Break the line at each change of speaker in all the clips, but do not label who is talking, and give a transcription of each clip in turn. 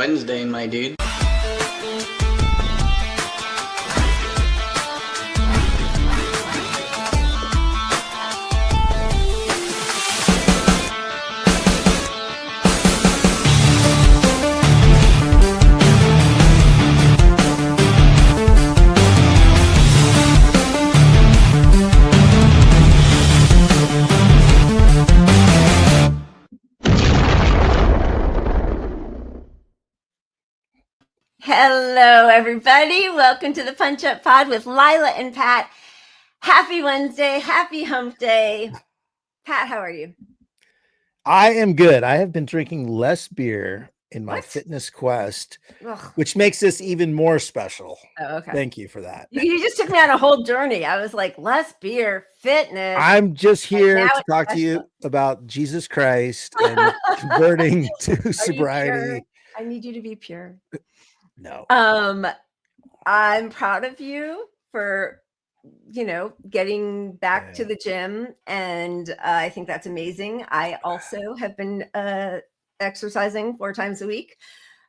Wednesday, my dude.
Hello, everybody. Welcome to the Punch Up Pod with Lila and Pat. Happy Wednesday. Happy hump day. Pat, how are you?
I am good. I have been drinking less beer in my
What?
fitness quest,
Ugh.
which makes this even more special.
Oh, okay.
Thank you for that.
You just took me on a whole journey. I was like, less beer, fitness.
I'm just here
now
to
it's
talk to you
special.
about Jesus Christ and converting to
Are you
sobriety.
pure? I need you to be pure.
No.
I'm proud of you for, getting back to the gym. And I think that's amazing. I also have been exercising 4 times a week,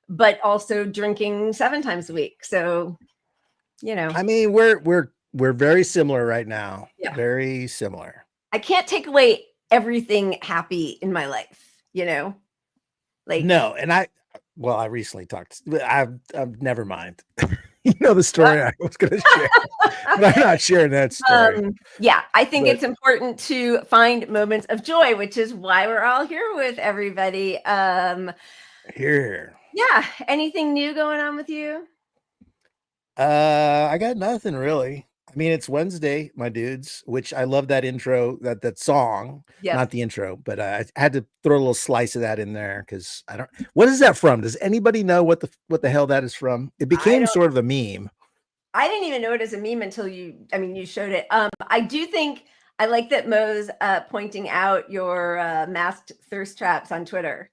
but also drinking 7 times a week. So,
I mean, we're very similar right now.
Yeah.
Very similar.
I can't take away everything happy in my life, like
No, and I recently talked. I've never mind. You know the story I was going to share, but I'm not sharing that story.
Yeah, I think it's important to find moments of joy, which is why we're all here with everybody.
Here.
Yeah. Anything new going on with you?
I got nothing really. I mean, it's Wednesday, my dudes, which I love that intro, that song.
Yeah.
Not the intro, but I had to throw a little slice of that in there because I don't. What is that from? Does anybody know what the hell that is from? It became sort of a meme.
I didn't even know it as a meme until you showed it. I do think I like that Mo's pointing out your masked thirst traps on Twitter.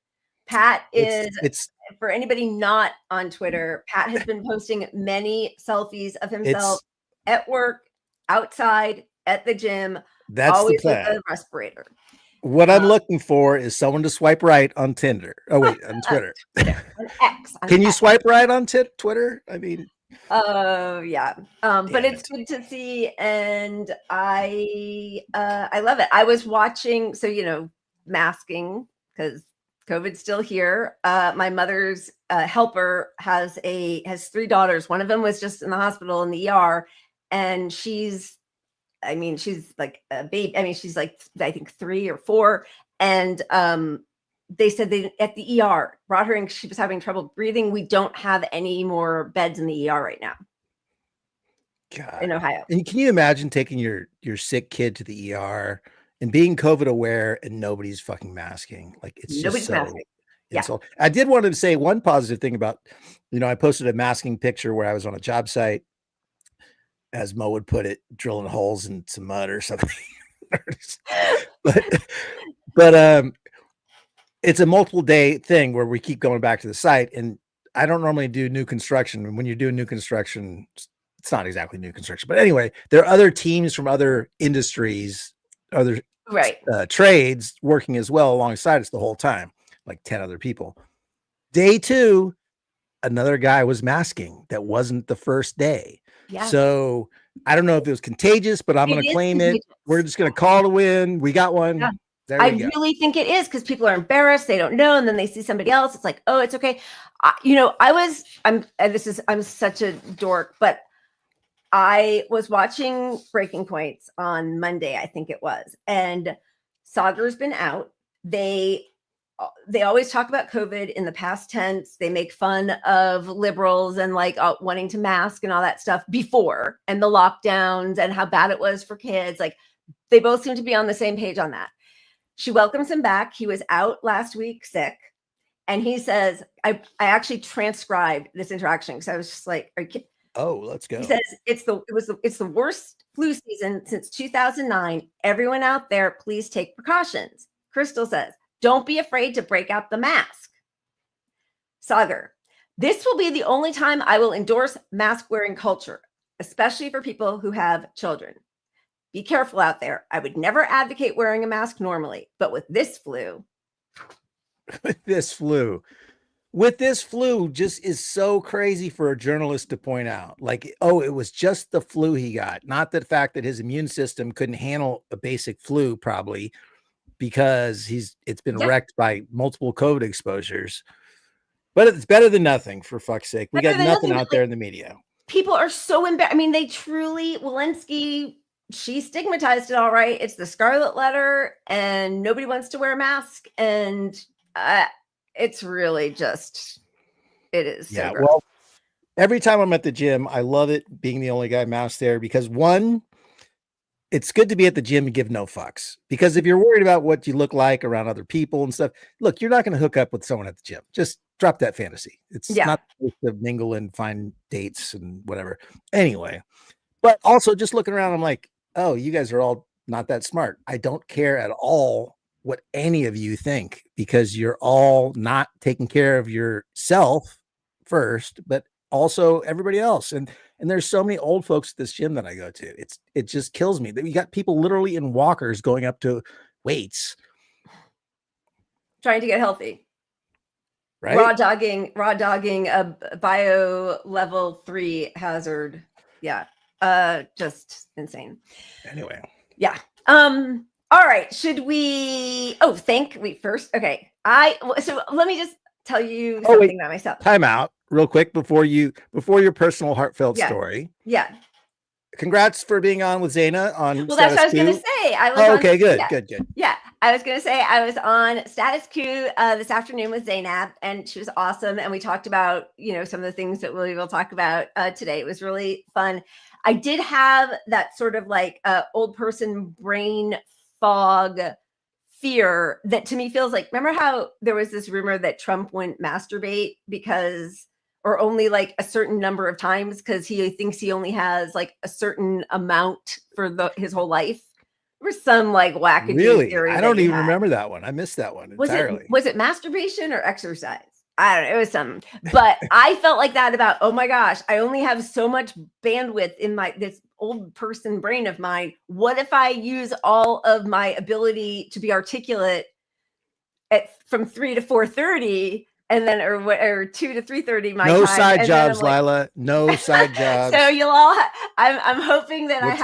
Pat it's for anybody not on Twitter. Pat has been posting many selfies of himself at work, outside, at the gym.
That's
always
the plan.
with a respirator.
What I'm looking for is someone to swipe right on Tinder. Oh wait, on Twitter.
On X.
Can you swipe right on Twitter? I mean.
Oh yeah. But it's good to see, and I love it. I was watching, so masking because COVID's still here. My mother's helper has 3 daughters. One of them was just in the hospital in the ER, and she's like a baby. She's like, I think 3 or 4, and they said they at the ER brought her in. She was having trouble breathing. We don't have any more beds in the ER right now.
God.
In Ohio.
And can you imagine taking your sick kid to the ER and being COVID aware and nobody's fucking masking? Like it's
nobody's
just so
masking. Yeah.
I did want to say one positive thing about, I posted a masking picture where I was on a job site, as Mo would put it, drilling holes in some mud or something. but it's a multiple day thing where we keep going back to the site, and I don't normally do new construction. And when you're doing new construction, it's not exactly new construction, but anyway, there are other teams from other industries, other trades working as well alongside us the whole time, like 10 other people. Day 2, another guy was masking. That wasn't the first day. Yeah. So I don't know if it was contagious, but I'm going to claim it. We're just going to call it a win. We got one.
Yeah. I really think it is, because people are embarrassed. They don't know. And then they see somebody else. It's like, oh, it's okay. I'm such a dork, but I was watching Breaking Points on Monday, I think it was, and Sagar's been out. They always talk about COVID in the past tense. They make fun of liberals and like wanting to mask and all that stuff before, and the lockdowns and how bad it was for kids. Like they both seem to be on the same page on that. She welcomes him back. He was out last week sick. And he says, I actually transcribed this interaction because I was just like, are you kidding?
Oh, let's go.
He says it's the worst flu season since 2009. Everyone out there, please take precautions. Crystal says, don't be afraid to break out the mask. Sagar, this will be the only time I will endorse mask wearing culture, especially for people who have children. Be careful out there. I would never advocate wearing a mask normally, but with this flu.
With this flu. with this flu just is so crazy for a journalist to point out. Like, oh, it was just the flu he got, not the fact that his immune system couldn't handle a basic flu, probably because it's been wrecked by multiple COVID exposures. But it's better than nothing, for fuck's sake. We got nothing out there in the media.
People are so embarrassed. I mean, they truly, Walensky, she stigmatized it all right. It's the scarlet letter and nobody wants to wear a mask. And it's really just, it is.
Yeah.
So gross.
Well, every time I'm at the gym, I love it being the only guy masked there because one, it's good to be at the gym and give no fucks. Because if you're worried about what you look like around other people and stuff, look, you're not going to hook up with someone at the gym. Just drop that fantasy. It's not to mingle and find dates and whatever. Anyway, but also just looking around, I'm like, oh, you guys are all not that smart. I don't care at all what any of you think because you're all not taking care of yourself first, but also everybody else. And there's so many old folks at this gym that I go to. It just kills me that we got people literally in walkers going up to weights,
trying to get healthy.
Right?
Raw dogging a bio level 3 hazard. Yeah. Just insane.
Anyway.
Yeah. All right. Should we first? Okay. So let me just tell you something about myself.
Time out real quick before your personal heartfort story.
Yeah.
Congrats for being on with Zaina on.
Well, that's what I was going to say.
Good.
Yeah. I was going to say I was on Status Quo this afternoon with Zainab, and she was awesome. And we talked about, some of the things that we will talk about today. It was really fun. I did have that sort of like old person brain fog fear that to me feels like, remember how there was this rumor that Trump wouldn't masturbate or only like a certain number of times because he thinks he only has like a certain amount for his whole life? Or some like wackadoo theory.
I don't even remember that one. I missed that one entirely.
Was it masturbation or exercise? I don't know. It was something. But I felt like that about, oh my gosh, I only have so much bandwidth in this old person brain of mine. What if I use all of my ability to be articulate from 3 to 4:30 and then or 2 to 3:30 my time?
No side jobs, Lila. No side jobs.
So you'll all I'm hoping that I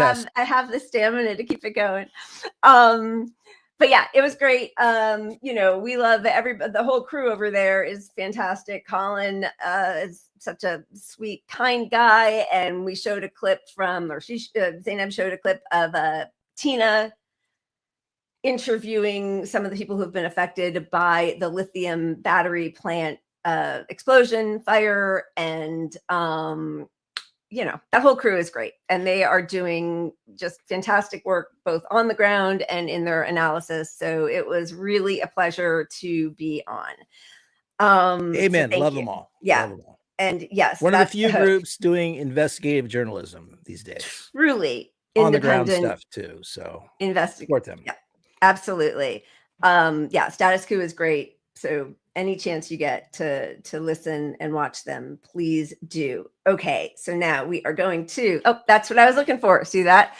have the stamina to keep it going. But yeah, it was great. We love the whole crew over there is fantastic. Colin is such a sweet, kind guy. And we showed a clip Zainab showed a clip of Tina interviewing some of the people who have been affected by the lithium battery plant explosion, fire, and that whole crew is great. And they are doing just fantastic work, both on the ground and in their analysis. So it was really a pleasure to be on.
Amen. Love them all.
Yeah.
Love them all.
And yes,
one of the few groups doing investigative journalism these days.
Truly
on the ground stuff too. So
support
them.
Yeah, absolutely. Status Quo is great. So any chance you get to listen and watch them, please do. Okay, so now we are going to, that's what I was looking for. See that?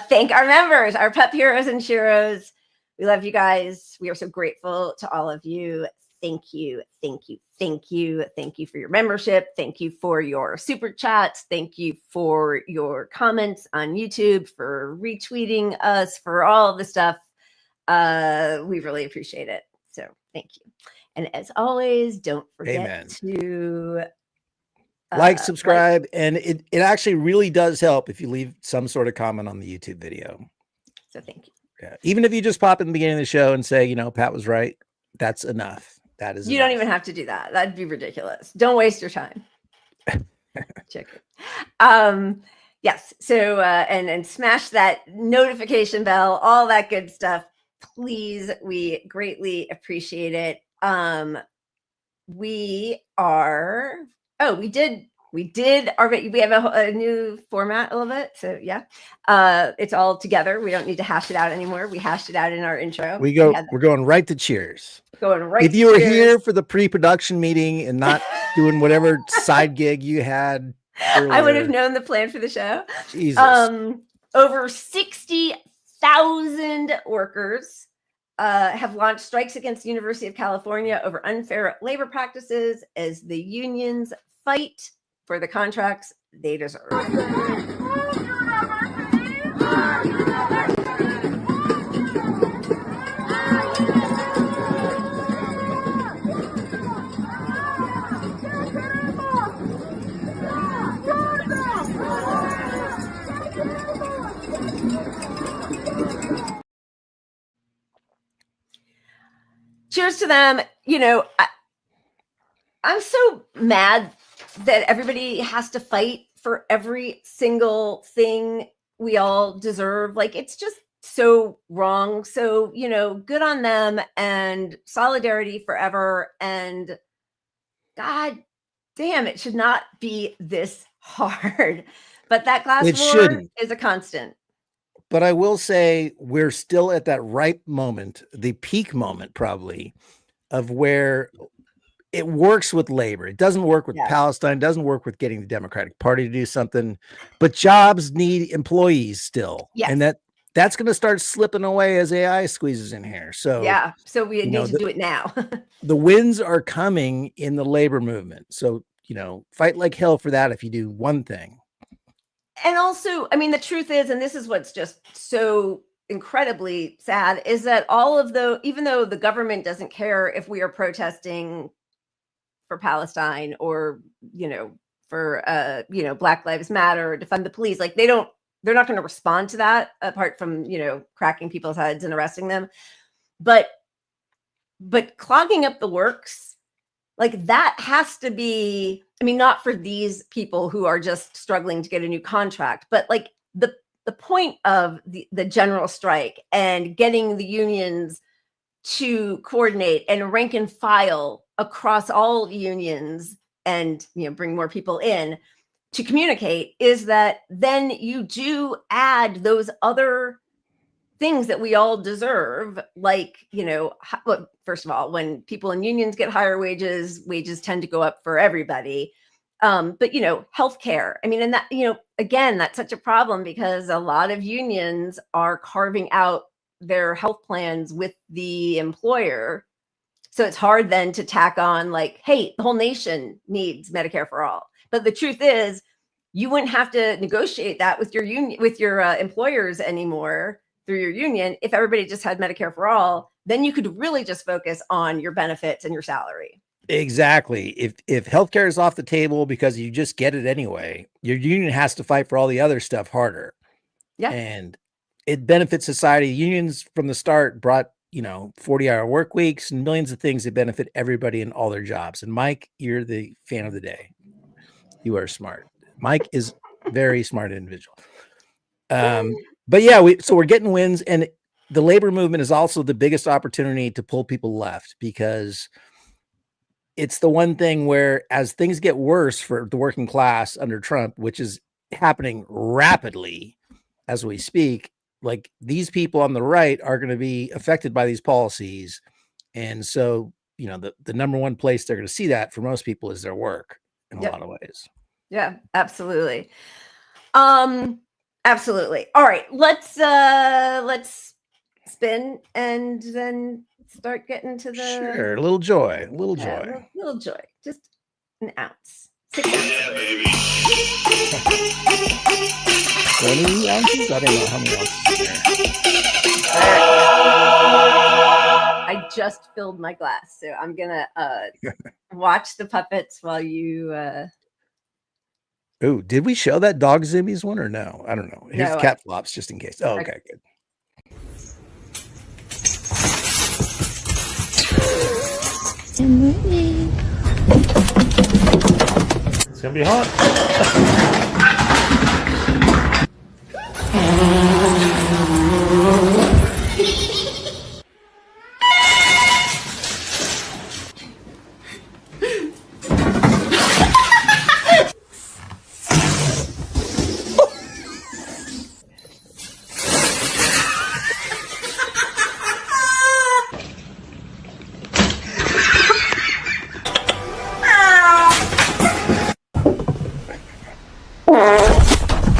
Thank our members, our pup heroes and sheroes. We love you guys. We are so grateful to all of you. Thank you. Thank you. Thank you. Thank you for your membership. Thank you for your super chats. Thank you for your comments on YouTube, for retweeting us, for all the stuff. We really appreciate it. So thank you. And as always, don't forget to
like, subscribe, and it actually really does help if you leave some sort of comment on the YouTube video.
So thank you.
Yeah. Even if you just pop in the beginning of the show and say, Pat was right, that's enough. That is.
You don't even have to do that. That'd be ridiculous. Don't waste your time. Check it. Yes. So and smash that notification bell, all that good stuff. Please, we greatly appreciate it. We have a new format a little bit. So yeah, it's all together. We don't need to hash it out anymore. We hashed it out in our intro.
We're going right to cheers. If you were here for the pre-production meeting and not doing whatever side gig you had earlier,
I would have known the plan for the show.
Jesus.
Over 60,000 workers have launched strikes against the University of California over unfair labor practices as the unions fight for the contracts they deserve. Cheers to them. You know, I'm so mad that everybody has to fight for every single thing we all deserve. Like, it's just so wrong. So, you know, good on them and solidarity forever. And God damn, it should not be this hard. But that glass war is a constant.
But I will say we're still at that ripe moment, the peak moment probably, of where it works with labor. It doesn't work with Palestine, doesn't work with getting the Democratic Party to do something, but jobs need employees still. And that's going to start slipping away as AI squeezes in here. So
yeah, so we need to do it now.
The wins are coming in the labor movement. So, you know, fight like hell for that if you do one thing.
And also, I mean, the truth is, and this is what's just so incredibly sad, is that even though the government doesn't care if we are protesting for Palestine or, you know, for, you know, Black Lives Matter or defund the police, like they're not going to respond to that apart from, you know, cracking people's heads and arresting them. But clogging up the works, like that has to be, I mean, not for these people who are just struggling to get a new contract, but like the point of the general strike and getting the unions to coordinate and rank and file across all unions and, you know, bring more people in to communicate is that then you do add those other things that we all deserve, like, you know, first of all, when people in unions get higher wages tend to go up for everybody. But, you know, healthcare, I mean, and that, you know, again, that's such a problem because a lot of unions are carving out their health plans with the employer. So it's hard then to tack on like, hey, the whole nation needs Medicare for all. But the truth is, you wouldn't have to negotiate that with your union, with your employers anymore through your union. If everybody just had Medicare for all, then you could really just focus on your benefits and your salary.
Exactly. If healthcare is off the table because you just get it anyway, your union has to fight for all the other stuff harder.
Yeah.
And it benefits society. Unions from the start brought, you know, 40-hour work weeks and millions of things that benefit everybody in all their jobs. And Mike, you're the fan of the day. You are smart. Mike is a very smart individual. But yeah, so we're getting wins, and the labor movement is also the biggest opportunity to pull people left, because it's the one thing where as things get worse for the working class under Trump, which is happening rapidly as we speak, like these people on the right are going to be affected by these policies. And so, you know, the number one place they're going to see that for most people is their work in a lot of ways.
Yeah, absolutely. Absolutely. All right, let's spin and then start getting to the
sure. A little joy, little
joy, just an ounce. 6 ounces.
Yeah, baby.
20 ounces? I don't know how many ounces is there.
I just filled my glass, so I'm gonna watch the puppets while you
Oh, did we show that dog zimmies one or no? I don't know. Here's
No,
cat flops just in case. Oh, okay, good.
It's gonna be hot.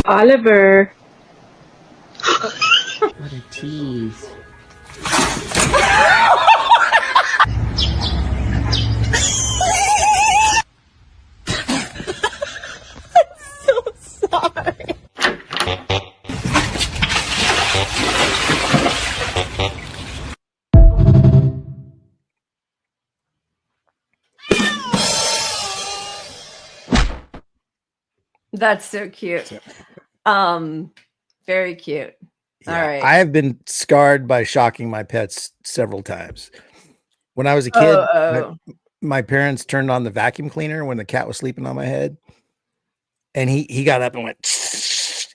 Oliver. What a tease.
That's so cute. Very cute.
Yeah,
All right.
I have been scarred by shocking my pets several times. When I was a kid, my parents turned on the vacuum cleaner when the cat was sleeping on my head, and he got up and went,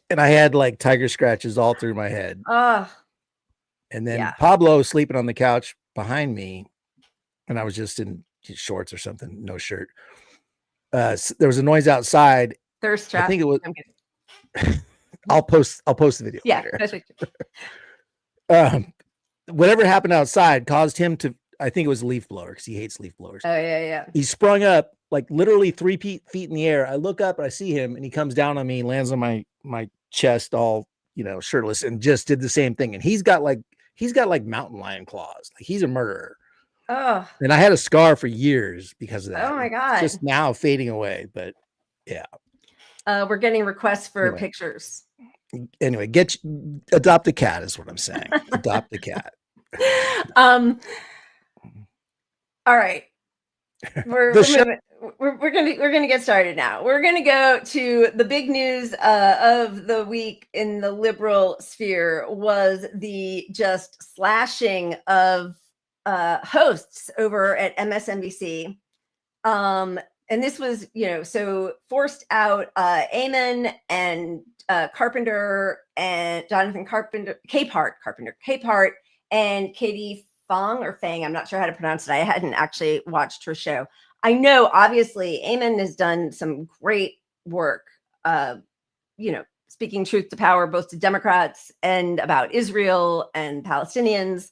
and I had like tiger scratches all through my head. And then Pablo was sleeping on the couch behind me, and I was just in shorts or something, no shirt. There was a noise outside.
Thirst trap.
I think it was. I'll post the video.
Yeah.
Later. Whatever happened outside caused him to. I think it was a leaf blower because he hates leaf blowers.
Oh yeah.
He sprung up like literally 3 feet in the air. I look up and I see him, and he comes down on me, lands on my chest, all shirtless, and just did the same thing. And he's got like mountain lion claws. Like he's a murderer.
Oh.
And I had a scar for years because of that.
Oh my God.
It's just now fading away, but yeah.
We're getting requests for pictures.
Anyway, adopt a cat is what I'm saying. Adopt a cat.
All right. We're gonna get started now. We're gonna go to the big news of the week in the liberal sphere was the just slashing of hosts over at MSNBC. And this was, so forced out Ayman and Carpenter and Jonathan Capehart and Katie Phang. I'm not sure how to pronounce it. I hadn't actually watched her show. I know, obviously, Ayman has done some great work, speaking truth to power, both to Democrats and about Israel and Palestinians.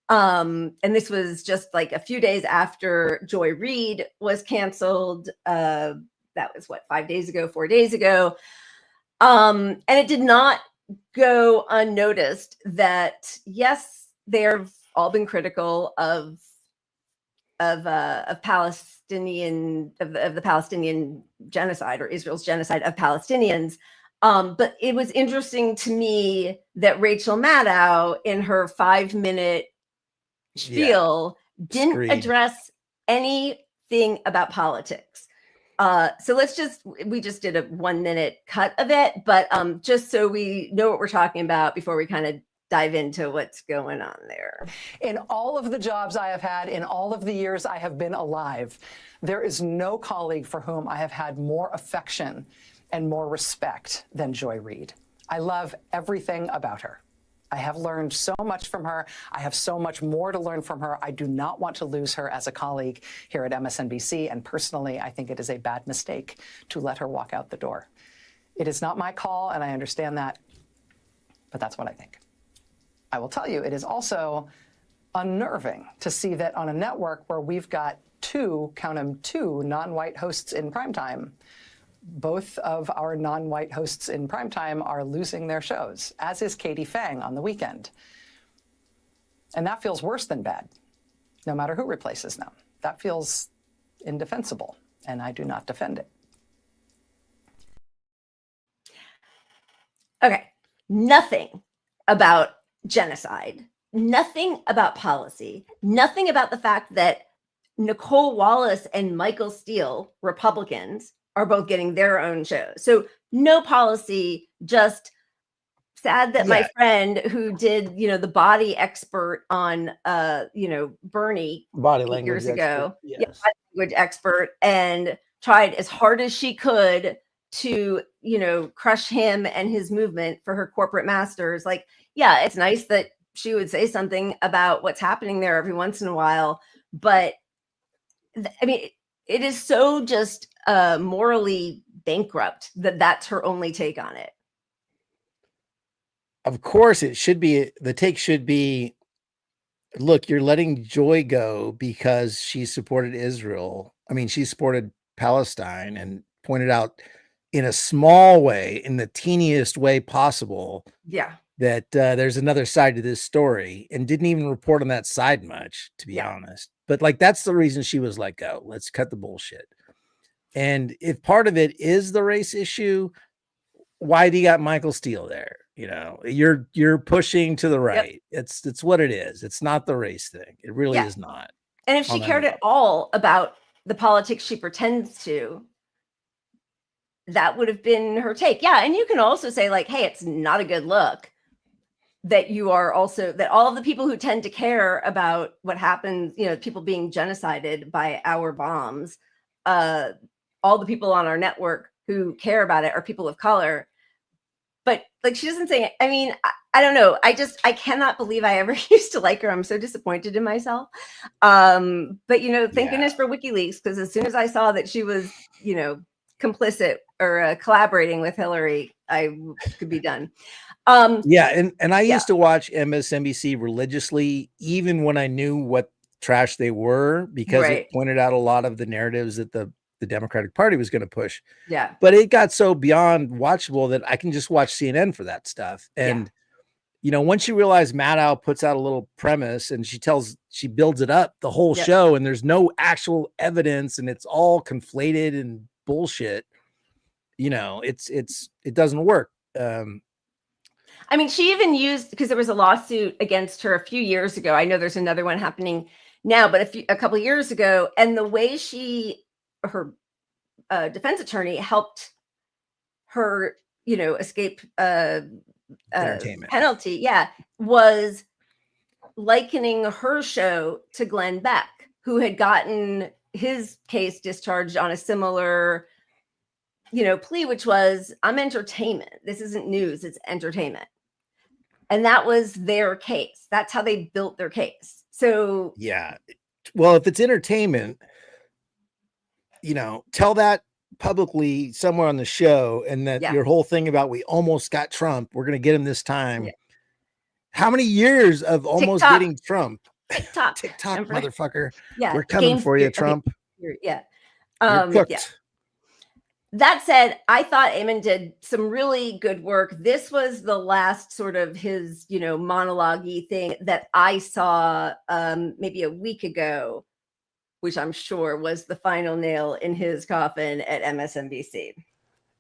And this was just like a few days after Joy Reid was canceled. That was 4 days ago. And it did not go unnoticed that, yes, they've all been critical of the Palestinian genocide or Israel's genocide of Palestinians. But it was interesting to me that Rachel Maddow, in her 5-minute spiel, didn't address anything about politics. So we just did a 1-minute cut of it, but just so we know what we're talking about before we kind of dive into what's going on there.
In all of the jobs I have had, in all of the years I have been alive, there is no colleague for whom I have had more affection and more respect than Joy Reid. I love everything about her. I have learned so much from her. I have so much more to learn from her. I do not want to lose her as a colleague here at MSNBC. And personally, I think it is a bad mistake to let her walk out the door. It is not my call, and I understand that, but that's what I think. I will tell you, it is also unnerving to see that on a network where we've got two non-white hosts in primetime, both of our non-white hosts in primetime are losing their shows, as is Katie Phang on the weekend. And that feels worse than bad, no matter who replaces them. That feels indefensible, and I do not defend it.
Okay, nothing about genocide, nothing about policy, nothing about the fact that Nicole Wallace and Michael Steele, Republicans, are both getting their own shows. So no policy, just sad that my friend who did, the body expert on, Bernie
body language
years ago,
yes.
Body language expert, and tried as hard as she could to, crush him and his movement for her corporate masters. Like, yeah, it's nice that she would say something about what's happening there every once in a while. But I mean, it is so just morally bankrupt that that's her only take on it.
Of course, it should be. The take should be, look, you're letting Joy go because she supported Israel. I mean, she supported Palestine and pointed out in a small way, in the teeniest way possible, that there's another side to this story, and didn't even report on that side much, to be honest. But like, that's the reason she was let go. Let's cut the bullshit. And if part of it is the race issue, why do you got Michael Steele there? You know, you're pushing to the right. It's what it is. It's not the race thing. It really is not.
And if she cared at all about the politics she pretends to, that would have been her take. Yeah. And you can also say, like, hey, it's not a good look that you are also, that all of the people who tend to care about what happens, you know, people being genocided by our bombs, all the people on our network who care about it are people of color. But like, she doesn't say, I mean, I don't know. I cannot believe I ever used to like her. I'm so disappointed in myself. But, you know, thank goodness for WikiLeaks, because as soon as I saw that she was, you know, complicit or collaborating with Hillary, I could be done.
And I used to watch MSNBC religiously, even when I knew what trash they were, because it pointed out a lot of the narratives that the Democratic Party was going to push.
Yeah.
But it got so beyond watchable that I can just watch CNN for that stuff. And, you know, once you realize Maddow puts out a little premise and she builds it up the whole show, and there's no actual evidence and it's all conflated and bullshit, you know, it doesn't work.
I mean, she even used, because there was a lawsuit against her a few years ago. I know there's another one happening now, but a couple of years ago, and the way her defense attorney helped her, you know, escape penalty, was likening her show to Glenn Beck, who had gotten his case discharged on a similar, you know, plea, which was, I'm entertainment. This isn't news, it's entertainment. And that was their case. That's how they built their case. So
well, if it's entertainment, you know, tell that publicly somewhere on the show, and that your whole thing about, we almost got Trump, we're going to get him this time. How many years of almost getting Trump? TikTok, motherfucker. We're coming for you, Trump.
You're
cooked.
That said, I thought Ayman did some really good work. This was the last sort of his, you know, monologue-y thing that I saw maybe a week ago, which I'm sure was the final nail in his coffin at MSNBC.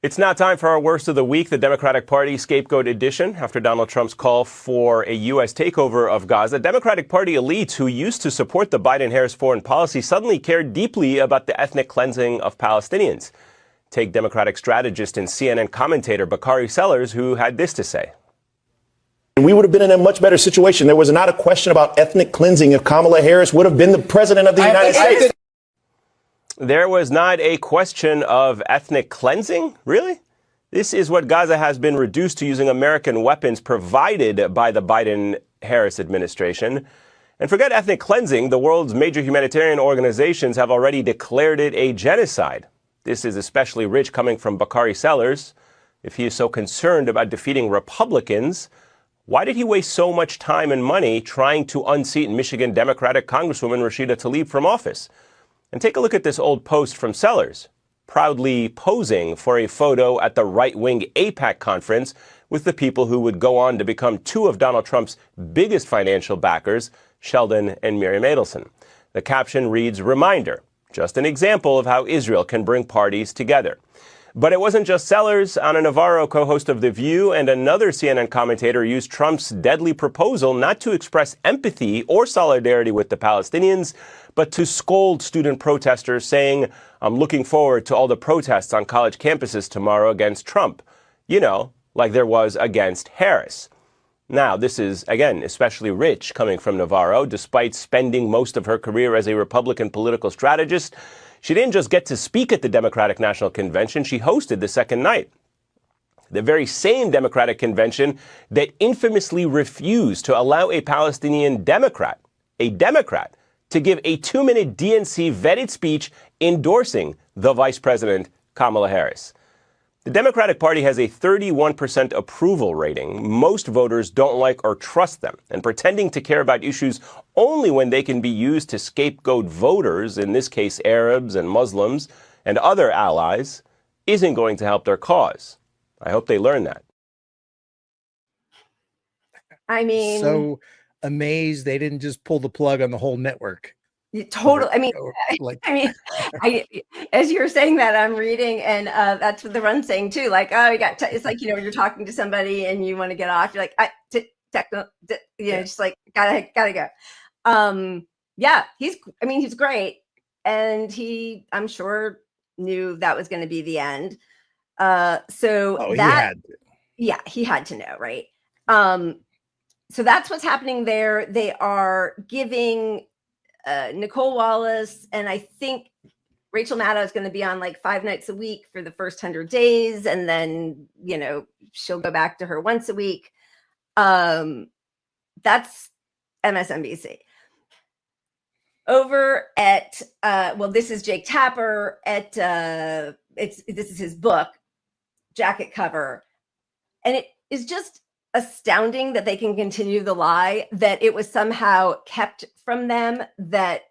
It's now time for our Worst of the Week, the Democratic Party Scapegoat Edition. After Donald Trump's call for a U.S. takeover of Gaza, Democratic Party elites who used to support the Biden-Harris foreign policy suddenly cared deeply about the ethnic cleansing of Palestinians. Take Democratic strategist and CNN commentator Bakari Sellers, who had this to say.
We would have been in a much better situation. There was not a question about ethnic cleansing if Kamala Harris would have been the president of the United States.
There was not a question of ethnic cleansing? Really? This is what Gaza has been reduced to, using American weapons provided by the Biden-Harris administration. And forget ethnic cleansing, the world's major humanitarian organizations have already declared it a genocide. This is especially rich coming from Bakari Sellers. If he is so concerned about defeating Republicans, why did he waste so much time and money trying to unseat Michigan Democratic Congresswoman Rashida Tlaib from office? And take a look at this old post from Sellers, proudly posing for a photo at the right-wing AIPAC conference with the people who would go on to become two of Donald Trump's biggest financial backers, Sheldon and Miriam Adelson. The caption reads, "Reminder, just an example of how Israel can bring parties together." But it wasn't just Sellers. Ana Navarro, co-host of The View, and another CNN commentator used Trump's deadly proposal not to express empathy or solidarity with the Palestinians, but to scold student protesters, saying, "I'm looking forward to all the protests on college campuses tomorrow against Trump." You know, like there was against Harris. Now, this is, again, especially rich coming from Navarro. Despite spending most of her career as a Republican political strategist, she didn't just get to speak at the Democratic National Convention, she hosted the second night. The very same Democratic convention that infamously refused to allow a Palestinian Democrat, to give a 2-minute DNC vetted speech endorsing the Vice President, Kamala Harris. The Democratic Party has a 31% approval rating. Most voters don't like or trust them, and pretending to care about issues only when they can be used to scapegoat voters, in this case Arabs and Muslims and other allies, isn't going to help their cause. I hope they learn that.
I mean,
so amazed they didn't just pull the plug on the whole network.
totally. I mean,
like,
as you're saying that, I'm reading, and that's what the Run's saying too. Like, oh, you got. It's like, when you're talking to somebody and you want to get off, you're like, just like gotta go. Yeah, he's great, and I'm sure knew that was going to be the end. He had to know, right? So that's what's happening there. They are giving Nicole Wallace, and I think Rachel Maddow is going to be on like 5 nights a week for the first 100 days. And then, she'll go back to her once a week. That's MSNBC. Over at, this is Jake Tapper at, this is his book, jacket cover. And it is just astounding that they can continue the lie that it was somehow kept from them that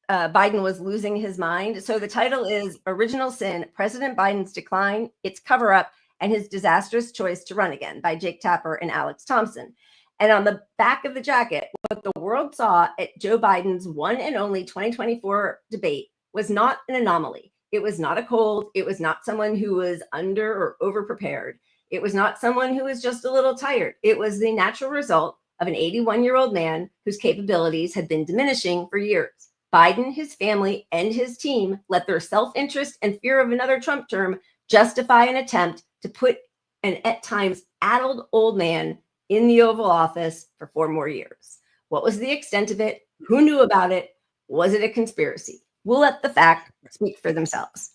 Biden was losing his mind. So the title is Original Sin, President Biden's Decline, Its Cover-Up, and His Disastrous Choice to Run Again by Jake Tapper and Alex Thompson. And on the back of the jacket, what the world saw at Joe Biden's one and only 2024 debate was not an anomaly. It was not a cold. It was not someone who was under or over-prepared. It was not someone who was just a little tired. It was the natural result of an 81-year-old man whose capabilities had been diminishing for years. Biden, his family, and his team let their self-interest and fear of another Trump term justify an attempt to put an at times addled old man in the Oval Office for 4 more years. What was the extent of it? Who knew about it? Was it a conspiracy? We'll let the facts speak for themselves.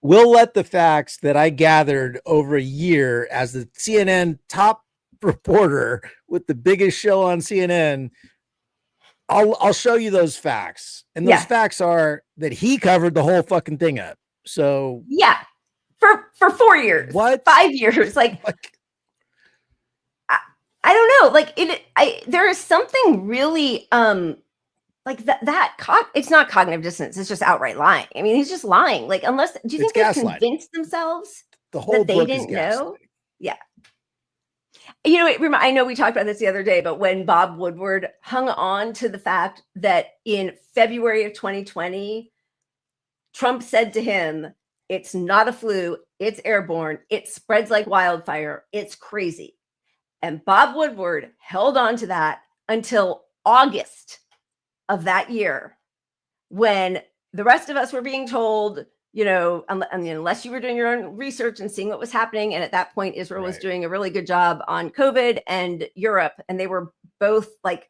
We'll let the facts that I gathered over a year as the CNN top reporter with the biggest show on CNN. I'll show you those facts. And those facts are that he covered the whole fucking thing up. So
yeah, for 4 years, 5 years, like I don't know, like there is something really like it's not cognitive dissonance, it's just outright lying. I mean, he's just lying. Like, unless, do you think they've convinced themselves that they didn't know? Yeah. I know we talked about this the other day, but when Bob Woodward hung on to the fact that in February of 2020, Trump said to him, it's not a flu, it's airborne, it spreads like wildfire, it's crazy. And Bob Woodward held on to that until August of that year, when the rest of us were being told, unless you were doing your own research and seeing what was happening. And at that point, Israel was doing a really good job on COVID, and Europe, and they were both like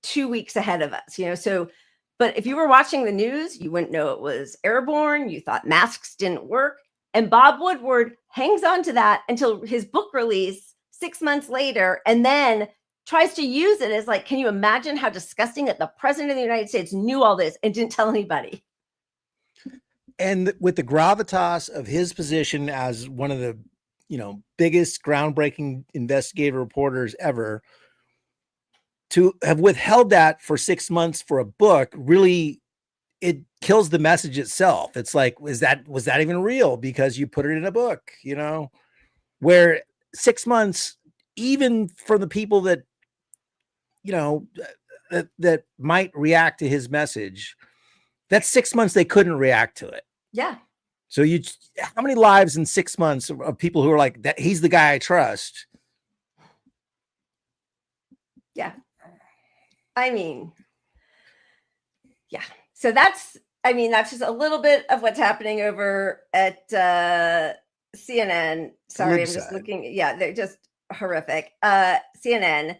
2 weeks ahead of us, So, but if you were watching the news, you wouldn't know it was airborne. You thought masks didn't work. And Bob Woodward hangs on to that until his book release 6 months later, and then tries to use it as like, can you imagine how disgusting that the president of the United States knew all this and didn't tell anybody?
And with the gravitas of his position as one of the, biggest groundbreaking investigative reporters ever, to have withheld that for 6 months for a book, really, it kills the message itself. It's like, was that even real? Because you put it in a book, where 6 months, even for the people that, that might react to his message, that's 6 months they couldn't react to it.
Yeah.
So how many lives in 6 months of people who are like, that he's the guy I trust?
Yeah. I mean, yeah. So that's just a little bit of what's happening over at CNN. Sorry, I'm just looking. Yeah, they're just horrific. CNN.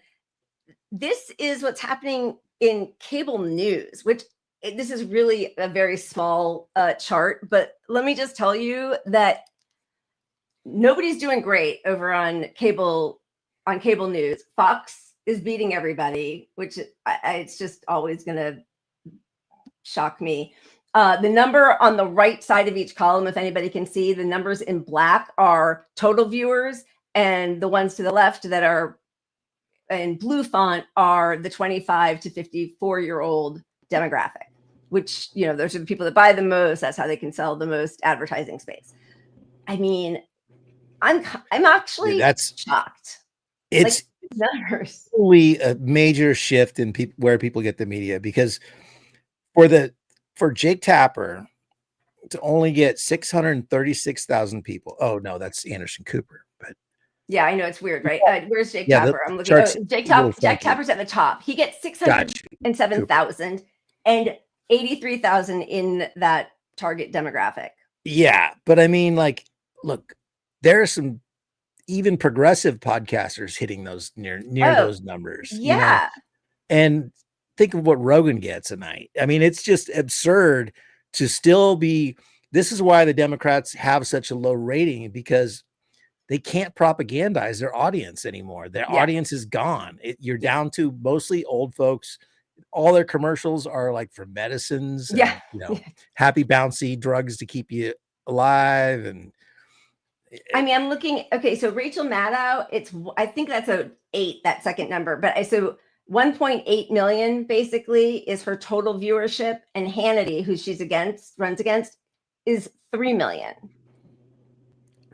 This is what's happening in cable news, which this is really a very small chart, but let me just tell you that nobody's doing great over on cable news. Fox is beating everybody, which it's just always going to shock me. The number on the right side of each column, if anybody can see, the numbers in black are total viewers, and the ones to the left that are in blue font are the 25 to 54-year-old demographic, which, those are the people that buy the most. That's how they can sell the most advertising space. I mean, I'm actually shocked.
It's
numbers.
Really a major shift in where people get the media, because for Jake Tapper to only get 636,000 people. Oh no, that's Anderson Cooper. But
Yeah, I know it's weird, right? Where's Jake
Yeah, the
Tapper? I'm looking.
chart's
Oh,
a little
Jack
funky.
Tapper's at the top. He gets 607,000 and 83,000 in that target demographic.
Yeah, but I mean, like, look, there are some even progressive podcasters hitting those near those numbers. You know?
Yeah.
And think of what Rogan gets a night. I mean, it's just absurd to still be. This is why the Democrats have such a low rating, because they can't propagandize their audience anymore. Their audience is gone. You're down to mostly old folks. All their commercials are like for medicines, and, you know, happy bouncy drugs to keep you alive. And
I mean, I'm looking. Okay, so Rachel Maddow, I think that's a 8, that second number, but so 1.8 million basically is her total viewership, and Hannity, who she's runs against, is 3 million.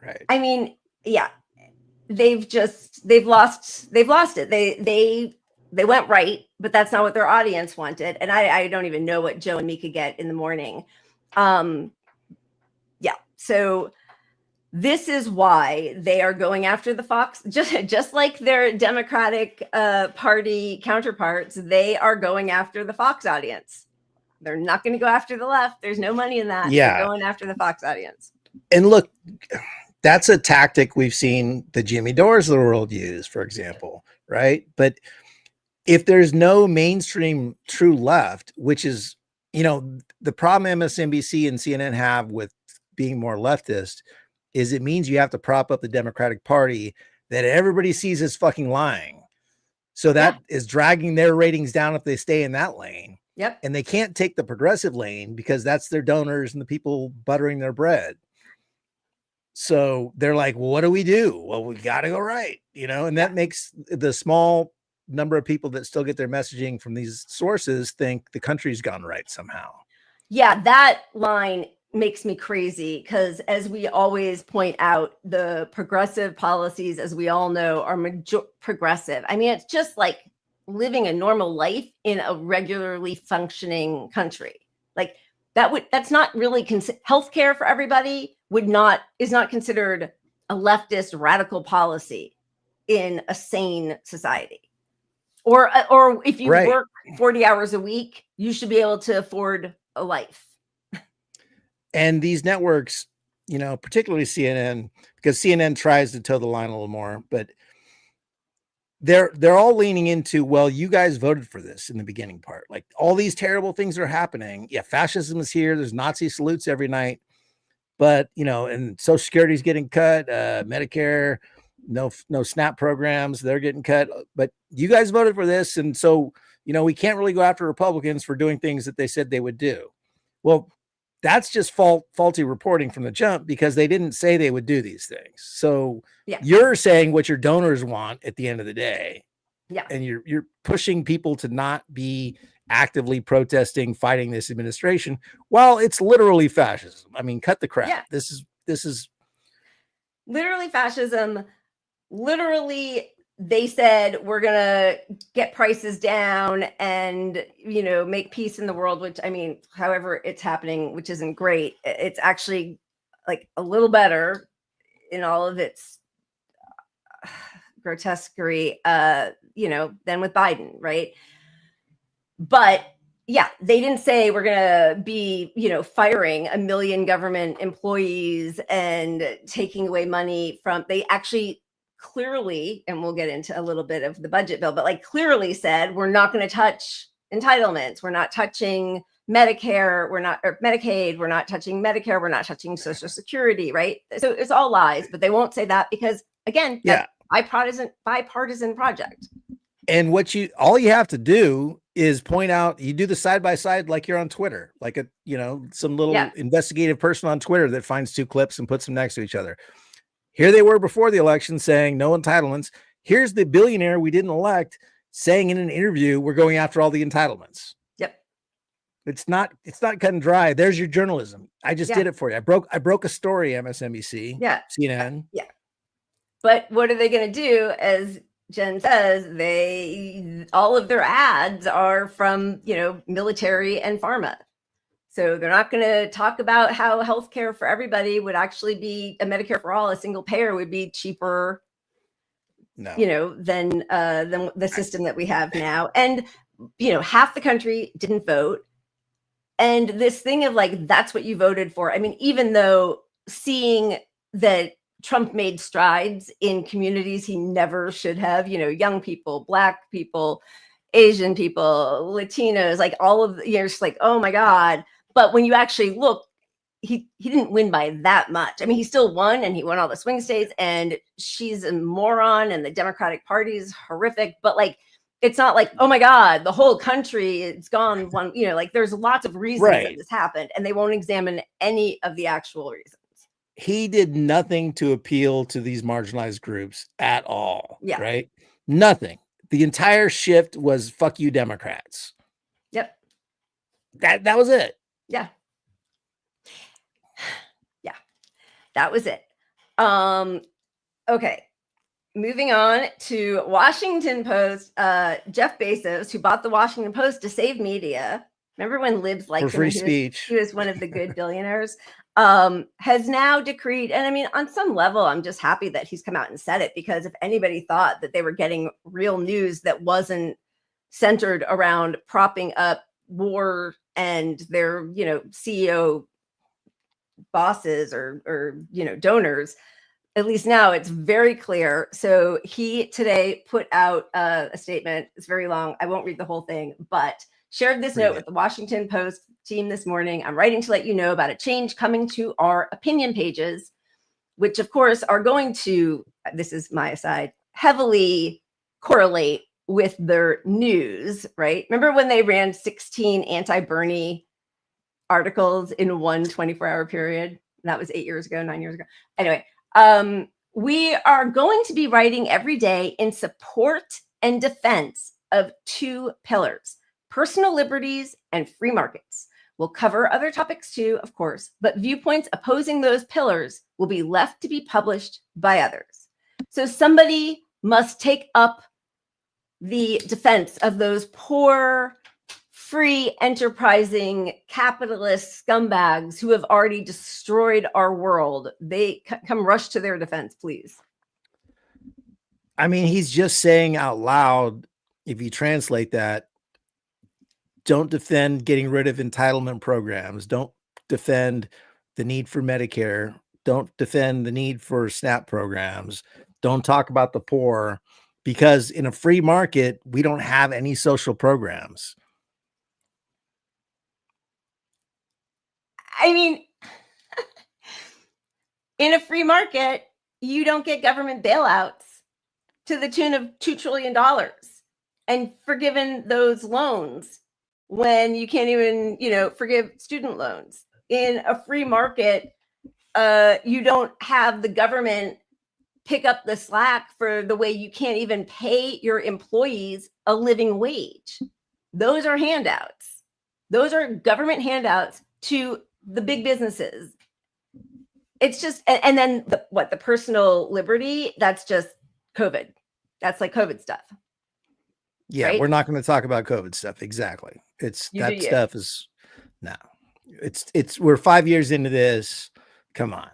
Right.
I mean, yeah, they've lost it. They went right, but that's not what their audience wanted. And I don't even know what Joe and Mika get in the morning. Yeah. So this is why they are going after the Fox, just like their Democratic Party counterparts. They are going after the Fox audience. They're not going to go after the left. There's no money in that.
Yeah.
They're going after the Fox audience.
And look, that's a tactic we've seen the Jimmy Dores of the world use, for example, right? But if there's no mainstream true left, which is, you know, the problem MSNBC and CNN have with being more leftist, is it means you have to prop up the Democratic Party that everybody sees as fucking lying. So that is dragging their ratings down if they stay in that lane.
Yep.
And they can't take the progressive lane because that's their donors and the people buttering their bread. So they're like, well, what do we do? Well, we got to go right, you know, and that makes the small number of people that still get their messaging from these sources think the country's gone right somehow.
Yeah, that line makes me crazy because, as we always point out, the progressive policies, as we all know, are progressive. I mean, it's just like living a normal life in a regularly functioning country. Like that's not really healthcare for everybody is not considered a leftist radical policy in a sane society. Or if you work 40 hours a week, you should be able to afford a life.
And these networks, you know, particularly CNN, because CNN tries to toe the line a little more, but they're all leaning into, well, you guys voted for this in the beginning part. Like all these terrible things are happening. Yeah, fascism is here. There's Nazi salutes every night. But, you know, and Social Security is getting cut, Medicare, no SNAP programs, they're getting cut. But you guys voted for this. And so, you know, we can't really go after Republicans for doing things that they said they would do. Well, that's just faulty reporting from the jump, because they didn't say they would do these things. So you're saying what your donors want at the end of the day. Yeah. And you're pushing people to not be actively protesting, fighting this administration. Well, it's literally fascism. I mean, cut the crap. Yeah. This is
literally fascism. Literally, they said we're gonna get prices down and, you know, make peace in the world, which, I mean, however it's happening, which isn't great. It's actually like a little better in all of its grotesquerie, you know, than with Biden, right? But yeah, they didn't say we're going to be, you know, firing 1 million government employees and taking away money from, they actually clearly, and we'll get into a little bit of the budget bill, but like clearly said, we're not going to touch entitlements. We're not touching Medicare. We're not, or Medicaid. We're not touching Medicare. We're not touching Social Security, right? So it's all lies, but they won't say that because, again, bipartisan project.
And all you have to do is point out, you do the side by side like you're on Twitter, like some little investigative person on Twitter that finds two clips and puts them next to each other. Here they were before the election saying no entitlements. Here's the billionaire we didn't elect saying in an interview, we're going after all the entitlements.
Yep.
It's not cut and dry. There's your journalism. I just did it for you. I broke a story, MSNBC, CNN.
Yeah. But what are they going to do as Jen says, all of their ads are from, military and pharma. So they're not going to talk about how healthcare for everybody would actually be a Medicare for all, a single payer would be cheaper, than the system that we have now. And, half the country didn't vote. And this thing of like, that's what you voted for. I mean, even though seeing that Trump made strides in communities he never should have, young people, Black people, Asian people, Latinos, like all of, just like, oh my God. But when you actually look, he didn't win by that much. I mean, he still won, and he won all the swing states, and she's a moron, and the Democratic Party is horrific. But like, it's not like, oh my God, the whole country, it's gone one, like there's lots of reasons that this happened, and they won't examine any of the actual reasons.
He did nothing to appeal to these marginalized groups at all.
Yeah.
Right? Nothing. The entire shift was fuck you, Democrats.
Yep.
That was it.
Yeah. Yeah. That was it. Okay. Moving on to Washington Post. Jeff Bezos, who bought the Washington Post to save media. Remember when libs liked him?
For free speech.
He was one of the good billionaires. Has now decreed, and I mean, on some level, I'm just happy that he's come out and said it, because if anybody thought that they were getting real news that wasn't centered around propping up war and their, CEO bosses or donors, at least now it's very clear. So he today put out a statement. It's very long. I won't read the whole thing, but shared this note with the Washington Post team this morning. I'm writing to let you know about a change coming to our opinion pages, which of course are going to, this is my aside, heavily correlate with their news, right? Remember when they ran 16 anti-Bernie articles in one 24-hour period? That was 9 years ago. Anyway, we are going to be writing every day in support and defense of two pillars: personal liberties and free markets. We'll cover other topics too, of course, but viewpoints opposing those pillars will be left to be published by others. So somebody must take up the defense of those poor, free, enterprising, capitalist scumbags who have already destroyed our world. They come rush to their defense, please.
I mean, he's just saying out loud, if you translate that, don't defend getting rid of entitlement programs. Don't defend the need for Medicare. Don't defend the need for SNAP programs. Don't talk about the poor, because in a free market, we don't have any social programs.
I mean, in a free market, you don't get government bailouts to the tune of $2 trillion and forgiven those loans when you can't even, forgive student loans. In a free market, you don't have the government pick up the slack for the way you can't even pay your employees a living wage. Those are handouts. Those are government handouts to the big businesses. It's just, and then the personal liberty, that's just COVID. That's like COVID stuff.
Yeah,
right?
We're not going to talk about COVID stuff. Exactly. Stuff is no. It's we're 5 years into this. Come on.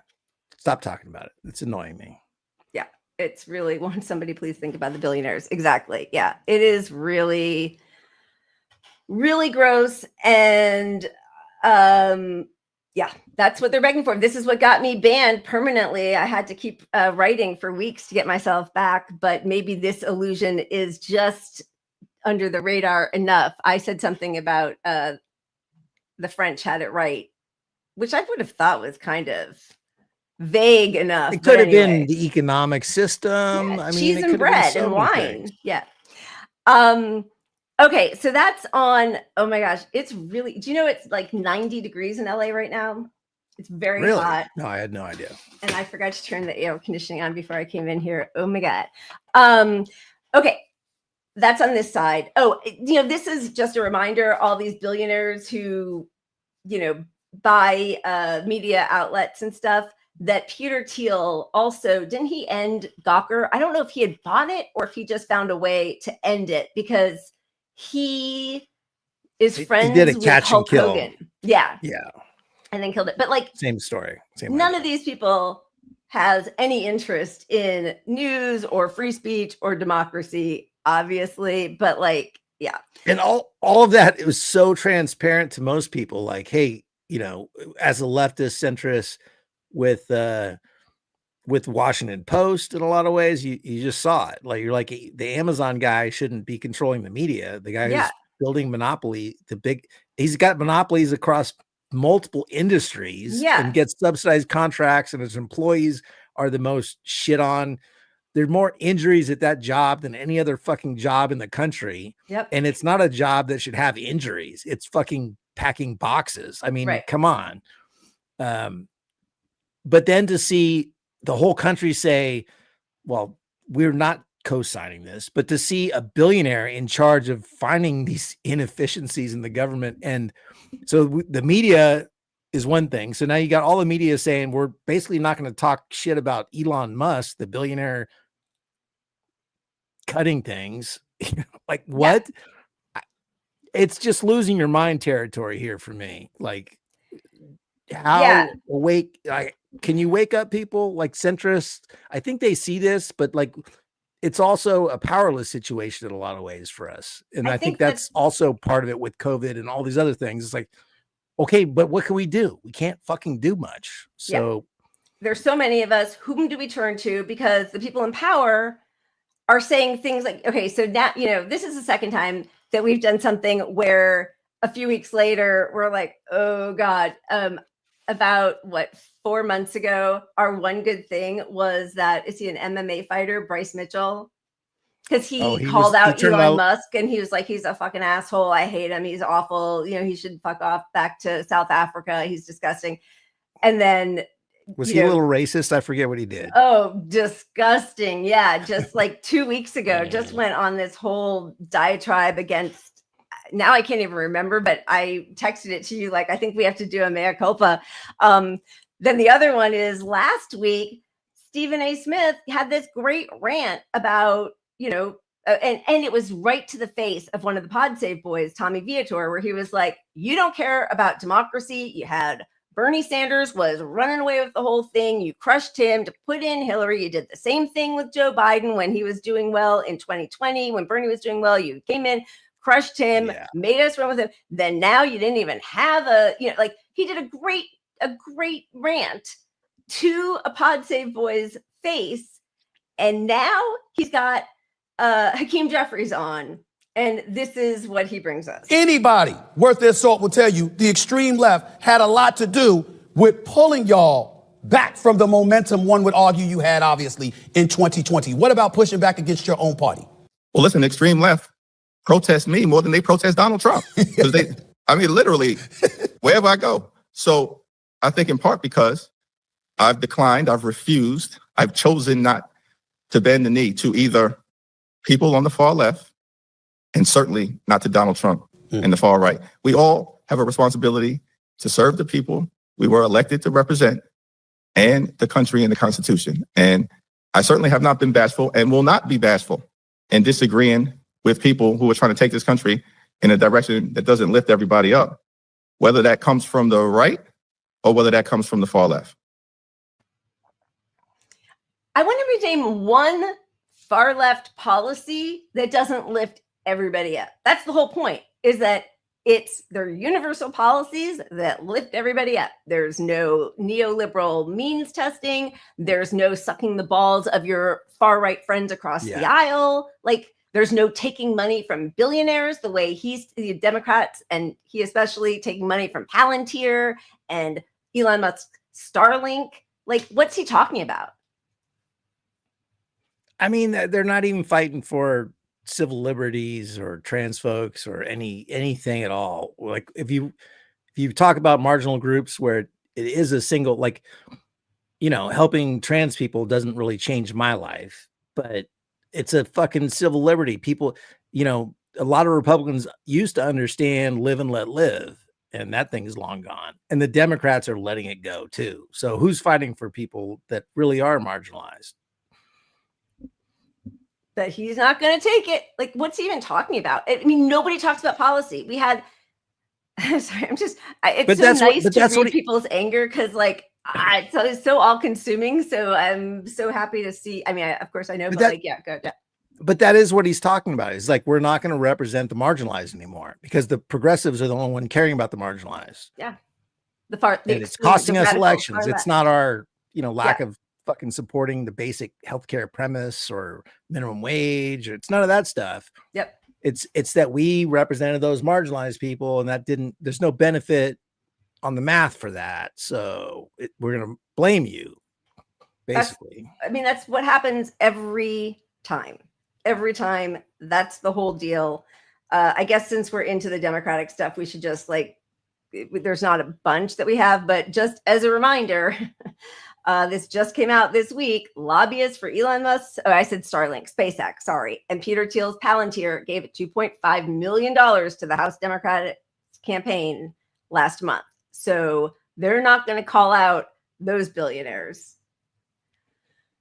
Stop talking about it. It's annoying me.
Yeah. It's really, won't somebody please think about the billionaires? Exactly. Yeah. It is really, really gross. And yeah, that's what they're begging for. This is what got me banned permanently. I had to keep writing for weeks to get myself back, but maybe this illusion is just under the radar enough. I said something about the French had it right, which I would have thought was kind of vague enough.
It could have been the economic system.
Yeah,
I mean,
cheese and bread and wine.
Things.
Yeah. Okay, so that's on. Oh my gosh, it's really. Do you know it's like 90 degrees in LA right now? It's very hot.
No, I had no idea.
And I forgot to turn the air conditioning on before I came in here. Oh my God. Okay, that's on this side. Oh, this is just a reminder. All these billionaires who, buy media outlets and stuff. that Peter Thiel also, didn't he end Gawker? I don't know if he had bought it or if he just found a way to end it, because he is friends
did a
with
catch and
Hulk
kill.
Hogan. Yeah.
Yeah.
And then killed it. But like,
Same story. Same
none
idea.
of these people has any interest in news or free speech or democracy, obviously. But like, yeah.
And all of that, it was so transparent to most people. Like, hey, you know, as a leftist centrist with Washington Post, in a lot of ways, you just saw it. Like, you're like, the Amazon guy shouldn't be controlling the media. The guy who's building monopoly, he's got monopolies across multiple industries and gets subsidized contracts, and his employees are the most shit on. There's more injuries at that job than any other fucking job in the country.
Yep.
And it's not a job that should have injuries. It's fucking packing boxes. I mean, come on. But then to see the whole country say, well, we're not co-signing this, but to see a billionaire in charge of finding these inefficiencies in the government. And so the media is one thing. So now you got all the media saying, we're basically not going to talk shit about Elon Musk, the billionaire cutting things. Like, what? It's just losing your mind territory here for me. Like, how awake, can you wake up people like centrists? I think they see this, but like, it's also a powerless situation in a lot of ways for us. And I think that's also part of it with COVID and all these other things. It's like, okay, but what can we do? We can't fucking do much. So
there's so many of us. Whom do we turn to? Because the people in power are saying things like, okay, so now, you know, this is the second time that we've done something where a few weeks later, we're like, oh God, about 4 months ago, our one good thing was that, is he an MMA fighter, Bryce Mitchell? Because he called out Elon Musk, and he was like, he's a fucking asshole. I hate him. He's awful. You know, he should fuck off back to South Africa. He's disgusting. And then
was he a little racist? I forget what he did.
Oh, disgusting. Yeah. Just like 2 weeks ago, just went on this whole diatribe against, now I can't even remember, but I texted it to you. Like, I think we have to do a mea culpa. Then the other one is last week, Stephen A. Smith had this great rant about, you know, and it was right to the face of one of the Pod Save boys, Tommy Viator, where he was like, you don't care about democracy. You had Bernie Sanders was running away with the whole thing. You crushed him to put in Hillary. You did the same thing with Joe Biden when he was doing well in 2020. When Bernie was doing well, you came in, crushed him, made us run with him. Then now you didn't even have like he did a great rant to a Pod Save boy's face. And now he's got Hakeem Jeffries on. And this is what he brings us.
Anybody worth their salt will tell you the extreme left had a lot to do with pulling y'all back from the momentum one would argue you had, obviously, in 2020. What about pushing back against your own party?
Well, listen, extreme left protest me more than they protest Donald Trump. Because literally, wherever I go. So I think in part because I've declined, I've refused, I've chosen not to bend the knee to either people on the far left, and certainly not to Donald Trump and the far right. We all have a responsibility to serve the people we were elected to represent and the country and the Constitution. And I certainly have not been bashful and will not be bashful in disagreeing with people who are trying to take this country in a direction that doesn't lift everybody up, whether that comes from the right or whether that comes from the far left.
I want to name one far left policy that doesn't lift everybody up. That's the whole point, is that they're universal policies that lift everybody up. There's no neoliberal means testing. There's no sucking the balls of your far right friends across the aisle. Like, there's no taking money from billionaires the way the Democrats, and he especially, taking money from Palantir and Elon Musk Starlink. Like, what's he talking about?
I mean, they're not even fighting for civil liberties or trans folks or anything at all. Like, if you talk about marginal groups where it is a single, like, you know, helping trans people doesn't really change my life, but it's a fucking civil liberty. People, you know, a lot of Republicans used to understand live and let live. and that thing is long gone. And the Democrats are letting it go too. So who's fighting for people that really are marginalized?
But he's not going to take it. Like, what's he even talking about? I mean, nobody talks about policy. We had, sorry, it's so nice to read people's anger because, like, it's so all consuming. So I'm so happy to see. I mean, of course I know, but like, yeah, go. Yeah.
But that is what he's talking about. He's like, we're not going to represent the marginalized anymore because the progressives are the only one caring about the marginalized.
Yeah.
It's costing us elections. It's not our, lack of fucking supporting the basic healthcare premise or minimum wage. It's none of that stuff.
Yep.
It's that we represented those marginalized people, and there's no benefit on the math for that. So we're going to blame you, basically.
That's what happens every time. Every time. That's the whole deal. I guess since we're into the Democratic stuff, we should just there's not a bunch that we have, but just as a reminder, this just came out this week. Lobbyists for Elon Musk, I said Starlink, SpaceX, sorry, and Peter Thiel's Palantir gave $2.5 million to the House Democratic campaign last month. So they're not going to call out those billionaires.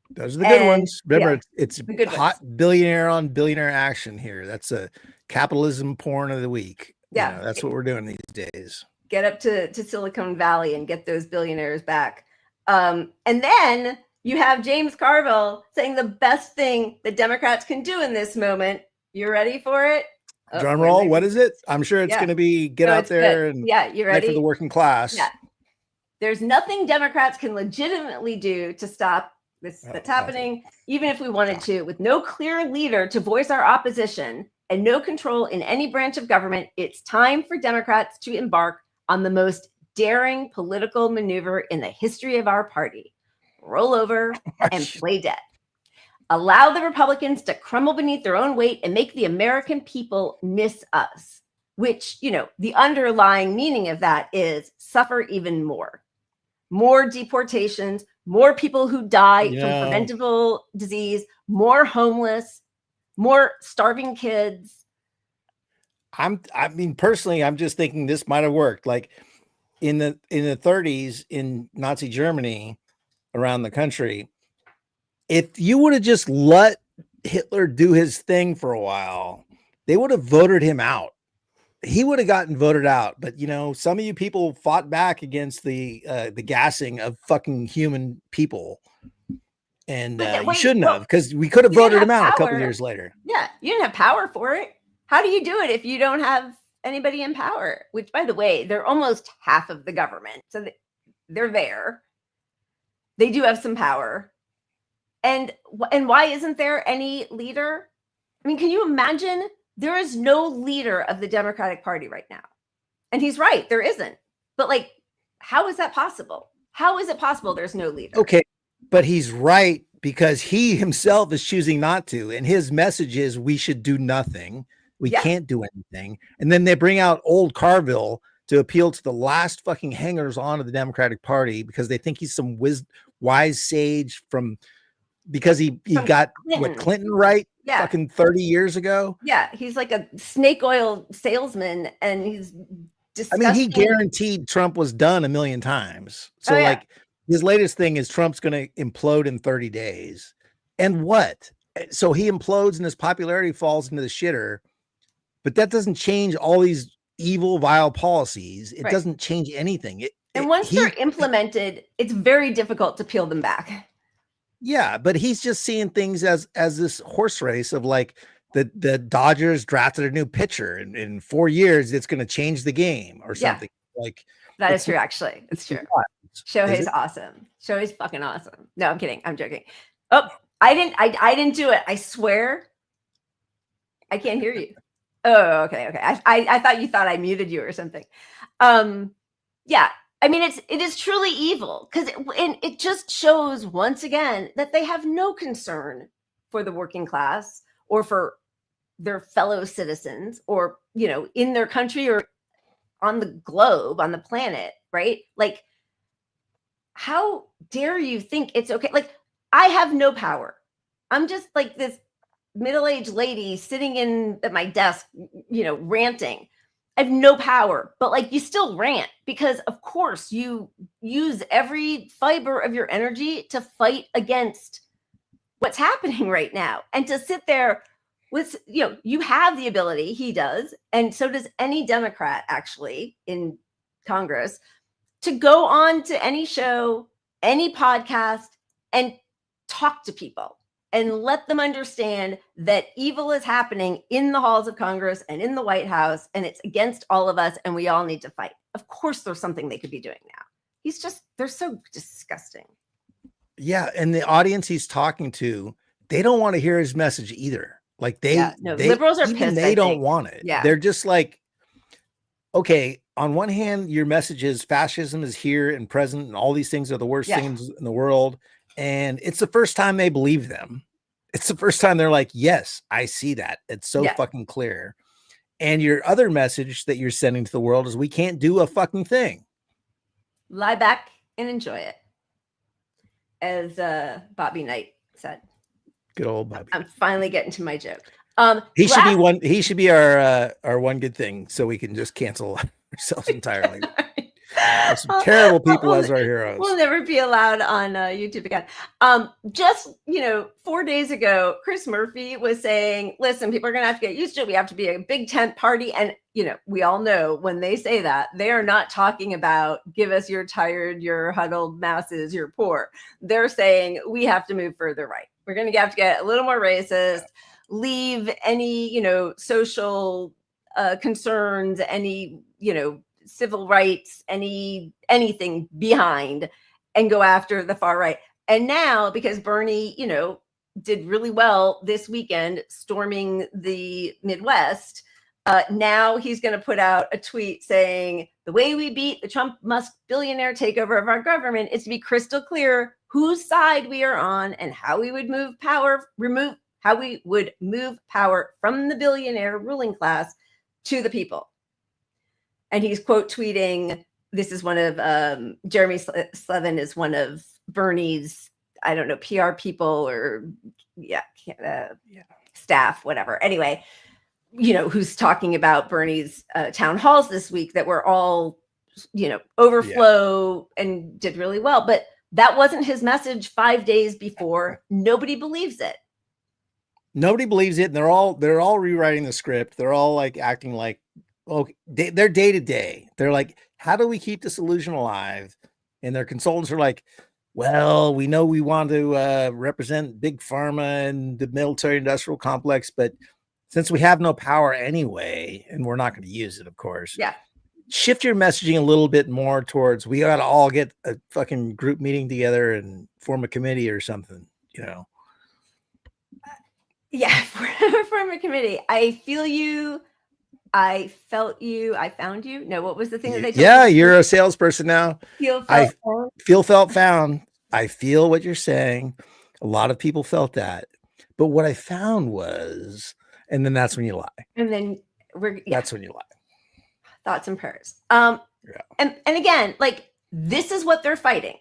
Those are the good ones. Remember, it's hot billionaire on billionaire action here. That's a capitalism porn of the week.
Yeah.
That's what we're doing these days.
Get up to Silicon Valley and get those billionaires back. And then you have James Carville saying the best thing the Democrats can do in this moment. You ready for it?
Drum roll. What is it? I'm sure it's going to be out there and
you ready
for the working class.
Yeah. There's nothing Democrats can legitimately do to stop this that's happening, even if we wanted to, with no clear leader to voice our opposition and no control in any branch of government. It's time for Democrats to embark on the most daring political maneuver in the history of our party. Roll over and play dead. Allow the Republicans to crumble beneath their own weight and make the American people miss us, which, the underlying meaning of that is suffer even more. More deportations, more people who die from preventable disease, more homeless, more starving kids.
Personally, I'm just thinking this might have worked. Like in the 30s in Nazi Germany around the country, if you would have just let Hitler do his thing for a while, they would have voted him out. He would have gotten voted out. But some of you people fought back against the gassing of fucking human people. And you shouldn't have, because we could have voted him out a couple years later.
Yeah, you didn't have power for it. How do you do it if you don't have anybody in power? Which, by the way, they're almost half of the government. So they're there. They do have some power. And why isn't there any leader? I mean, can you imagine? There is no leader of the Democratic Party right now. And he's right, there isn't. But how is that possible? How is it possible there's no leader?
Okay, but he's right because he himself is choosing not to. And his message is we should do nothing. We can't do anything. And then they bring out old Carville to appeal to the last fucking hangers on of the Democratic Party because they think he's some wise sage because he got Clinton right fucking 30 years ago.
Yeah, he's like a snake oil salesman and he's disgusting.
He guaranteed Trump was done a million times. So his latest thing is Trump's going to implode in 30 days. And what? So he implodes and his popularity falls into the shitter. But that doesn't change all these evil, vile policies. It doesn't change anything.
Once they're implemented, it's very difficult to peel them back.
Yeah, but he's just seeing things as this horse race of the Dodgers drafted a new pitcher and in 4 years it's going to change the game or something.
That is true. Actually, it's true. Shohei's awesome. Shohei's fucking awesome. No, I'm kidding. I'm joking. Oh, I didn't do it. I swear. I can't hear you. Oh, okay. I thought you thought I muted you or something. Yeah. I mean, it is truly evil because it just shows once again that they have no concern for the working class or for their fellow citizens or, in their country or on the globe, on the planet, right? How dare you think it's okay? I have no power. I'm just this middle-aged lady sitting at my desk, ranting. I have no power, but like you still rant because of course you use every fiber of your energy to fight against what's happening right now. And to sit there with, you have the ability, he does, and so does any Democrat actually in Congress, to go on to any show, any podcast, and talk to people and let them understand that evil is happening in the halls of Congress and in the White House, and it's against all of us, and we all need to fight. Of course, there's something they could be doing now. They're so disgusting.
Yeah, and the audience he's talking to, they don't want to hear his message either. Like
liberals are
even
pissed.
They don't want it.
Yeah,
they're just like, okay. On one hand, your message is fascism is here and present, and all these things are the worst things in the world. And it's the first time they believe them. It's the first time they're like, yes, I see that. It's so fucking clear. And your other message that you're sending to the world is we can't do a fucking thing.
Lie back and enjoy it. As Bobby Knight said.
Good old Bobby.
I'm finally getting to my joke.
He should be our one good thing, so we can just cancel ourselves entirely. There's some terrible people as our heroes.
We'll never be allowed on YouTube again. Just 4 days ago, Chris Murphy was saying, listen, people are gonna have to get used to it. We have to be a big tent party. And we all know when they say that, they are not talking about give us your tired, your huddled masses, you're poor. They're saying we have to move further right. We're gonna have to get a little more racist, leave any social concerns, any civil rights, anything behind, and go after the far right. And now, because Bernie did really well this weekend storming the Midwest, now he's going to put out a tweet saying the way we beat the Trump-Musk billionaire takeover of our government is to be crystal clear whose side we are on and how we would move power from the billionaire ruling class to the people. And he's quote tweeting, this is one of Jeremy Slevin is one of Bernie's, I don't know, PR people or staff, whatever. Anyway, who's talking about Bernie's town halls this week that were all, overflow and did really well. But that wasn't his message 5 days before. Nobody believes it.
Nobody believes it. And they're all rewriting the script. They're all like acting like, okay, they're day to day. They're like, how do we keep this illusion alive? And their consultants are like, well, we know we want to represent big pharma and the military industrial complex, but since we have no power anyway, and we're not going to use it, of course. Yeah. Shift your messaging a little bit more towards we got to all get a fucking group meeting together and form a committee or something,
Yeah, form a committee. I feel you. I felt you. I found you. No, what was the thing that they told
you? You're a salesperson now. Feel, felt, found. I feel what you're saying. A lot of people felt that. But what I found was, and then that's when you lie.
And then
that's when you lie.
Thoughts and prayers. And again, like this is what they're fighting.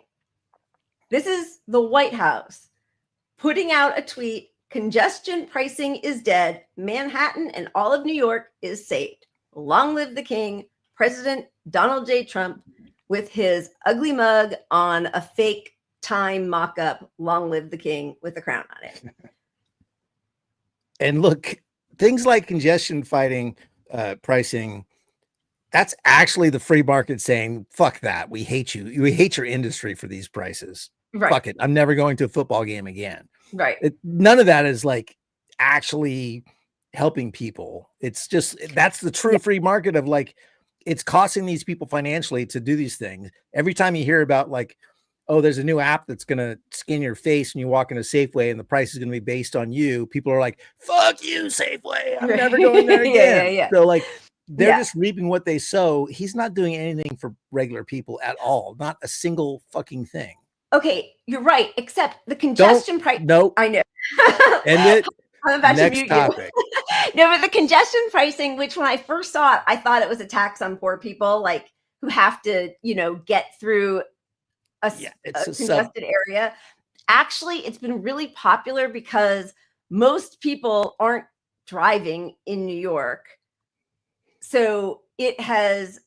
This is the White House putting out a tweet. Congestion pricing is dead. Manhattan and all of New York is saved. Long live the king, President Donald J. Trump, with his ugly mug on a fake time mock-up. Long live the king with a crown on it.
And look, things like congestion fighting, pricing, that's actually the free market saying, fuck that. We hate you. We hate your industry for these prices. Right. Fuck it. I'm never going to a football game again.
Right.
None of that is like actually helping people. It's just, that's the true free market of like, it's costing these people financially to do these things. Every time you hear about like, oh, there's a new app that's going to scan your face and you walk in a Safeway and the price is going to be based on you. People are like, fuck you, Safeway. I'm never going there again. So like, they're just reaping what they sow. He's not doing anything for regular people at all. Not a single fucking thing.
Okay, you're right. Except the congestion price.
Nope.
I know.
End it.
I'm about
Next
to mute
topic.
you. No, but the congestion pricing, which when I first saw it, I thought it was a tax on poor people, like who have to, get through a congested area. Actually, it's been really popular because most people aren't driving in New York. So it has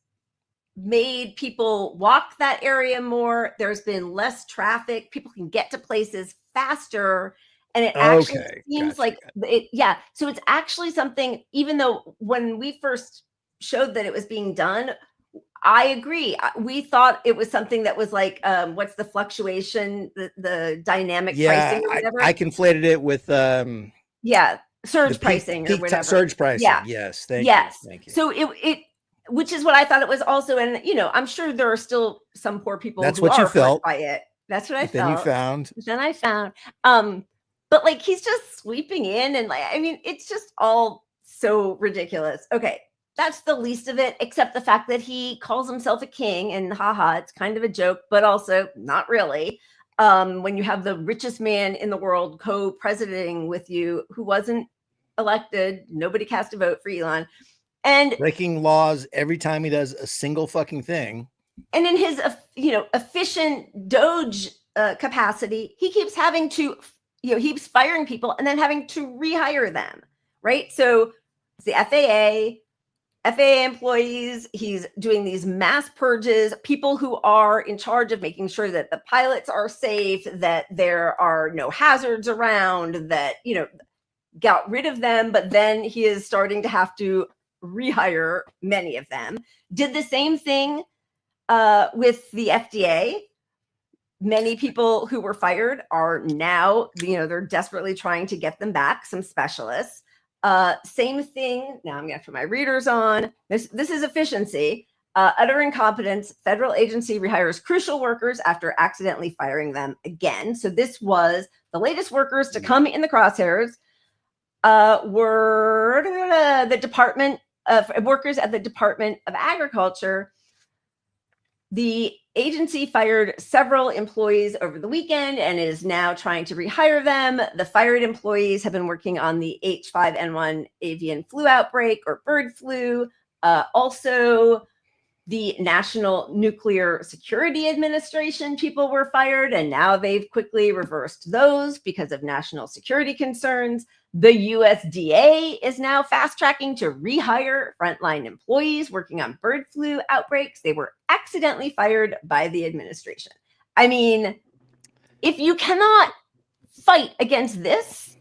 made people walk that area more. There's been less traffic. People can get to places faster. And it actually seems like it, yeah. So it's actually something, even though when we first showed that it was being done, I agree. We thought it was something that was like, what's the fluctuation, the dynamic pricing or whatever.
I conflated it with
surge pricing or whatever.
Surge pricing.
Yeah.
Yes. Thank you.
So it which is what I thought it was also. And I'm sure there are still some poor people
That's
who
what you
are
felt
by it. That's what I
then
felt.
you found.
Then I found. But like he's just sweeping in and like, I mean, it's just all so ridiculous. Okay. That's the least of it, except the fact that he calls himself a king and haha, it's kind of a joke, but also not really. When you have the richest man in the world co-presidenting with you who wasn't elected, nobody cast a vote for Elon. And
breaking laws every time he does a single fucking thing.
And in his, efficient Doge capacity, he keeps having to, he keeps firing people and then having to rehire them, right? So it's the FAA employees, he's doing these mass purges, people who are in charge of making sure that the pilots are safe, that there are no hazards around, that, got rid of them, but then he is starting to have to rehire many of them. Did the same thing with the FDA. Many people who were fired are now, they're desperately trying to get them back, some specialists. Same thing. Now I'm going to put my readers on. This is efficiency. Utter incompetence. Federal agency rehires crucial workers after accidentally firing them again. So this was the latest workers to come in the crosshairs. Were the Department of Workers at the Department of Agriculture. The agency fired several employees over the weekend and is now trying to rehire them. The fired employees have been working on the H5N1 avian flu outbreak or bird flu. Also, the National Nuclear Security Administration people were fired, and now they've quickly reversed those because of national security concerns. The USDA is now fast-tracking to rehire frontline employees working on bird flu outbreaks. They were accidentally fired by the administration. I mean, if you cannot fight against this.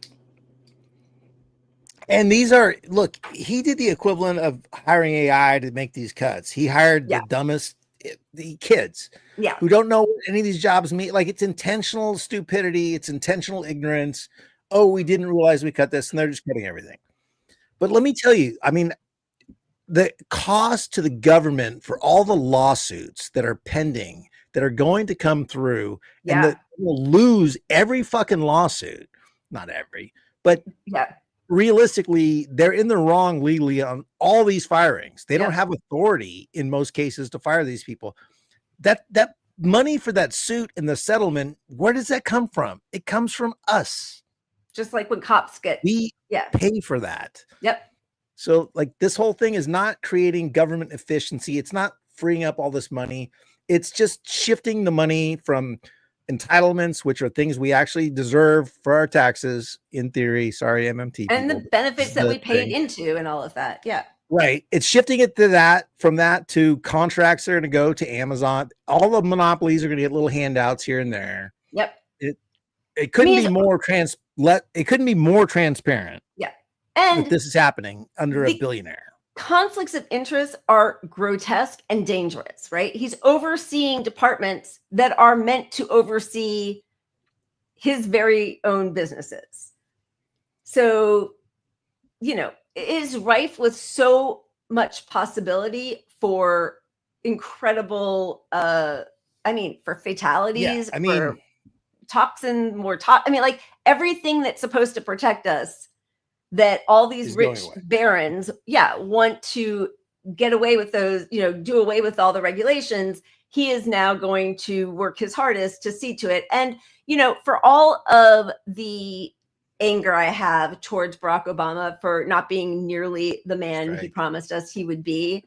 And these are, look, he did the equivalent of hiring AI to make these cuts. He hired the dumbest, the kids who don't know what any of these jobs mean. Like, it's intentional stupidity. It's intentional ignorance. Oh, we didn't realize we cut this, and they're just cutting everything. But let me tell you, I mean, the cost to the government for all the lawsuits that are pending, that are going to come through, and that will lose every fucking lawsuit, not every, but realistically, they're in the wrong legally on all these firings. They don't have authority in most cases to fire these people. That money for that suit and the settlement, where does that come from? It comes from us.
Just like when cops get,
we pay for that.
Yep.
So like this whole thing is not creating government efficiency. It's not freeing up all this money. It's just shifting the money from entitlements, which are things we actually deserve for our taxes in theory. Sorry, MMT.
And the benefits that we paid into and all of that. Yeah.
Right. It's shifting it to that, from that to contracts that are going to go to Amazon. All the monopolies are going to get little handouts here and there.
Yep.
It couldn't be more it couldn't be more transparent.
Yeah. And
that this is happening under a billionaire.
Conflicts of interest are grotesque and dangerous, right? He's overseeing departments that are meant to oversee his very own businesses. So, it is rife with so much possibility for incredible, for fatalities, for toxin, like everything that's supposed to protect us, that all these rich barons, want to get away with those, do away with all the regulations. He is now going to work his hardest to see to it. And, for all of the anger I have towards Barack Obama for not being nearly the man he promised us he would be,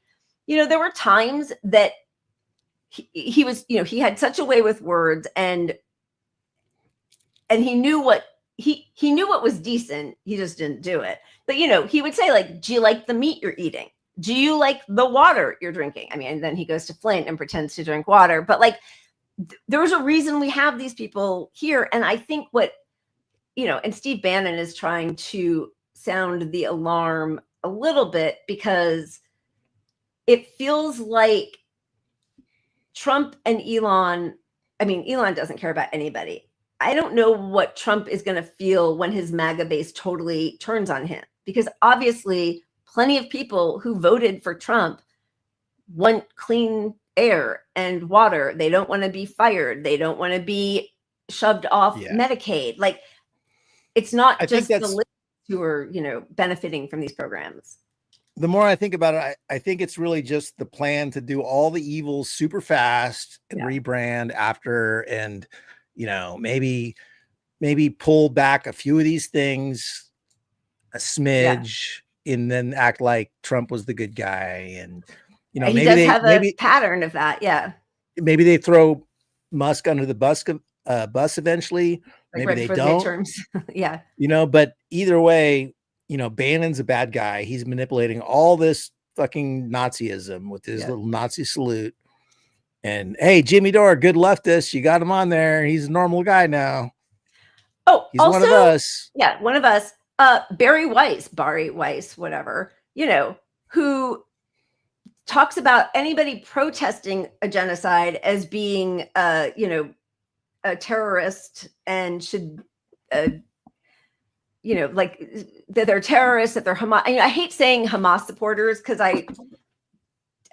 there were times that he was, he had such a way with words, and he knew what he knew what was decent. He just didn't do it. But, he would say, like, do you like the meat you're eating? Do you like the water you're drinking? I mean, and then he goes to Flint and pretends to drink water. But like, there's a reason we have these people here. And I think what, and Steve Bannon is trying to sound the alarm a little bit, because it feels like Trump and Elon, Elon doesn't care about anybody. I don't know what Trump is going to feel when his MAGA base totally turns on him, because obviously plenty of people who voted for Trump want clean air and water. They don't want to be fired. They don't want to be shoved off Medicaid. Like, it's not just the liberals who are, benefiting from these programs.
The more I think about it, I think it's really just the plan to do all the evils super fast and rebrand after, and maybe pull back a few of these things a smidge, and then act like Trump was the good guy. And
he does have a pattern of that. Yeah,
maybe they throw Musk under the bus eventually.
Like
maybe
right
they don't.
Yeah,
but either way, Bannon's a bad guy. He's manipulating all this fucking Nazism with his little Nazi salute. And hey, Jimmy Dore, good leftist, you got him on there. He's a normal guy now.
Oh,
he's also one of us.
Yeah, one of us. Barry Weiss, whatever, who talks about anybody protesting a genocide as being, a terrorist, and should, like that they're terrorists, that they're Hamas. I hate saying Hamas supporters, because I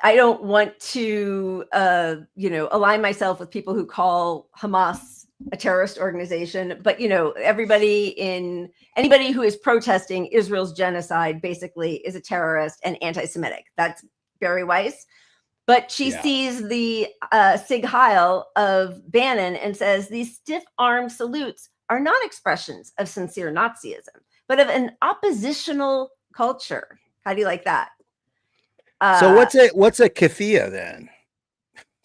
don't want to, align myself with people who call Hamas a terrorist organization. But, anybody who is protesting Israel's genocide basically is a terrorist and anti-Semitic. That's Barry Weiss. But she sees the Sig Heil of Bannon and says these stiff-armed salutes are not expressions of sincere Nazism, but of an oppositional culture. How do you like that?
So what's a keffiyeh then?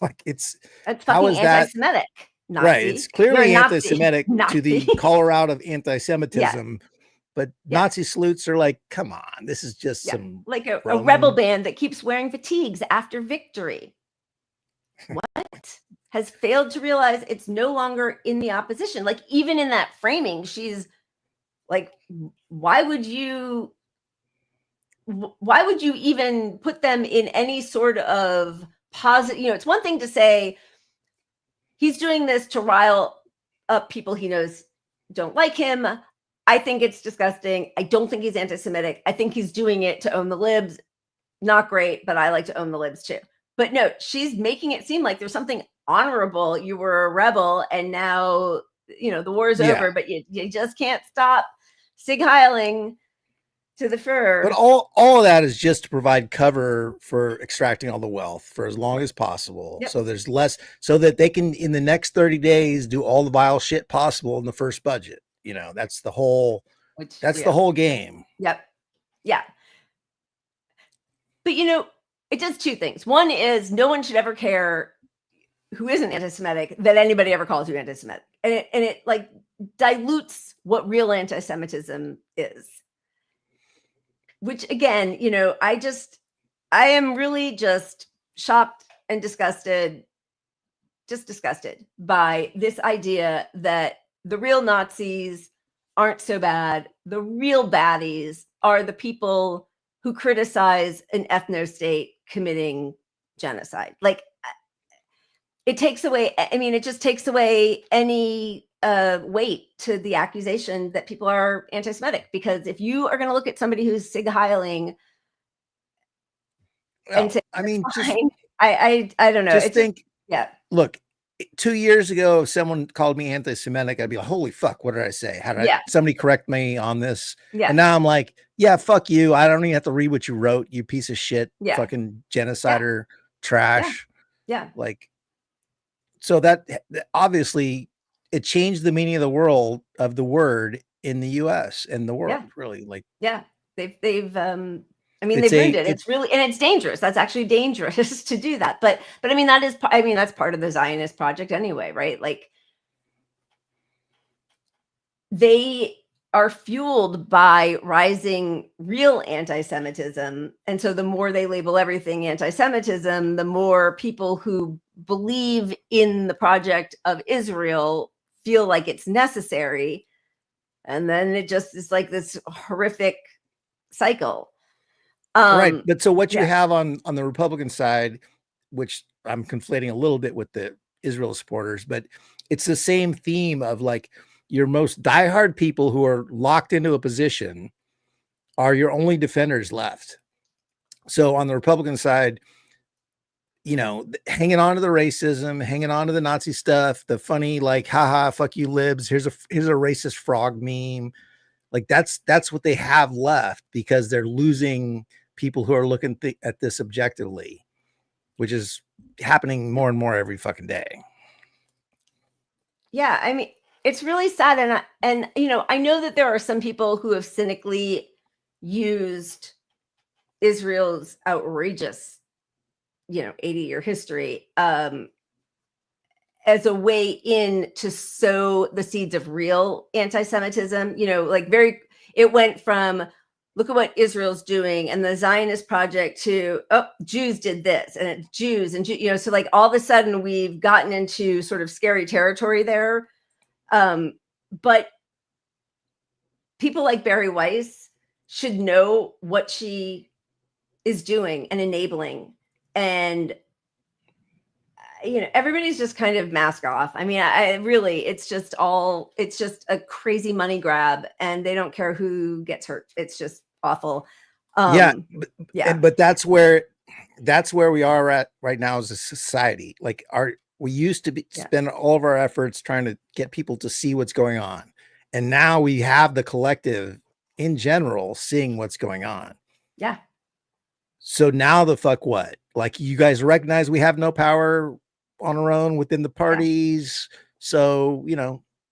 Like, it's
fucking anti-Semitic. Nazi.
Right. It's clearly anti-Semitic
Nazi.
to the color out of anti-Semitism. But Nazi salutes are like, come on, this is just some
like a rebel band that keeps wearing fatigues after victory. What? Has failed to realize it's no longer in the opposition. Like, even in that framing, she's like, why would you even put them in any sort of positive, it's one thing to say he's doing this to rile up people he knows don't like him. I think it's disgusting. I don't think he's anti-Semitic. I think he's doing it to own the libs. Not great, but I like to own the libs too. But no, she's making it seem like there's something honorable. You were a rebel, and now, the war is over, but you just can't stop Sig Heiling to the fur.
But all of that is just to provide cover for extracting all the wealth for as long as possible.
Yep.
So there's less, so that they can, in the next 30 days, do all the vile shit possible in the first budget. That's the whole, the whole game.
Yep. Yeah. But, it does two things. One is no one should ever care who isn't anti-Semitic that anybody ever calls you anti-Semitic. And it like dilutes what real anti-Semitism is. Which again, I am really just shocked and disgusted by this idea that the real Nazis aren't so bad. The real baddies are the people who criticize an ethno-state committing genocide. Like, it takes away, it just takes away any weight to the accusation that people are anti-Semitic. Because if you are going to look at somebody who's Sig Heiling and say, I don't know.
Just think, look, 2 years ago, if someone called me anti-Semitic, I'd be like, holy fuck, what did I say? How did somebody correct me on this?
Yeah.
And now I'm like, yeah, fuck you. I don't even have to read what you wrote, you piece of shit, fucking genocider trash.
Yeah.
Like, so that obviously it changed the meaning of the word in the US and the world, really. Like,
they've they've ruined it. It's really, and it's dangerous. That's actually dangerous to do that. But that's part of the Zionist project anyway, right? Like, they are fueled by rising real anti-Semitism. And so the more they label everything anti-Semitism, the more people who believe in the project of Israel feel like it's necessary. And then it just is like this horrific cycle.
Right. But so what you
yeah.
have on the Republican side, which I'm conflating a little bit with the Israel supporters, but it's the same theme of like your most diehard people who are locked into a position are your only defenders left. So on the Republican side, you know, hanging on to the racism, hanging on to the Nazi stuff, the funny, like, haha, fuck you libs. Here's a racist frog meme. Like that's what they have left because they're losing people who are looking at this objectively, which is happening more and more every fucking day.
Yeah. I mean, it's really sad. And, you know, I know that there are some people who have cynically used Israel's outrageous, 80-year history as a way in to sow the seeds of real anti-Semitism. It went from, look at what Israel's doing and the Zionist project to, oh, Jews did this and it's Jews and, so like all of a sudden we've gotten into sort of scary territory there. But people like Barry Weiss should know what she is doing and enabling. And, everybody's just kind of mask off. I mean, it's just a crazy money grab and they don't care who gets hurt. It's just awful.
But that's where we are at right now as a society. Like we used to spend all of our efforts trying to get people to see what's going on. And now we have the collective in general seeing what's going on.
Yeah.
So now the fuck what? Like you guys recognize we have no power on our own within the parties. Yeah. So,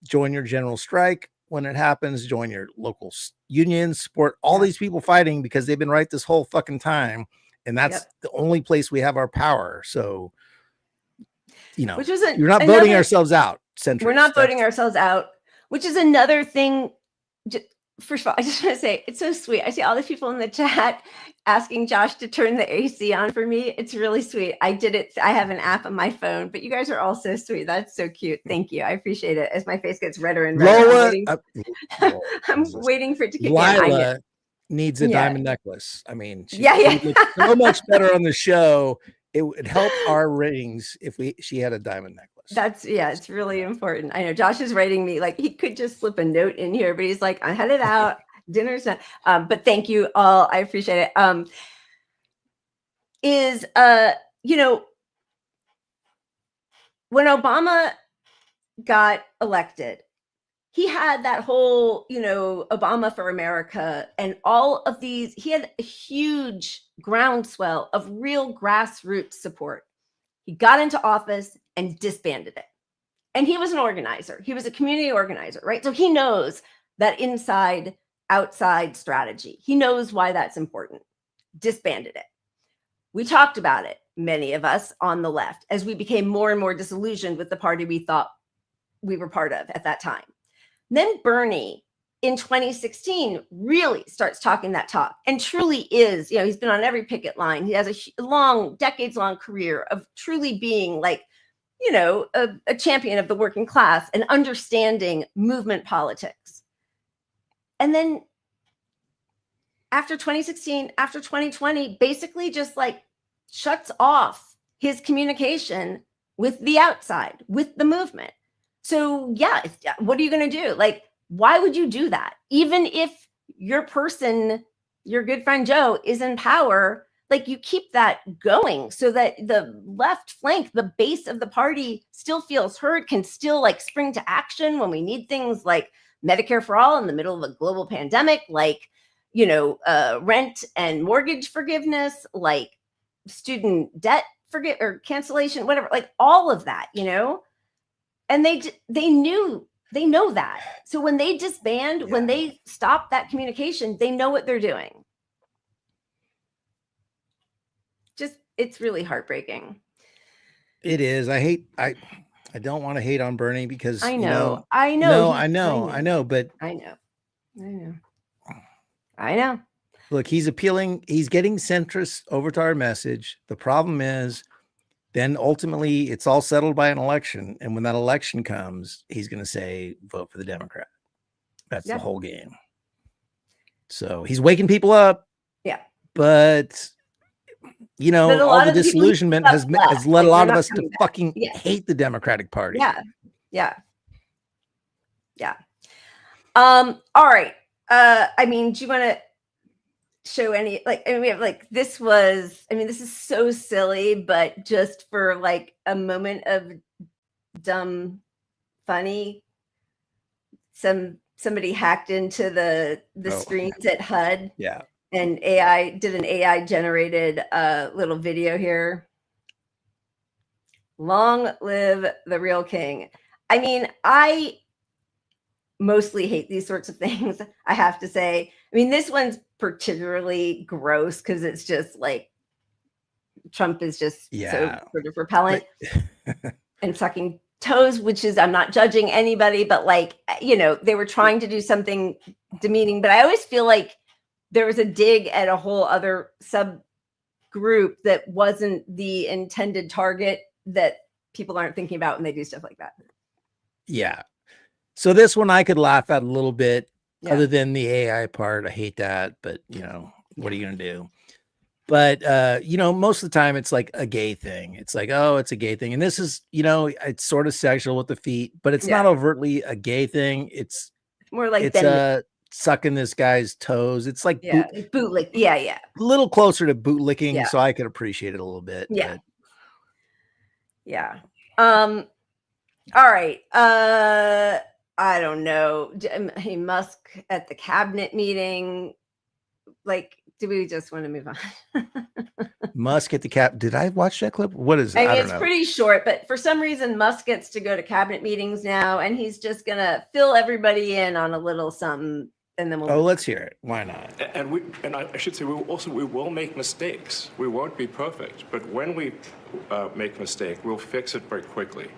join your general strike when it happens, join your local unions, support all these people fighting because they've been right this whole fucking time. And that's the only place we have our power. So,
you're
not voting ourselves out.
We're not voting ourselves out, which is another thing. First of all, I just want to say it's so sweet. I see all the people in the chat asking Josh to turn the AC on for me. It's really sweet. I did it. I have an app on my phone, but you guys are all so sweet. That's so cute. Thank you. I appreciate it. As my face gets redder and redder, I'm waiting for it to kick in.
Lila needs a diamond necklace. I mean, she looks so much better on the show. It would help our ratings if she had a diamond necklace.
It's really important. I know Josh is writing me like he could just slip a note in here, but he's like, I'm headed out. Dinner's done. But thank you all. I appreciate it. When Obama got elected, he had that whole, Obama for America and all of these, he had a huge groundswell of real grassroots support. He got into office and disbanded it. And he was an organizer. He was a community organizer, right? So he knows that inside, outside strategy. He knows why that's important. Disbanded it. We talked about it, many of us on the left, as we became more and more disillusioned with the party we thought we were part of at that time. Then Bernie in 2016 really starts talking that talk and truly is, he's been on every picket line. He has a long, decades-long career of truly being like, a champion of the working class and understanding movement politics. And then after 2016, after 2020, basically just like shuts off his communication with the outside, with the movement. So what are you going to do? Like, why would you do that? Even if your person, your good friend Joe, is in power, like you keep that going so that the left flank, the base of the party still feels heard, can still like spring to action when we need things like Medicare for all in the middle of a global pandemic, like, rent and mortgage forgiveness, like student debt cancellation, whatever, like all of that, and they know that. So when they disband, when they stop that communication, they know what they're doing. It's really heartbreaking.
It is. I don't want to hate on Bernie because
I know.
but
I know.
Look, he's appealing. He's getting centrists over to our message. The problem is, then ultimately it's all settled by an election. And when that election comes, he's going to say, vote for the Democrat. That's the whole game. So he's waking people up.
Yeah.
But, you know, all the disillusionment has led a lot of us to fucking hate the Democratic Party.
Yeah. All right. I mean, do you want to show any, like, I mean, we have like, this is so silly, but just for like a moment of dumb funny, somebody hacked into the screens at HUD.
Yeah.
And did an AI generated little video here. Long live the real king. I mean, I mostly hate these sorts of things, I have to say. I mean, this one's particularly gross because it's just like Trump is just so sort of repellent and sucking toes, which is, I'm not judging anybody, but like, you know, they were trying to do something demeaning, but I always feel like there was a dig at a whole other subgroup that wasn't the intended target that people aren't thinking about when they do stuff like that. Yeah.
So this one I could laugh at a little bit, other than the AI part. I hate that, but you know, what are you going to do? But, you know, most of the time it's like a gay thing. It's like, oh, it's a gay thing. And this is, you know, it's sort of sexual with the feet, but it's not overtly a gay thing. It's
more like,
it's sucking this guy's toes. It's like
bootlick. Yeah.
A little closer to bootlicking. So I could appreciate it a little bit.
Yeah. But. Yeah. All right. I don't know. Hey, Musk at the cabinet meeting. Like, do we just want to move on?
Musk at the cap. Did I watch that clip? What is it?
I mean, it's pretty short, but for some reason, Musk gets to go to cabinet meetings now, and he's just gonna fill everybody in on a little something, and then we'll.
Let's hear it. Why not?
And I should say, we will make mistakes. We won't be perfect, but when we make a mistake, we'll fix it very quickly.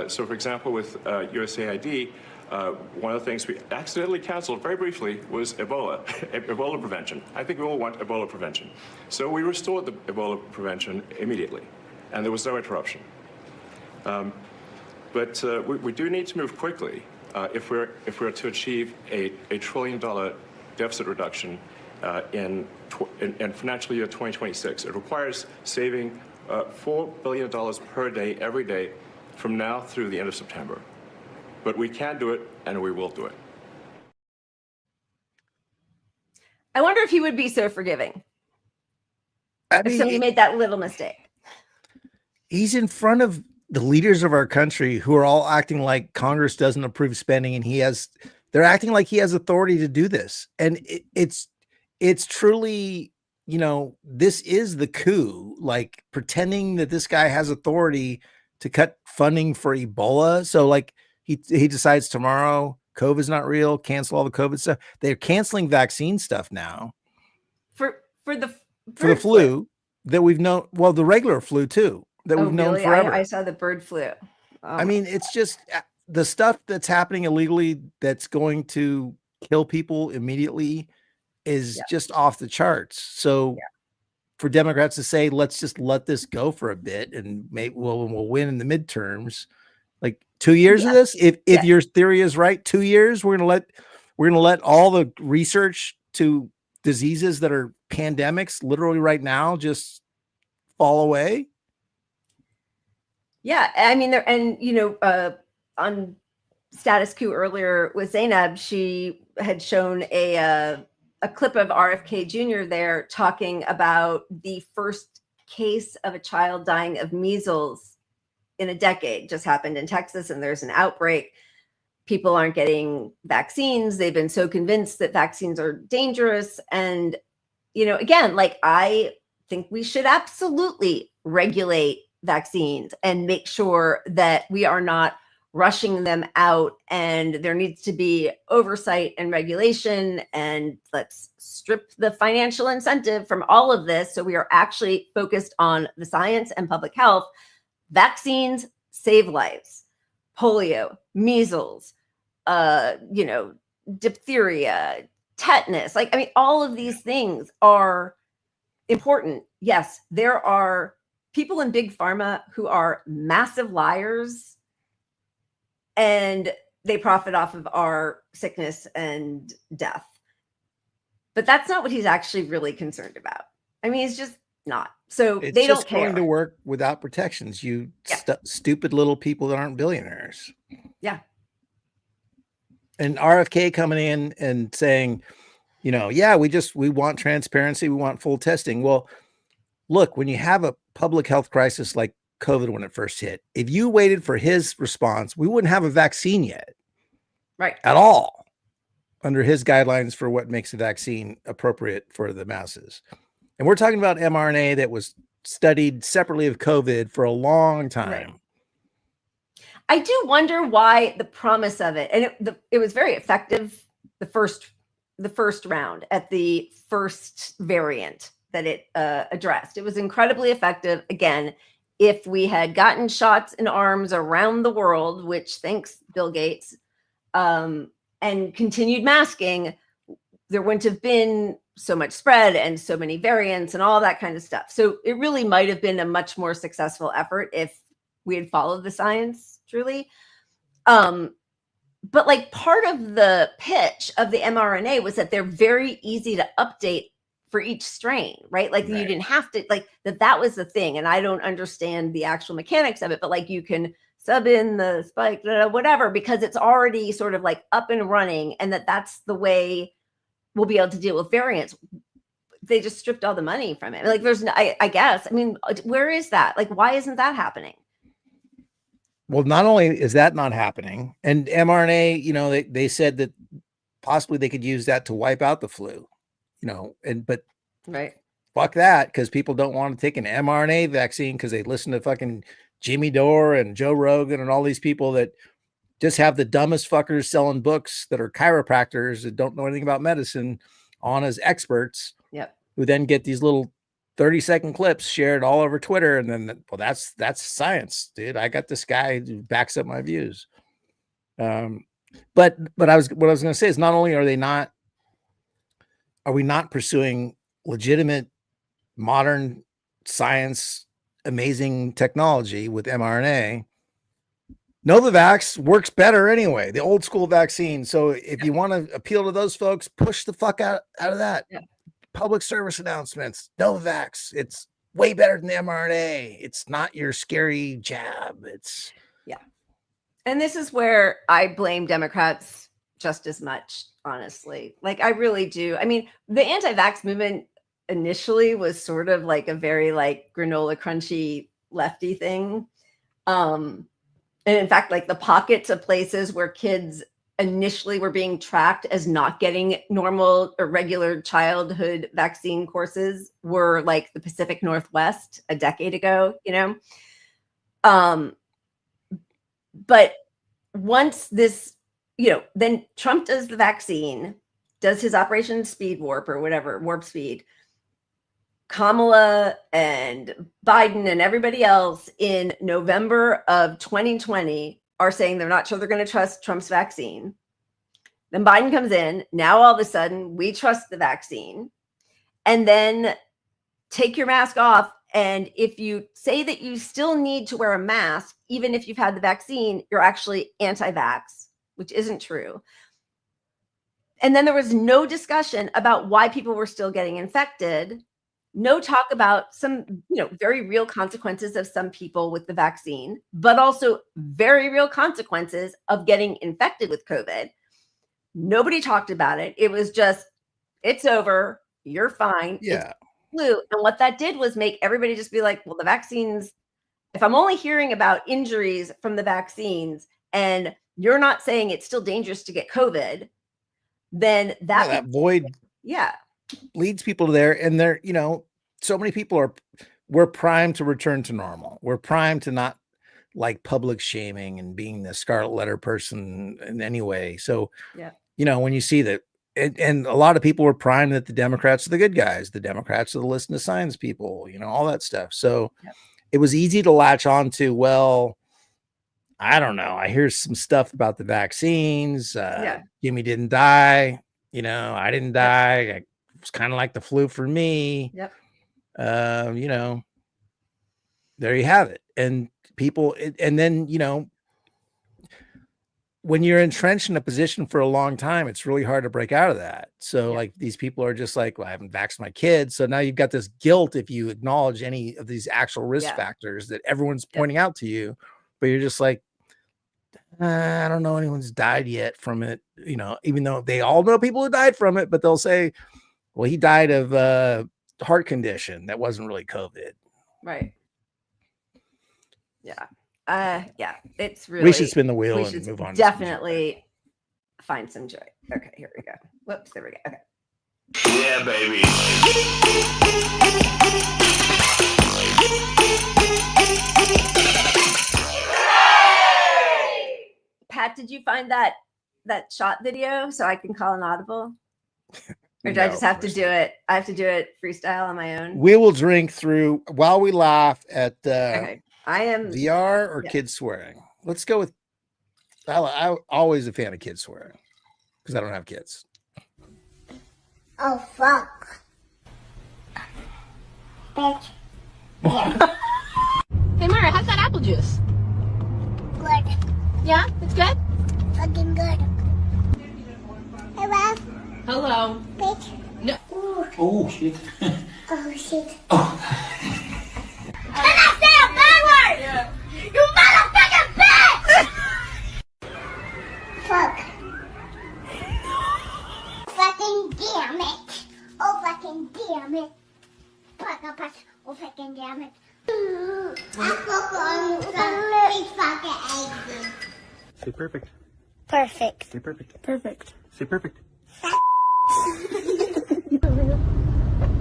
So, for example, with USAID. One of the things we accidentally canceled very briefly was Ebola prevention. I think we all want Ebola prevention. So we restored the Ebola prevention immediately, and there was no interruption. But we do need to move quickly if we're to achieve a $1 trillion deficit reduction in financial year 2026. It requires saving $4 billion per day, every day, from now through the end of September. But we can do it, and we will do it.
I wonder if he would be so forgiving. If somebody made that little mistake.
He's in front of the leaders of our country who are all acting like Congress doesn't approve spending, and they're acting like he has authority to do this. And it's truly, you know, this is the coup, like pretending that this guy has authority to cut funding for Ebola. So like, he decides tomorrow COVID's not real, cancel all the COVID stuff. They're canceling vaccine stuff now
for the
flu that we've known. Well, the regular flu too, that we've known forever.
I saw the bird flu.
I mean, it's just the stuff that's happening illegally that's going to kill people immediately is just off the charts. So for Democrats to say, let's just let this go for a bit and we'll win in the midterms. Like 2 years of this, if your theory is right, 2 years, we're gonna let all the research to diseases that are pandemics literally right now just fall away.
Yeah, I mean, on Status Coup earlier with Zainab, she had shown a clip of RFK Jr. there talking about the first case of a child dying of measles in a decade. Just happened in Texas, and there's an outbreak. People aren't getting vaccines. They've been so convinced that vaccines are dangerous. And, you know, again, like, I think we should absolutely regulate vaccines and make sure that we are not rushing them out. And there needs to be oversight and regulation, and let's strip the financial incentive from all of this. So we are actually focused on the science and public health. Vaccines save lives. Polio, measles, diphtheria, tetanus. Like, I mean, all of these things are important. Yes, there are people in big pharma who are massive liars, and they profit off of our sickness and death. But that's not what he's actually really concerned about. I mean, he's just not. So
It's
they
just
don't care.
going to work without protections. You
Yeah.
stupid little people that aren't billionaires.
Yeah.
And RFK coming in and saying, you know, yeah, we want transparency. We want full testing. Well, look, when you have a public health crisis like COVID when it first hit, if you waited for his response, we wouldn't have a vaccine yet.
Right.
At all under his guidelines for what makes a vaccine appropriate for the masses. And we're talking about mRNA that was studied separately of COVID for a long time.
Right. I do wonder why the promise of it, and it was very effective the first round at the first variant that it addressed. It was incredibly effective. Again, if we had gotten shots in arms around the world, which thanks Bill Gates, and continued masking, there wouldn't have been so much spread and so many variants and all that kind of stuff. So it really might have been a much more successful effort if we had followed the science truly. But like part of the pitch of the mRNA was that they're very easy to update for each strain, right? Like you didn't have to, like that was the thing. And I don't understand the actual mechanics of it, but like you can sub in the spike, whatever, because it's already sort of like up and running, and that's the way we'll be able to deal with variants. They just stripped all the money from it. Like there's no, I guess, I mean, where is that? Like, why isn't that happening?
Well, not only is that not happening, and mRNA, you know, they said that possibly they could use that to wipe out the flu, you know, but
right.
Fuck that, because people don't want to take an mRNA vaccine because they listen to fucking Jimmy Dore and Joe Rogan and all these people that just have the dumbest fuckers selling books that are chiropractors that don't know anything about medicine on as experts.
Yep.
Who then get these little 30-second clips shared all over Twitter. And then, well, that's science, dude. I got this guy who backs up my views. But what I was going to say is not only are we not pursuing legitimate modern science, amazing technology with mRNA, Novavax works better anyway, the old school vaccine. So if you want to appeal to those folks, push the fuck out of that.
Yeah.
Public service announcements, Novavax, it's way better than the mRNA. It's not your scary jab. It's
And this is where I blame Democrats just as much, honestly. Like I really do. I mean, the anti-vax movement initially was sort of like a very like granola crunchy lefty thing. And in fact, like the pockets of places where kids initially were being tracked as not getting normal or regular childhood vaccine courses were like the Pacific Northwest a decade ago, you know? But once this, you know, then Trump does the vaccine, does his Operation Speed Warp or whatever, Warp Speed. Kamala and Biden and everybody else in November of 2020 are saying they're not sure they're going to trust Trump's vaccine. Then Biden comes in. Now, all of a sudden, we trust the vaccine. And then take your mask off. And if you say that you still need to wear a mask, even if you've had the vaccine, you're actually anti-vax, which isn't true. And then there was no discussion about why people were still getting infected. No talk about some, you know, very real consequences of some people with the vaccine, but also very real consequences of getting infected with COVID. Nobody talked about it. It was just, it's over. You're fine.
Yeah.
It's flu. And what that did was make everybody just be like, well, the vaccines, if I'm only hearing about injuries from the vaccines and you're not saying it's still dangerous to get COVID, then that
void leads people there. And they're, you know, so many people we're primed to return to normal. We're primed to not like public shaming and being the scarlet letter person in any way. So, you know, when you see that, and a lot of people were primed that the Democrats are the good guys, the Democrats are the listen to science people, you know, all that stuff. So it was easy to latch on to, well, I don't know. I hear some stuff about the vaccines.
Yeah.
Jimmy didn't die. You know, I didn't die. It was kind of like the flu for me.
Yep.
You know, there you have it. And people, and then, you know, when you're entrenched in a position for a long time, it's really hard to break out of that. So like these people are just like, well, I haven't vaxxed my kids. So now you've got this guilt if you acknowledge any of these actual risk factors that everyone's pointing out to you, but you're just like, I don't know anyone's died yet from it, you know, even though they all know people who died from it, but they'll say, well, he died of a heart condition that wasn't really COVID.
Right. Yeah. Yeah, it's really.
We should spin the wheel and move on.
Definitely find some joy. Okay, here we go. Whoops, there we go. Okay.
Yeah, baby.
Pat, did you find that shot video so I can call an audible? Or do I just have to do it? I have to do it freestyle on my own.
We will drink through while we laugh at
Okay. I am
VR or kids swearing. Let's go with. I'm always a fan of kids swearing because I don't have kids.
Oh fuck! Bitch.
Hey Mara, how's that apple juice?
Good.
Yeah, it's good.
Fucking good. Hello.
Hello.
Bitch.
No.
Oh shit. Oh shit.
Oh.
Can I say a bad word? Yeah. You motherfucking bitch! Fuck. Fucking damn it. Oh fucking damn it. Fuck. Oh fucking damn it. I fuck on big fucking eggs.
Say perfect.
Perfect.
Say perfect.
Perfect.
Say perfect.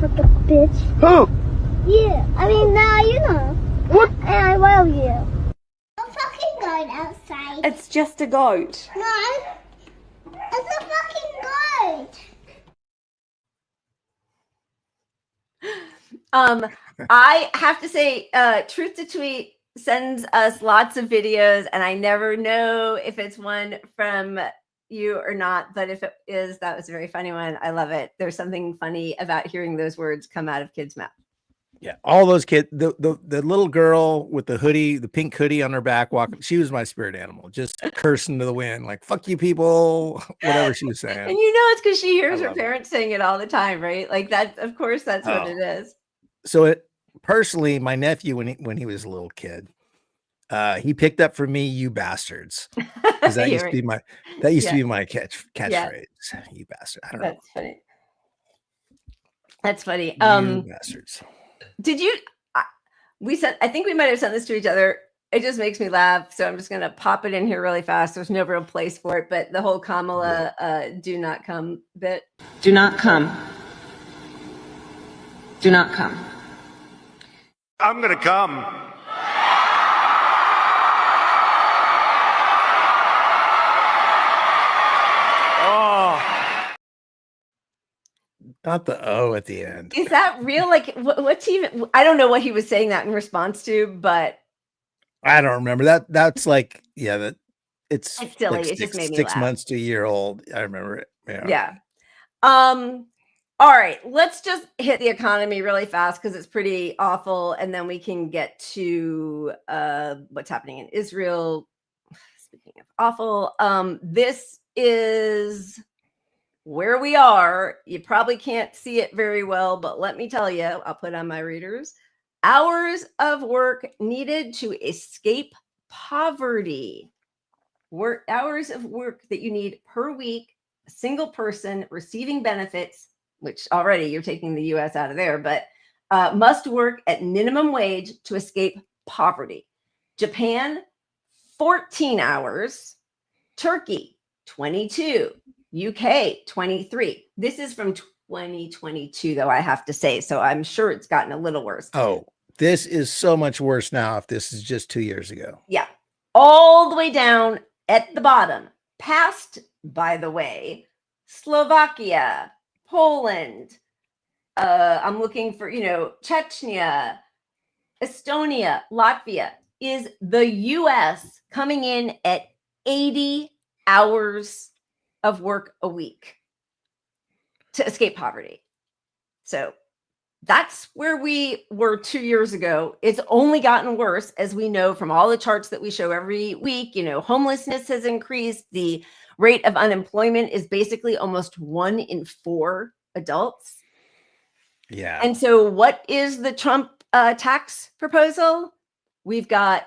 Fucking bitch.
Who?
Yeah, I mean, now you know. What? And I love you. A fucking goat outside.
It's just a goat.
No, it's a fucking goat.
I have to say, Truth to Tweet sends us lots of videos, and I never know if it's one from you or not, but if it is, that was a very funny one. I love it. There's something funny about hearing those words come out of kids' mouth.
Yeah, all those kids. The little girl with the hoodie, the pink hoodie on her back, walking. She was my spirit animal, just cursing to the wind, like "fuck you, people," whatever she was saying.
And you know, it's because she hears her parents saying it all the time, right? Like that. Of course, that's what it is.
So it personally, my nephew, when he was a little kid, he picked up for me, "You bastards," because that used to be my catchphrase. You bastard. I don't know.
That's funny. That's funny.
You bastards.
Did you? I think we might have sent this to each other. It just makes me laugh, so I'm just gonna pop it in here really fast. There's no real place for it, but the whole Kamala "do not come" bit.
Do not come. Do not come.
I'm gonna come.
Not the O at the end.
Is that real? Like, what's even? I don't know what he was saying that in response to, but
I don't remember that. That's like, that it's
silly.
Like
it just made me
6
laugh.
months to a year old. I remember it.
Yeah. All right, let's just hit the economy really fast because it's pretty awful, and then we can get to what's happening in Israel. Speaking of awful, this is where we are. You probably can't see it very well, but let me tell you, I'll put on my readers. Hours of work needed to escape poverty. Hours of work that you need per week, a single person receiving benefits, which already you're taking the US out of there, but must work at minimum wage to escape poverty. Japan, 14 hours. Turkey, 22. UK, 23. This is from 2022, though, I have to say. So I'm sure it's gotten a little worse.
Oh, this is so much worse now if this is just 2 years ago.
Yeah. All the way down at the bottom. Past, by the way, Slovakia, Poland. I'm looking for, Chechnya, Estonia, Latvia, is the US coming in at 80 hours of work a week to escape poverty. So that's where we were 2 years ago. It's only gotten worse, as we know from all the charts that we show every week. Homelessness has increased. The rate of unemployment is basically almost 1 in 4 adults.
Yeah.
And so what is the Trump tax proposal? We've got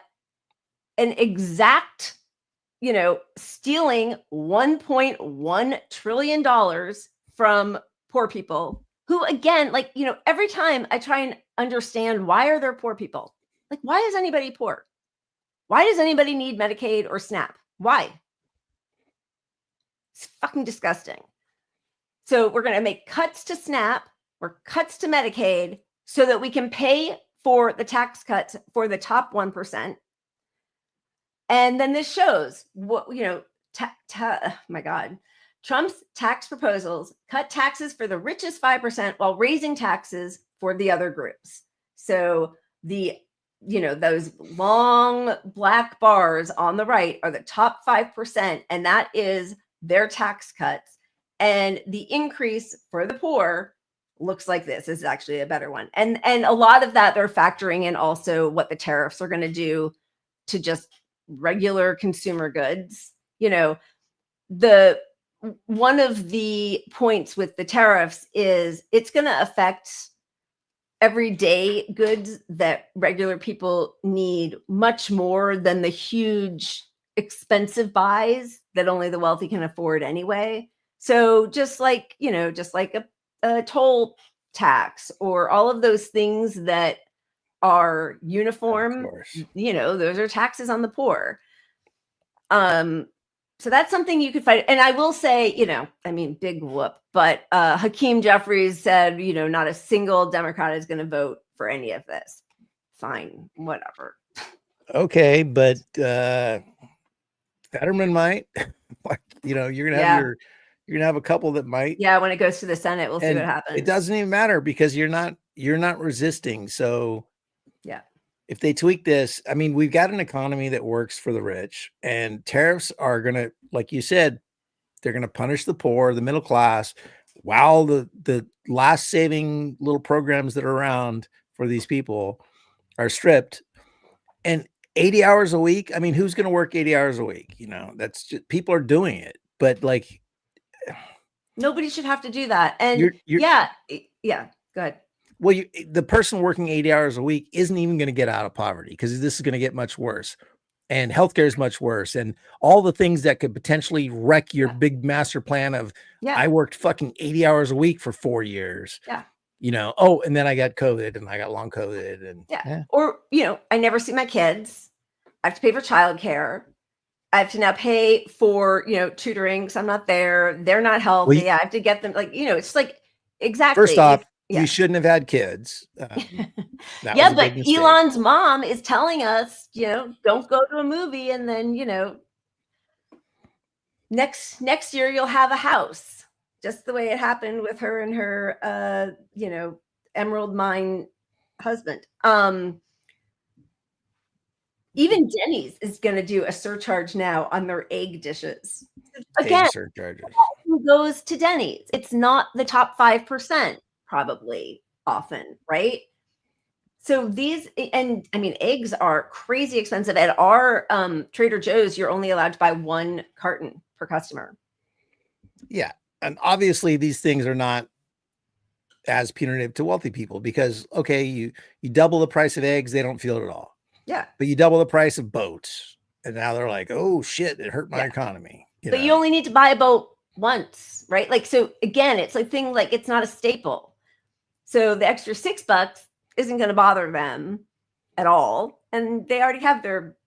an exact, stealing $1.1 trillion from poor people who, again, every time I try and understand, why are there poor people? Why is anybody poor? Why does anybody need Medicaid or SNAP? Why? It's fucking disgusting. So we're going to make cuts to SNAP or cuts to Medicaid so that we can pay for the tax cuts for the top 1%. And then this shows what, oh my God, Trump's tax proposals cut taxes for the richest 5% while raising taxes for the other groups. So those long black bars on the right are the top 5%, and that is their tax cuts. And the increase for the poor looks like this. This is actually a better one. And a lot of that, they're factoring in also what the tariffs are going to do to just regular consumer goods. One of the points with the tariffs is it's going to affect everyday goods that regular people need much more than the huge expensive buys that only the wealthy can afford anyway. So just like a toll tax or all of those things that are uniform, those are taxes on the poor. So that's something you could fight. And I will say, big whoop, but Hakeem Jeffries said, not a single Democrat is going to vote for any of this. Fine, whatever.
Okay, but Fetterman might. You're gonna have a couple that might.
Yeah, when it goes to the Senate, we'll see what happens.
It doesn't even matter because you're not resisting. So
yeah.
If they tweak this, we've got an economy that works for the rich, and tariffs are going to, like you said, they're going to punish the poor, the middle class, while the last saving little programs that are around for these people are stripped. And 80 hours a week. Who's going to work 80 hours a week? That's just, people are doing it, but
nobody should have to do that. And yeah, go ahead.
Well, the person working 80 hours a week isn't even going to get out of poverty because this is going to get much worse, and healthcare is much worse, and all the things that could potentially wreck your big master plan of, I worked fucking 80 hours a week for 4 years.
Yeah.
And then I got COVID and I got long COVID and
or, I never see my kids. I have to pay for childcare. I have to now pay for, tutoring because I'm not there. They're not healthy. I have to get them it's like, exactly.
First off, you shouldn't have had kids.
But Elon's mom is telling us, don't go to a movie, and then, next year you'll have a house, just the way it happened with her and her, emerald mine husband. Even Denny's is going to do a surcharge now on their egg dishes. Again,
egg surcharges
goes to Denny's. It's not the top 5%. Probably often, right? So these, and eggs are crazy expensive. At our Trader Joe's, you're only allowed to buy 1 carton per customer.
Yeah. And obviously these things are not as punitive to wealthy people because, okay, you double the price of eggs, they don't feel it at all.
Yeah.
But you double the price of boats, and now they're like, oh shit, it hurt my economy.
But you only need to buy a boat once, right? So again, it's it's not a staple. So the extra $6 isn't going to bother them at all. And they already have their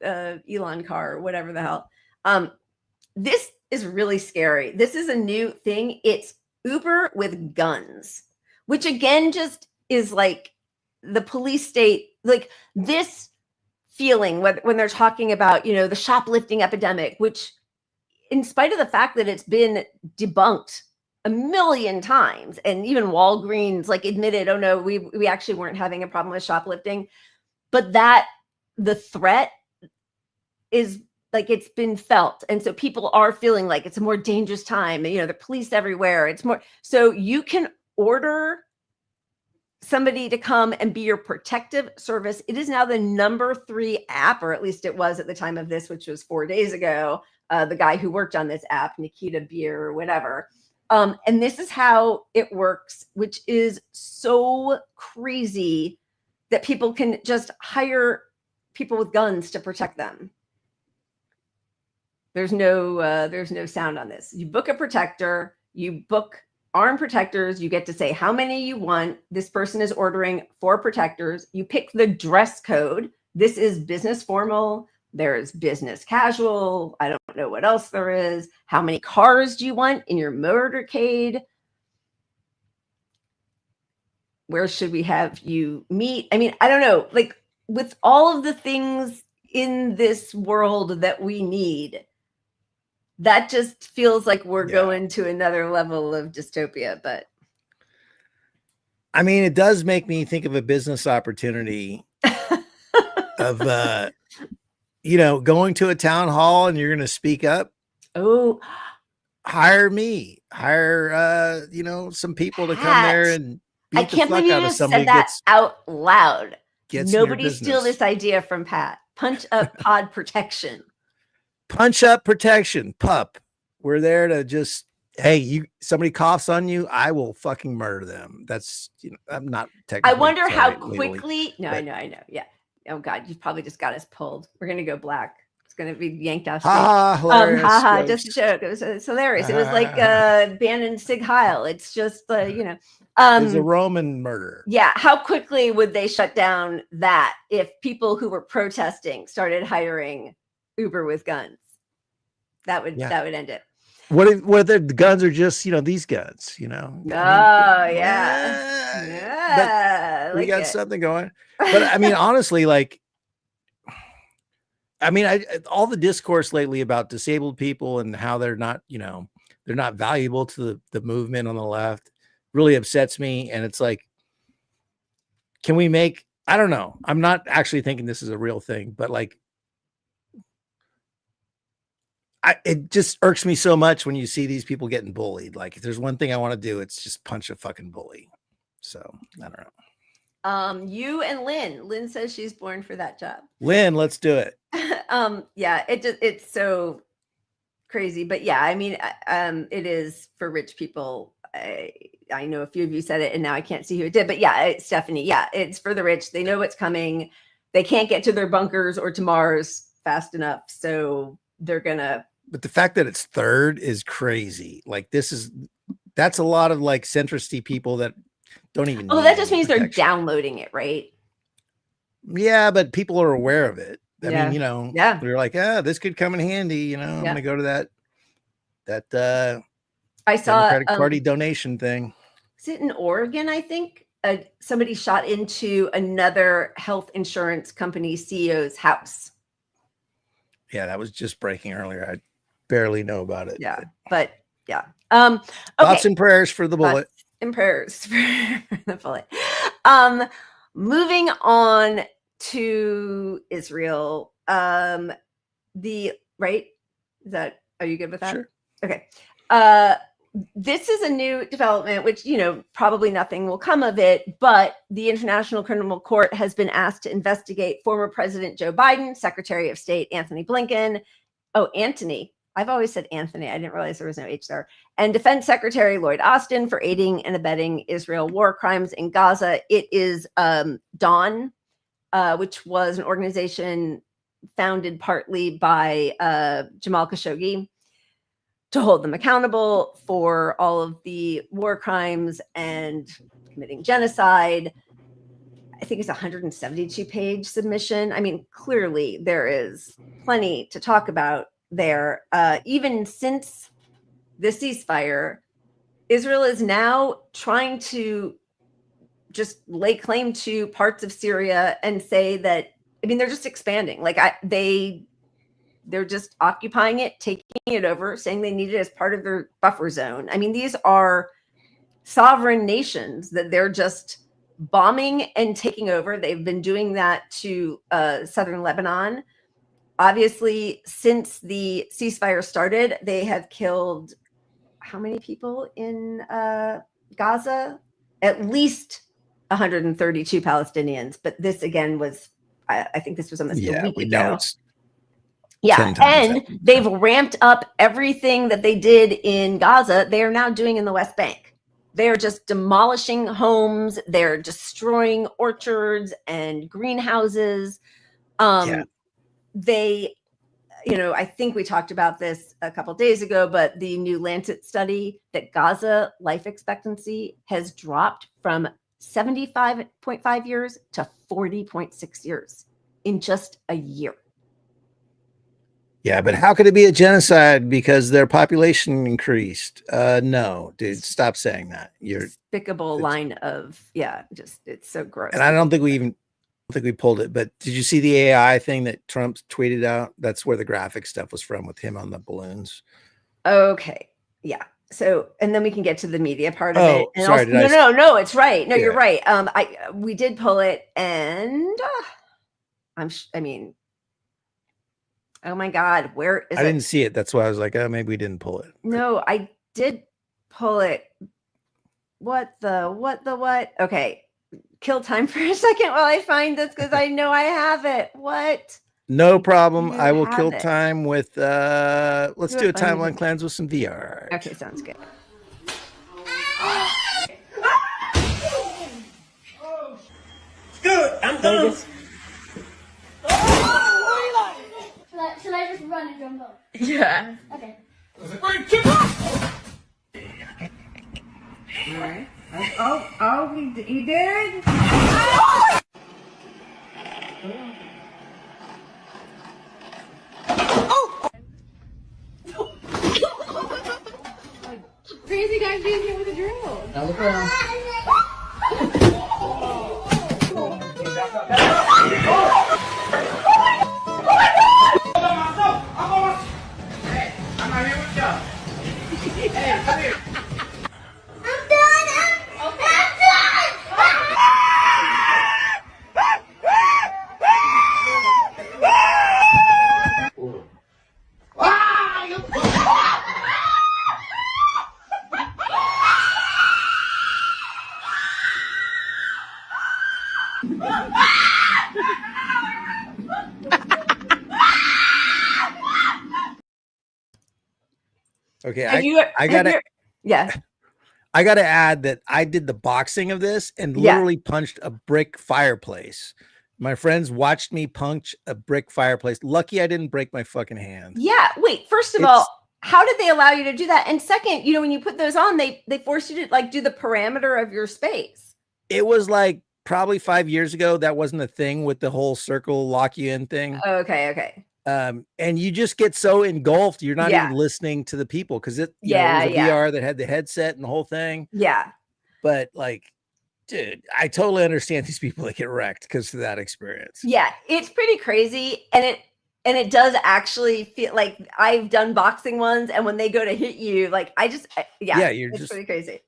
Elon car or whatever the hell. This is really scary. This is a new thing. It's Uber with guns, which again, just is like the police state, this feeling when they're talking about, the shoplifting epidemic, which in spite of the fact that it's been debunked a million times, and even Walgreens admitted, oh no, we actually weren't having a problem with shoplifting, but that the threat is like it's been felt. And so people are feeling like it's a more dangerous time. You know, the police everywhere. It's more, so you can order somebody to come and be your protective service. It is now the #3 app, or at least it was at the time of this, which was 4 days ago. The guy who worked on this app, Nikita Beer or whatever. And this is how it works, which is so crazy that people can just hire people with guns to protect them. There's no sound on this. You book a protector, you book armed protectors, you get to say how many you want. This person is ordering 4 protectors. You pick the dress code. This is business formal. There's business casual. I don't know what else there is. How many cars do you want in your motorcade? Where should we have you meet? I mean, I don't know. Like with all of the things in this world that we need, that just feels like we're going to another level of dystopia. But
I mean, it does make me think of a business opportunity of, you know, going to a town hall and you're going to speak up.
Oh,
hire me, hire, you know, some people to come there and beat
I can't believe you just said that out loud. Nobody steal this idea from Pat. Punch up pod protection.
Punch up protection, pup. We're there to just, hey, somebody coughs on you, I will fucking murder them. That's, you know, I'm not technically.
I wonder how quickly. No, I know. Yeah. Oh God, you probably just got us pulled. We're gonna go black. It's gonna be yanked out. Just a joke. It's hilarious. It was like banning Sig Heil. It's just you know.
It's a Roman murder.
Yeah. How quickly would they shut down that if people who were protesting started hiring Uber with guns? That would end it.
What if the guns are just, you know, these guns, you know?
Yeah.
We got something going. But I mean, honestly, like, I mean, all the discourse lately about disabled people and how they're not, you know, they're not valuable to the movement on the left really upsets me. And it's like, can we make, I don't know. I'm not actually thinking this is a real thing, but like, it just irks me so much when you see these people getting bullied. Like if there's one thing I want to do, it's just punch a fucking bully. So I don't know.
You and Lynn says she's born for that job.
Lynn, let's do it.
Yeah, it's so crazy, but yeah, I mean, it is for rich people. I know a few of you said it and now I can't see who it did, but yeah, it's Stephanie. Yeah, it's for the rich. They know what's coming. They can't get to their bunkers or to Mars fast enough. So they're gonna.
But the fact that it's third is crazy. Like that's a lot of like centristy people that don't even.
Oh, that just means they're downloading it, right?
Yeah, but people are aware of it. I mean, you know,
yeah,
they're like, this could come in handy. You know, I'm gonna go to that.
I saw
Democratic Party donation thing.
Is it in Oregon? I think somebody shot into another health insurance company CEO's house.
Yeah, that was just breaking earlier. I barely know about it.
Yeah, but yeah.
Thoughts and prayers for the bullet.
And prayers for the bullet. Moving on to Israel. Are you good with that?
Sure.
Okay. This is a new development, which, you know, probably nothing will come of it, but the International Criminal Court has been asked to investigate former President Joe Biden, Secretary of State Anthony Blinken. Oh, Anthony. I've always said Anthony. I didn't realize there was no H there. And Defense Secretary Lloyd Austin for aiding and abetting Israel war crimes in Gaza. It is Dawn, which was an organization founded partly by Jamal Khashoggi, to hold them accountable for all of the war crimes and committing genocide. I think it's a 172-page submission. I mean, clearly there is plenty to talk about there. Even since the ceasefire, Israel is now trying to just lay claim to parts of Syria and say that, I mean, they're just expanding. Like they're just occupying it, taking it over, saying they need it as part of their buffer zone. I mean, these are sovereign nations that they're just bombing and taking over. They've been doing that to southern Lebanon. Obviously, since the ceasefire started, they have killed how many people in Gaza? At least 132 Palestinians. But this again was, I think this was almost a week
we
ago.
know it's
and they've ramped up everything that they did in Gaza. They are now doing in the West Bank. They are just demolishing homes. They're destroying orchards and greenhouses. They, I think we talked about this a couple days ago, but the new Lancet study that Gaza life expectancy has dropped from 75.5 years to 40.6 years in just a year.
Yeah, but how could it be a genocide because their population increased? No, dude, stop saying that. You're
despicable line of it's so gross.
And I don't think we pulled it, but did you see the AI thing that Trump tweeted out? That's where the graphic stuff was from with him on the balloons.
Okay. Yeah. So, and then we can get to the media part of it. And
sorry.
No, it's right. No, you're right. We did pull it, and oh my God, where is it?
I didn't see it. That's why I was like, oh, maybe we didn't pull it.
No, I did pull it. What? Okay. Kill time for a second while I find this because I know I have it. What?
No problem. I will kill time with let's do a timeline cleanse with some VR.
Okay, sounds good.
Good, I'm done. Should I just run and jump up?
Yeah.
Okay.
Alright. Oh, he did? Crazy guys being here with a drill.
Now look around.
I'm not here with y'all. Hey, come here. I'm done. I'm
Okay, I gotta add that I did the boxing of this and literally punched a brick fireplace. My friends watched me punch a brick fireplace. Lucky I didn't break my fucking hand.
Yeah. Wait, first of all, how did they allow you to do that? And second, when you put those on, they force you to do the parameter of your space.
It was like probably 5 years ago. That wasn't a thing with the whole circle lock you in thing.
Okay.
And you just get so engulfed, you're not even listening to the people because it was a VR that had the headset and the whole thing.
Yeah.
But dude, I totally understand these people that get wrecked because of that experience.
Yeah, it's pretty crazy. And it does actually feel like I've done boxing ones, and when they go to hit you, it's pretty crazy.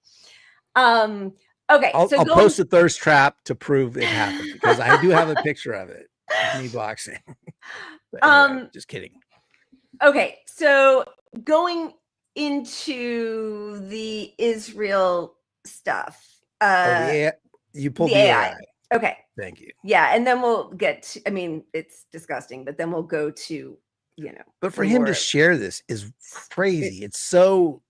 Okay.
I'll post a thirst trap to prove it happened because I do have a picture of it. Me boxing. Anyway, just kidding.
Okay, so going into the Israel stuff.
You pulled the AI.
Okay.
Thank you.
Yeah, and then we'll get to, it's disgusting, but then we'll go to,
But for him to share this is crazy. It's so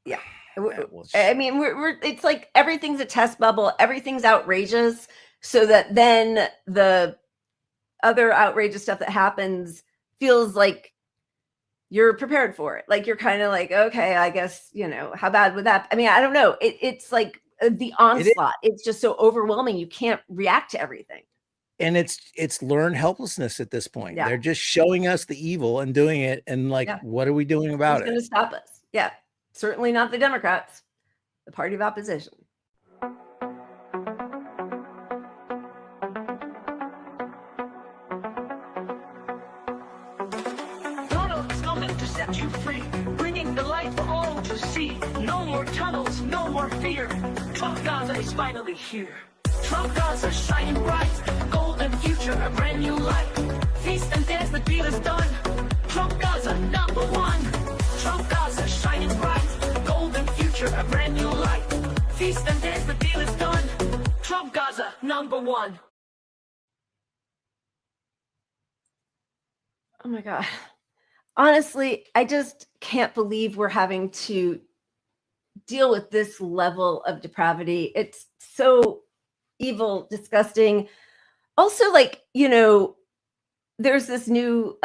yeah. We're it's like everything's a test bubble, everything's outrageous, so that then the other outrageous stuff that happens feels like you're prepared for it. Like you're kind of like, okay, I guess, how bad would that? I don't know. It's like the onslaught. It's just so overwhelming. You can't react to everything.
And it's learned helplessness at this point.
Yeah.
They're just showing us the evil and doing it. And what are we doing about
Who's going to stop us? Yeah. Certainly not the Democrats, the party of opposition.
Donald is coming to set you free, bringing the light for all to
to see. No more tunnels, no more fear. Trump Gaza is finally here. Trump Gaza shining bright. Golden future, a brand new light. Feast and dance, the deal is done. Trump Gaza, number one. Trump Gaza shining bright. Golden future, a brand new light. Feast and dance, the deal is done. Trump Gaza, number one.
Oh my God. Honestly, I just can't believe we're having to deal with this level of depravity. It's so evil, disgusting. Also, like, you know, there's this new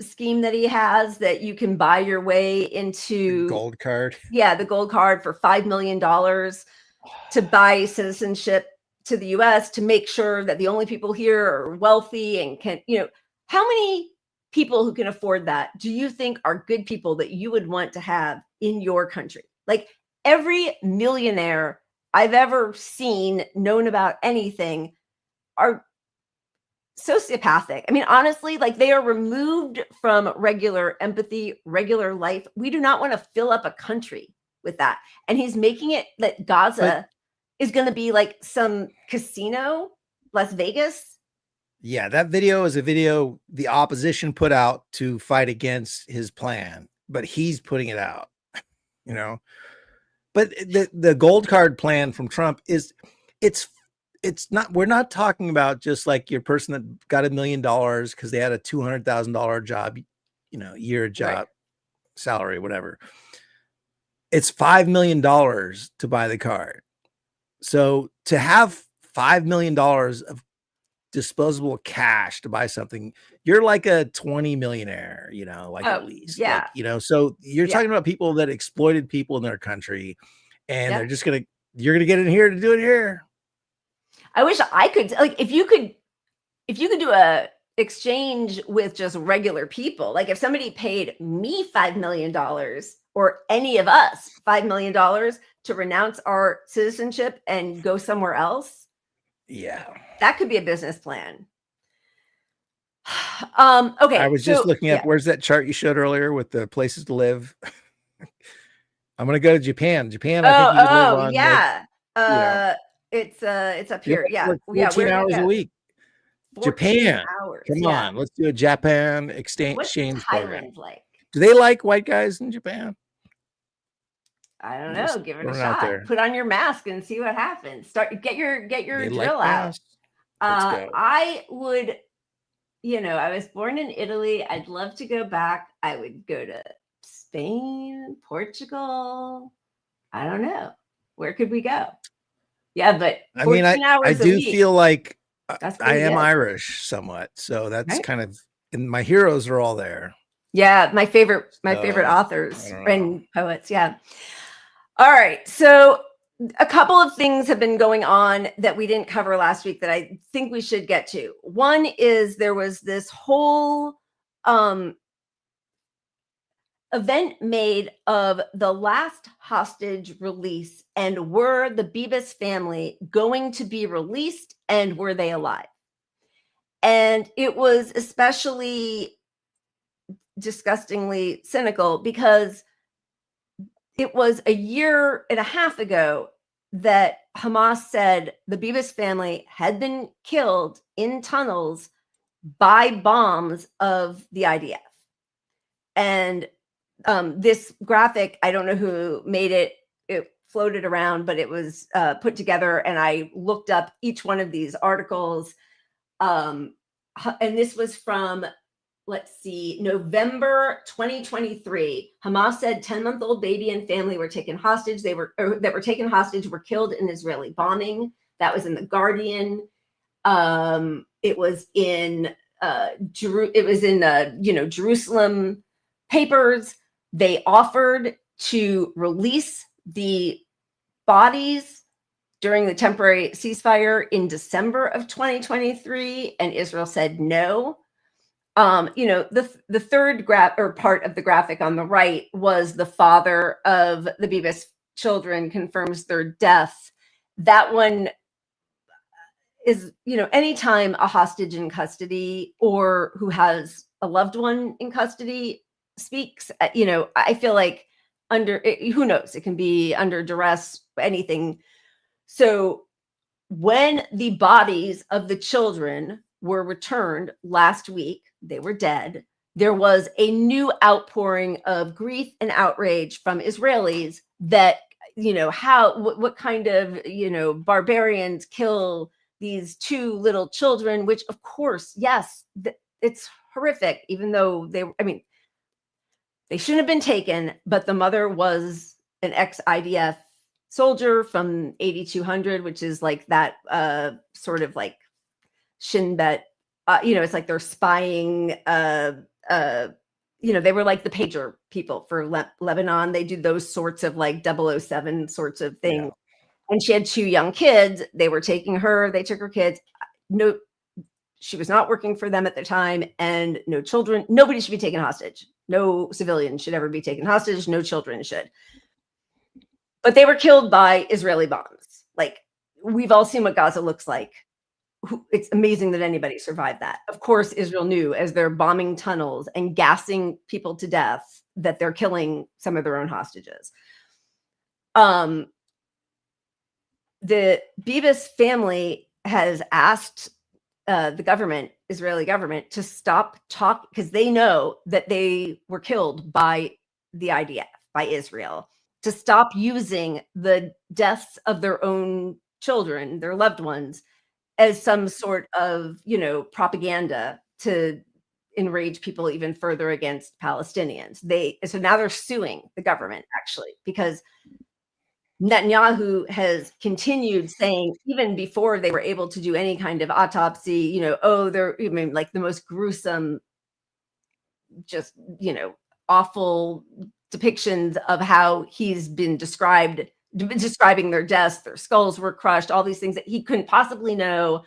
scheme that he has that you can buy your way into
gold card.
Yeah, the gold card for $5 million to buy citizenship to the US to make sure that the only people here are wealthy and can, you know, how many people who can afford that do you think are good people that you would want to have in your country? Like every millionaire I've ever seen, known about anything, are sociopathic. I mean, honestly, like they are removed from regular empathy, regular life. We do not want to fill up a country with that. And he's making it that Gaza is going to be like some casino, Las Vegas.
Yeah, that video is a video the opposition put out to fight against his plan, but he's putting it out, you know. But the gold card plan from Trump is it's not, we're not talking about just like your person that got $1 million because they had a $200,000 job, you know, year job, salary, whatever. It's $5 million to buy the card. So to have $5 million of disposable cash to buy something, you're like a 20 millionaire, you know, like at least,
yeah,
like, you know, so you're talking about people that exploited people in their country and they're just you're going to get in here to do it here.
I wish I could, like, if you could do a exchange with just regular people, like if somebody paid me $5 million or any of us $5 million to renounce our citizenship and go somewhere else.
Yeah.
That could be a business plan. Okay.
I was just looking up, where's that chart you showed earlier with the places to live? I'm going to go to Japan. Japan, I think you can live on.
Yeah.
Like, you know,
it's up here. Yeah.
14 hours a week. Japan.
Hours.
Come on. Let's do a Japan exchange program.
Thailand like?
Do they like white guys in Japan?
I don't know. Give it a shot. Put on your mask and see what happens. Get your drill out. I would, you know, I was born in Italy. I'd love to go back. I would go to Spain, Portugal. I don't know. Where could we go? Yeah, but
I mean, I do feel like I am
good.
Irish somewhat. So that's kind of, and my heroes are all there.
Yeah, my favorite authors and poets. Yeah. All right. So a couple of things have been going on that we didn't cover last week that I think we should get to. One is there was this whole event made of the last hostage release, and were the Bezos family going to be released, and were they alive? And it was especially disgustingly cynical because it was a year and a half ago that Hamas said the Bezos family had been killed in tunnels by bombs of the IDF. And this graphic, I don't know who made it. It floated around, but it was put together, and I looked up each one of these articles. And this was from, let's see, November 2023. Hamas said 10-month-old baby and family were taken hostage. That were taken hostage were killed in Israeli bombing. That was in The Guardian. It was in Jerusalem papers. They offered to release the bodies during the temporary ceasefire in December of 2023, and Israel said no. The third part of the graphic on the right was the father of the Bezos children confirms their death. That one is, anytime a hostage in custody or who has a loved one in custody speaks, I feel like who knows? It can be under duress, anything. So when the bodies of the children were returned last week, they were dead. There was a new outpouring of grief and outrage from Israelis that, what kind of, barbarians kill these 2 little children, which of course, yes, it's horrific, even though they shouldn't have been taken, but the mother was an ex-IDF soldier from 8200, which is like that sort of like Shin Bet, it's like they're spying, they were like the pager people for Lebanon. They do those sorts of like 007 sorts of things. Yeah. And she had 2 young kids. They were taking her, they took her kids. No, she was not working for them at the time, and no children, nobody should be taken hostage. No civilian should ever be taken hostage. No children should. But they were killed by Israeli bombs. Like, we've all seen what Gaza looks like. It's amazing that anybody survived that. Of course, Israel knew as they're bombing tunnels and gassing people to death that they're killing some of their own hostages. The Bibas family has asked the government, Israeli government, to stop talking, because they know that they were killed by the IDF, by Israel, to stop using the deaths of their own children, their loved ones, as some sort of, propaganda to enrage people even further against Palestinians. So now they're suing the government, actually, because Netanyahu has continued saying, even before they were able to do any kind of autopsy, they're like the most gruesome, just, awful depictions of how he's been describing their deaths. Their skulls were crushed, all these things that he couldn't possibly know.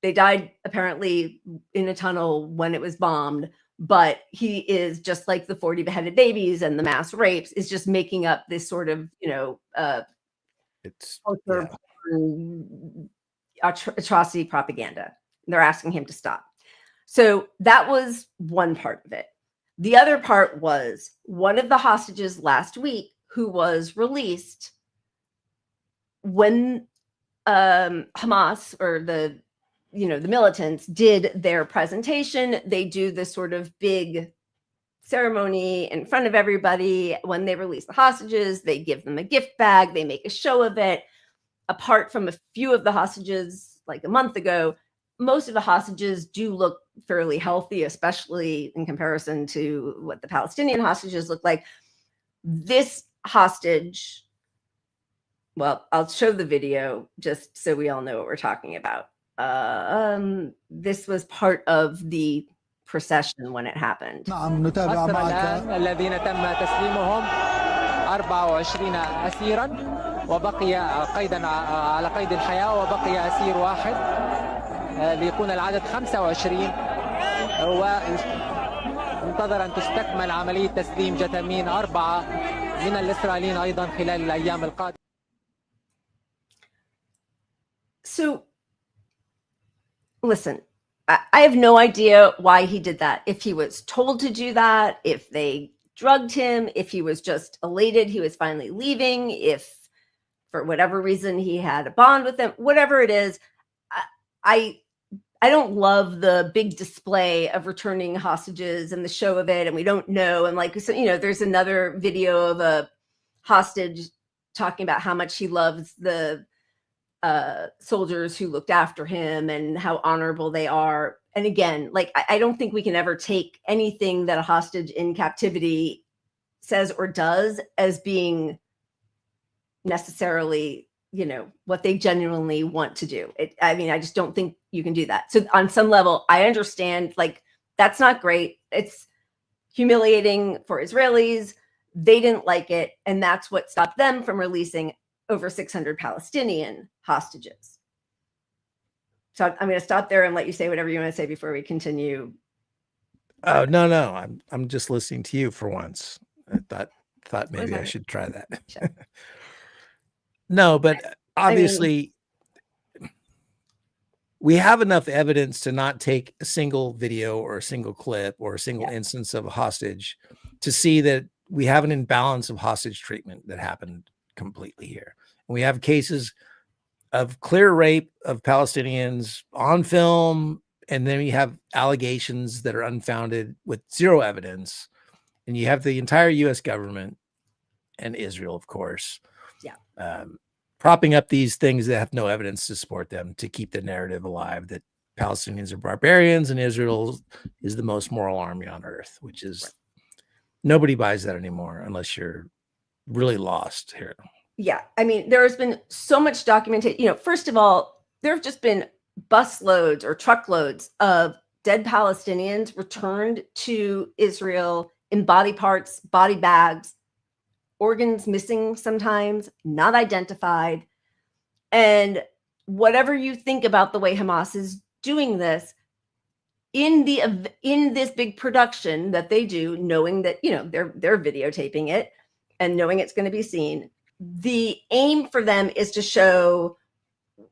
They died apparently in a tunnel when it was bombed. But he is, just like the 40 beheaded babies and the mass rapes, is just making up this sort of, atrocity propaganda. And they're asking him to stop. So that was one part of it. The other part was one of the hostages last week who was released when Hamas, or the militants, did their presentation. They do this sort of big ceremony in front of everybody. When they release the hostages, they give them a gift bag. They make a show of it. Apart from a few of the hostages, like a month ago, most of the hostages do look fairly healthy, especially in comparison to what the Palestinian hostages look like. This hostage, well, I'll show the video just so we all know what we're talking about. This was part of the procession when it happened.
الذين تم تسليمهم 24 أسيرا وبقي قيدا على قيد الحياة وبقي أسير واحد ليكون العدد 25 وانتظر أن تستكمل عملية تسليم جثامين 4 من الإسرائيليين أيضا خلال الأيام القادمة.
So listen, I have no idea why he did that. If he was told to do that, if they drugged him, if he was just elated he was finally leaving, if for whatever reason he had a bond with them, whatever it is, I don't love the big display of returning hostages and the show of it, and we don't know. And like, so, there's another video of a hostage talking about how much he loves the soldiers who looked after him and how honorable they are. And again, like, I don't think we can ever take anything that a hostage in captivity says or does as being necessarily, what they genuinely want to do. I just don't think you can do that. So on some level, I understand, like, that's not great. It's humiliating for Israelis. They didn't like it. And that's what stopped them from releasing over 600 Palestinian hostages. So I'm going to stop there and let you say whatever you want to say before we continue.
Oh, no. I'm just listening to you for once. I thought maybe I should try that.
Sure.
No, but obviously we have enough evidence to not take a single video or a single clip or a single instance of a hostage to see that we have an imbalance of hostage treatment that happened completely here. And we have cases of clear rape of Palestinians on film, and then we have allegations that are unfounded with zero evidence. And you have the entire U.S. government and Israel, of course, propping up these things that have no evidence to support them to keep the narrative alive that Palestinians are barbarians and Israel is the most moral army on earth, which is nobody buys that anymore unless you're really lost here.
Yeah. I mean, there has been so much documentation. You know, first of all, there have just been busloads or truckloads of dead Palestinians returned to Israel in body parts, body bags, organs missing sometimes, not identified. And whatever you think about the way Hamas is doing this, in this big production that they do, knowing that, you know, they're videotaping it and knowing it's going to be seen, the aim for them is to show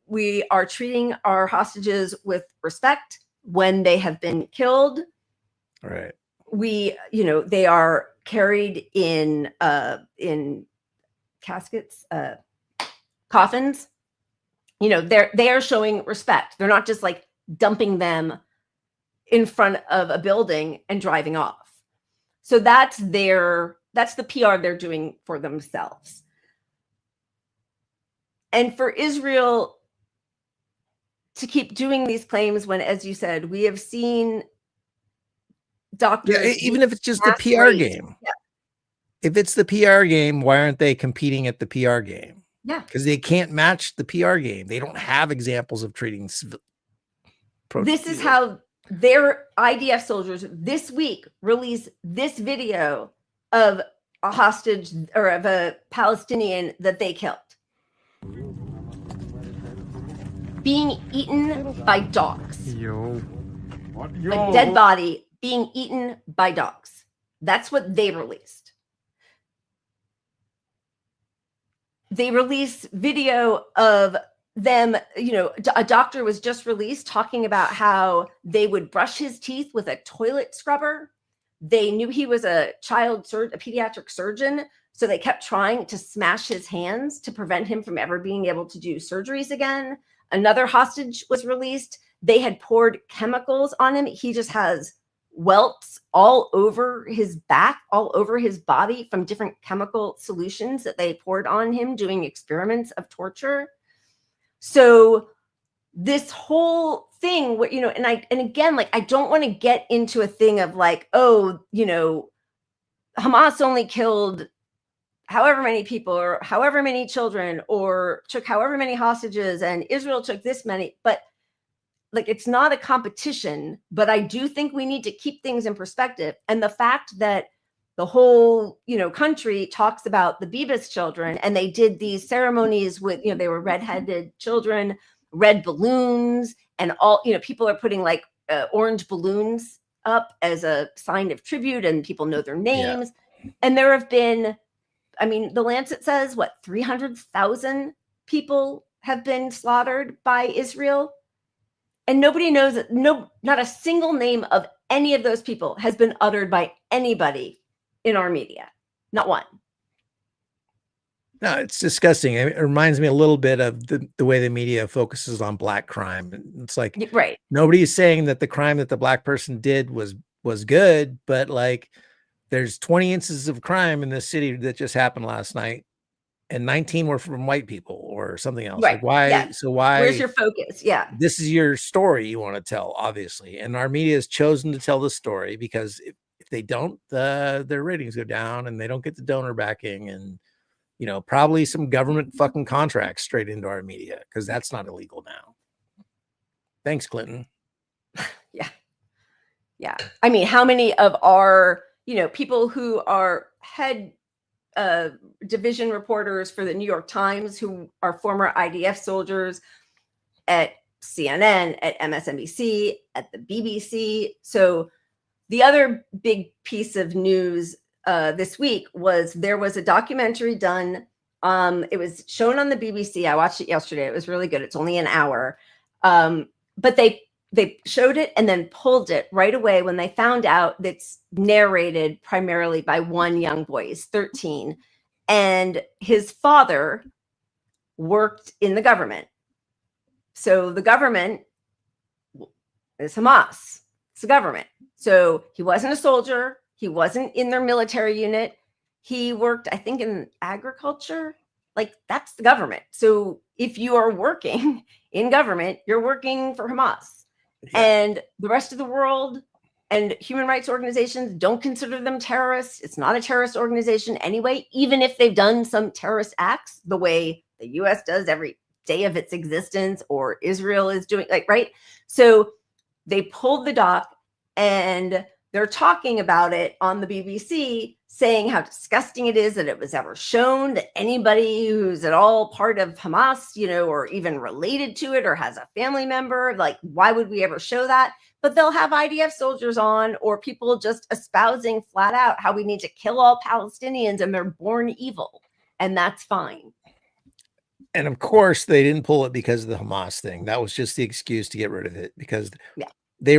we are treating our hostages with respect when they have been killed.
Right.
They are carried in caskets, coffins. You know, they are showing respect. They're not just like dumping them in front of a building and driving off. So that's the PR they're doing for themselves. And for Israel to keep doing these claims when, as you said, we have seen doctors.
Yeah, even if it's just the PR game. Yeah. If it's the PR game, why aren't they competing at the PR game?
Yeah.
Because they can't match the PR game. They don't have examples of treating
This is how their IDF soldiers this week release this video of a hostage or of a Palestinian that they killed being eaten by dogs. A dead body being eaten by dogs. That's what they released. They released video of them, you know, a doctor was just released talking about how they would brush his teeth with a toilet scrubber. They knew he was a pediatric surgeon, so they kept trying to smash his hands to prevent him from ever being able to do surgeries again. Another hostage was released. They had poured chemicals on him. He just has welts all over his back, all over his body from different chemical solutions that they poured on him doing experiments of torture. So this whole thing, you know, and again, like, I don't want to get into a thing of like, oh, you know, Hamas only killed however many people or however many children or took however many hostages and Israel took this many, but like, it's not a competition, but I do think we need to keep things in perspective. And the fact that the whole, you know, country talks about the Bezos children, and they did these ceremonies with, you know, they were red-headed children, red balloons, and all, you know, people are putting like orange balloons up as a sign of tribute, and people know their names. Yeah. And there have been, I mean, the Lancet says, what, 300,000 people have been slaughtered by Israel? And nobody knows that, not a single name of any of those people has been uttered by anybody in our media. Not one.
No, it's disgusting. It reminds me a little bit of the way the media focuses on black crime. It's like,
right.
Nobody is saying that the crime that the black person did was good, but like, there's 20 instances of crime in this city that just happened last night, and 19 were from white people or something else.
Right.
Like, why?
Yeah.
So why?
Where's your focus? Yeah.
This is your story you want to tell, obviously. And our media has chosen to tell the story because if they don't, their ratings go down and they don't get the donor backing and, you know, probably some government fucking contracts straight into our media, because that's not illegal now. Thanks, Clinton.
Yeah. Yeah. I mean, how many of our, you know, people who are head division reporters for the New York Times, who are former IDF soldiers at CNN, at MSNBC, at the BBC. So the other big piece of news this week was there was a documentary done. It was shown on the BBC. I watched it yesterday. It was really good. It's only an hour. But they they showed it and then pulled it right away when they found out that's narrated primarily by one young boy. He's 13. And his father worked in the government. So the government is Hamas. It's the government. So he wasn't a soldier. He wasn't in their military unit. He worked, I think, in agriculture. Like, that's the government. So if you are working in government, you're working for Hamas. Yeah. And the rest of the world and human rights organizations don't consider them terrorists. It's not a terrorist organization anyway, even if they've done some terrorist acts the way the US does every day of its existence, or Israel is doing, like, right? So they pulled the doc and they're talking about it on the BBC, saying how disgusting it is that it was ever shown that anybody who's at all part of Hamas, you know, or even related to it or has a family member, like, why would we ever show that? But they'll have IDF soldiers on, or people just espousing flat out how we need to kill all Palestinians and they're born evil. And that's fine.
And of course, they didn't pull it because of the Hamas thing. That was just the excuse to get rid of it, because they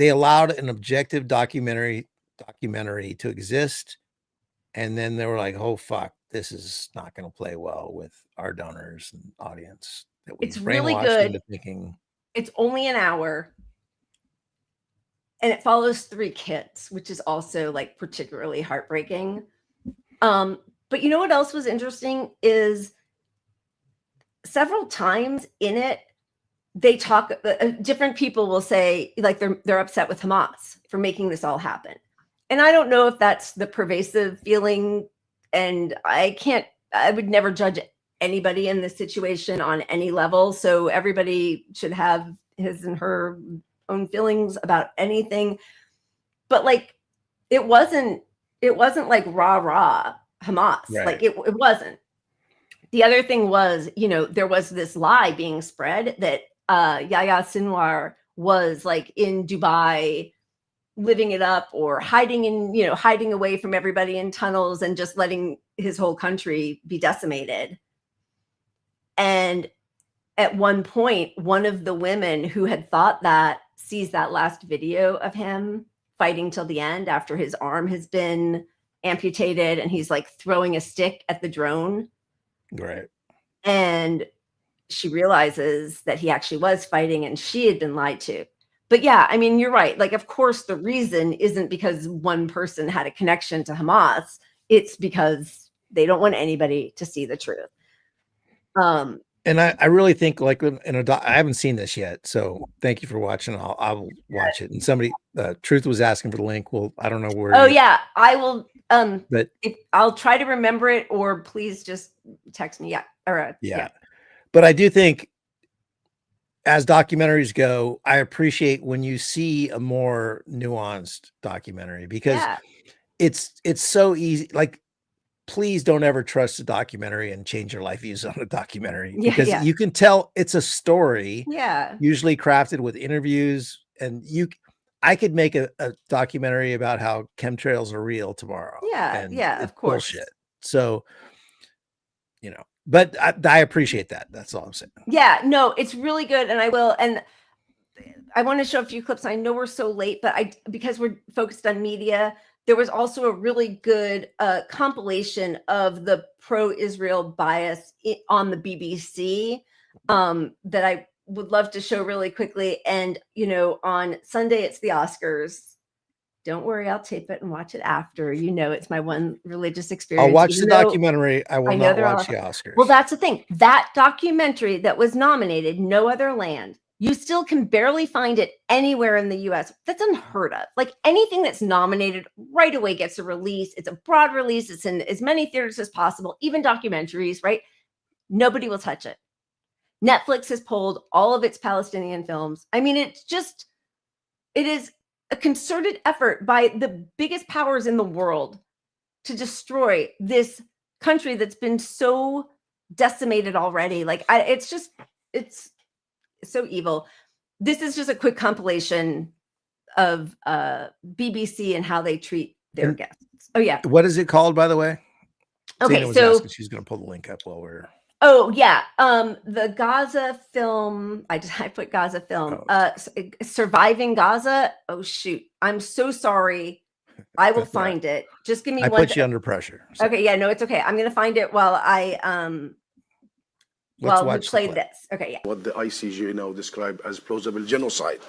allowed an objective documentary to exist, and then they were like, oh fuck, this is not going to play well with our donors and audience.
It's really good. It's only an hour, and it follows 3 kids, which is also like particularly heartbreaking. But you know what else was interesting is several times in it, they talk, different people will say like they're upset with Hamas for making this all happen. And I don't know if that's the pervasive feeling, and I would never judge anybody in this situation on any level. So everybody should have his and her own feelings about anything. But like, it wasn't like rah Hamas. Right. Like it wasn't. The other thing was, you know, there was this lie being spread that Yahya Sinwar was like in Dubai living it up, or hiding away from everybody in tunnels and just letting his whole country be decimated. And at one point, one of the women who had thought that sees that last video of him fighting till the end after his arm has been amputated and he's like throwing a stick at the drone.
Right.
And she realizes that he actually was fighting and she had been lied to. But yeah, I mean, you're right. Like, of course, the reason isn't because one person had a connection to Hamas. It's because they don't want anybody to see the truth.
And I really think, like, I haven't seen this yet, so thank you for watching. I'll watch it. And somebody, Truth was asking for the link. Well, I don't know where.
Oh yeah, I will.
But
I'll try to remember it, or please just text me. Yeah. Or
yeah. But I do think, as documentaries go, I appreciate when you see a more nuanced documentary, because it's so easy. Like, please don't ever trust a documentary and change your life views on a documentary, because you can tell it's a story, usually crafted with interviews, and I could make a documentary about how chemtrails are real tomorrow.
Yeah, of course.
Bullshit. So, you know, but I appreciate that. That's all I'm saying.
Yeah, no, it's really good. And I will. And I want to show a few clips. I know we're so late, but because we're focused on media, there was also a really good compilation of the pro-Israel bias on the BBC that I would love to show really quickly. And, you know, on Sunday, it's the Oscars. Don't worry, I'll tape it and watch it after. You know, it's my one religious experience.
I'll watch the documentary. I will not watch the Oscars.
Well, that's the thing. That documentary that was nominated, No Other Land, you still can barely find it anywhere in the US. That's unheard of. Like, anything that's nominated right away gets a release. It's a broad release. It's in as many theaters as possible, even documentaries, right? Nobody will touch it. Netflix has pulled all of its Palestinian films. I mean, it is a concerted effort by the biggest powers in the world to destroy this country that's been so decimated already. Like, it's so evil. This is just a quick compilation of BBC and how they treat their guests. Oh yeah.
What is it called, by the way?
Okay,
so she's going to pull the link up while we're.
Oh yeah, the Gaza film. I put Gaza film. Surviving Gaza. Oh shoot, I'm so sorry. I will find it. Just give me
I
one.
put you under pressure. So.
Okay, yeah, no, it's okay. I'm gonna find it while I
Let's
we
watch
played this. Okay, yeah.
What the ICJ now describe as plausible genocide.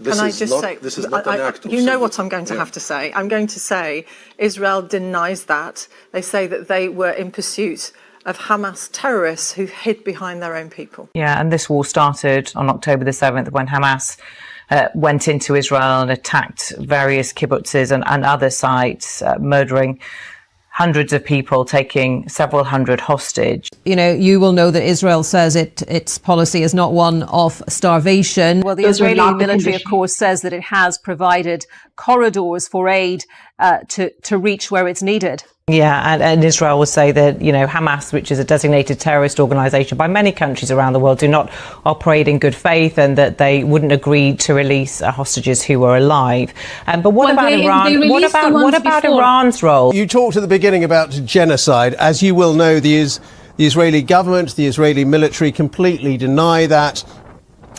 Can I just say,
this is not an act of
you know what I'm going to have to say. I'm going to say Israel denies that. They say that they were in pursuit of Hamas terrorists who hid behind their own people.
Yeah, and this war started on October the 7th when Hamas went into Israel and attacked various kibbutzes and other sites, murdering hundreds of people, taking several hundred hostage.
You know, you will know that Israel says its policy is not one of starvation. Well, the Israeli military, of course, says that it has provided corridors for aid to reach where it's needed.
Yeah, and Israel would say that, you know, Hamas, which is a designated terrorist organization by many countries around the world, do not operate in good faith, and that they wouldn't agree to release hostages who were alive. But what about Iran? What about Iran's role?
You talked at the beginning about genocide. As you will know, the Israeli government, the Israeli military completely deny that,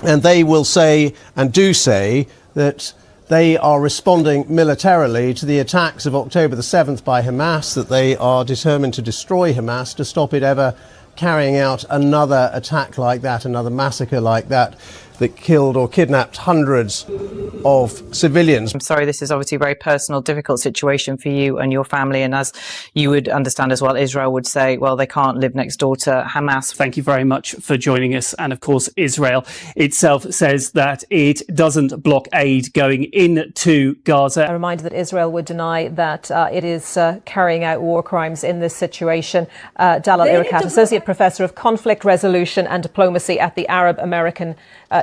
and they will say and do say that they are responding militarily to the attacks of October the 7th by Hamas, that they are determined to destroy Hamas, to stop it ever carrying out another attack like that, another massacre like that, that killed or kidnapped hundreds of civilians.
I'm sorry, this is obviously a very personal, difficult situation for you and your family. And as you would understand as well, Israel would say, well, they can't live next door to Hamas.
Thank you very much for joining us. And of course, Israel itself says that it doesn't block aid going into Gaza.
A reminder that Israel would deny that it is carrying out war crimes in this situation. Dalal Irakat, Associate Professor of Conflict Resolution and Diplomacy at the Arab American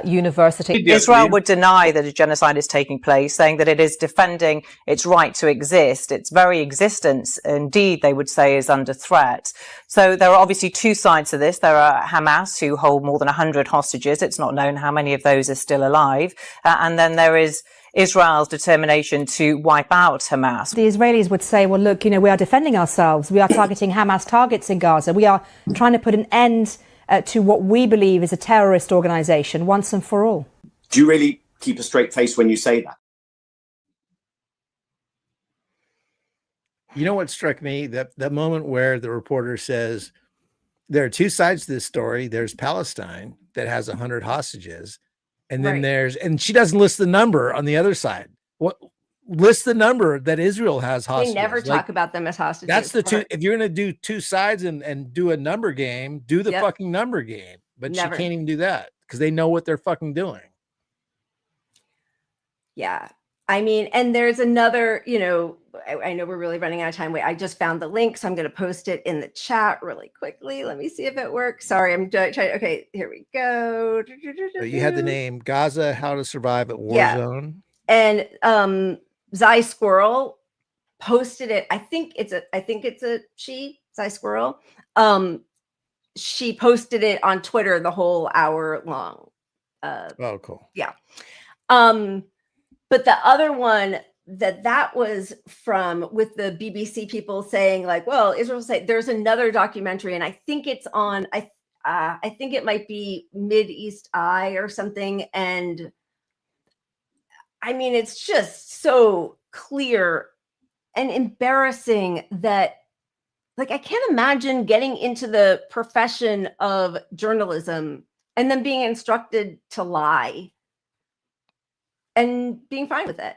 University.
Israel would deny that a genocide is taking place, saying that it is defending its right to exist. Its very existence, indeed, they would say, is under threat. So there are obviously two sides to this. There are Hamas, who hold more than 100 hostages. It's not known how many of those are still alive. And then there is Israel's determination to wipe out Hamas.
The Israelis would say, well, look, you know, we are defending ourselves. We are targeting Hamas targets in Gaza. We are trying to put an end to what we believe is a terrorist organization once and for all.
Do you really keep a straight face when you say that?
You know what struck me? That moment where the reporter says, there are two sides to this story. There's Palestine that has 100 hostages. And then and she doesn't list the number on the other side. What list the number that Israel has hostages?
They never talk about them as hostages.
That's the two. If you're going to do two sides and do a number game, do the fucking number game. But she can't even do that because they know what they're fucking doing.
Yeah. I mean, and there's another, you know, I know we're really running out of time. Wait, I just found the link, so I'm going to post it in the chat really quickly. Let me see if it works. Sorry, I'm trying. Okay, here we go.
So you had the name Gaza, How to Survive at War Zone.
And Zai Squirrel posted it. I think it's a she, Zai Squirrel. She posted it on Twitter the whole hour long.
Oh, cool.
Yeah. But the other one that was from, with the BBC people saying like, well, Israel say there's another documentary, and I think it's on, I think it might be Mideast Eye or something. And I mean, it's just so clear and embarrassing that, like, I can't imagine getting into the profession of journalism and then being instructed to lie and being fine with it.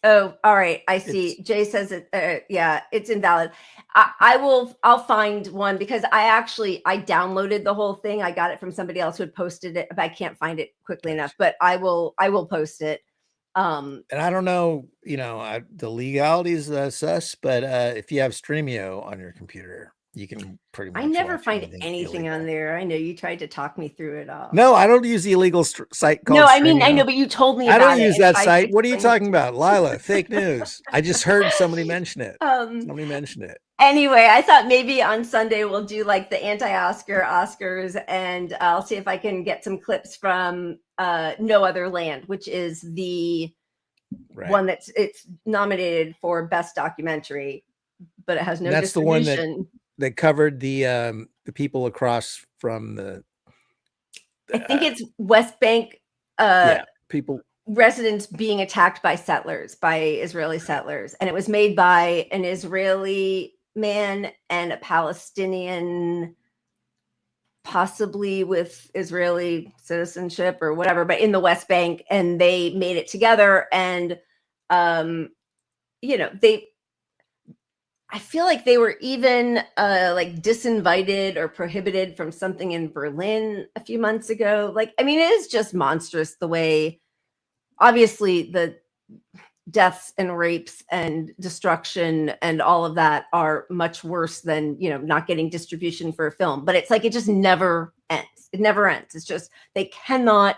Oh, all right. I see. Jay says it. Yeah, it's invalid. I'll find one because I downloaded the whole thing. I got it from somebody else who had posted it, but I can't find it quickly enough. But I will post it.
And I don't know, you know, the legalities sus, but if you have Streamio on your computer, you can pretty much.
I never find anything on there. I know you tried to talk me through it all.
No, I don't use the illegal site called.
No, I mean,
Streamio.
I know, but you told me about it.
I don't use that site. What are you talking about, Lila? Fake news. I just heard somebody mention it. Somebody mentioned it.
Anyway, I thought maybe on Sunday we'll do like the anti-Oscar Oscars, and I'll see if I can get some clips from No Other Land, which is the one it's nominated for Best Documentary, but it has no distribution.
that covered the people across from the.
I think it's West Bank.
People.
Residents being attacked by Israeli settlers, and it was made by an Israeli man and a Palestinian, possibly with Israeli citizenship or whatever, but in the West Bank, and they made it together. And I feel like they were even like disinvited or prohibited from something in Berlin a few months ago. Like, I mean, it is just monstrous the way. Obviously, the deaths and rapes and destruction and all of that are much worse than, not getting distribution for a film. But it's like it just never ends. It never ends. It's just they cannot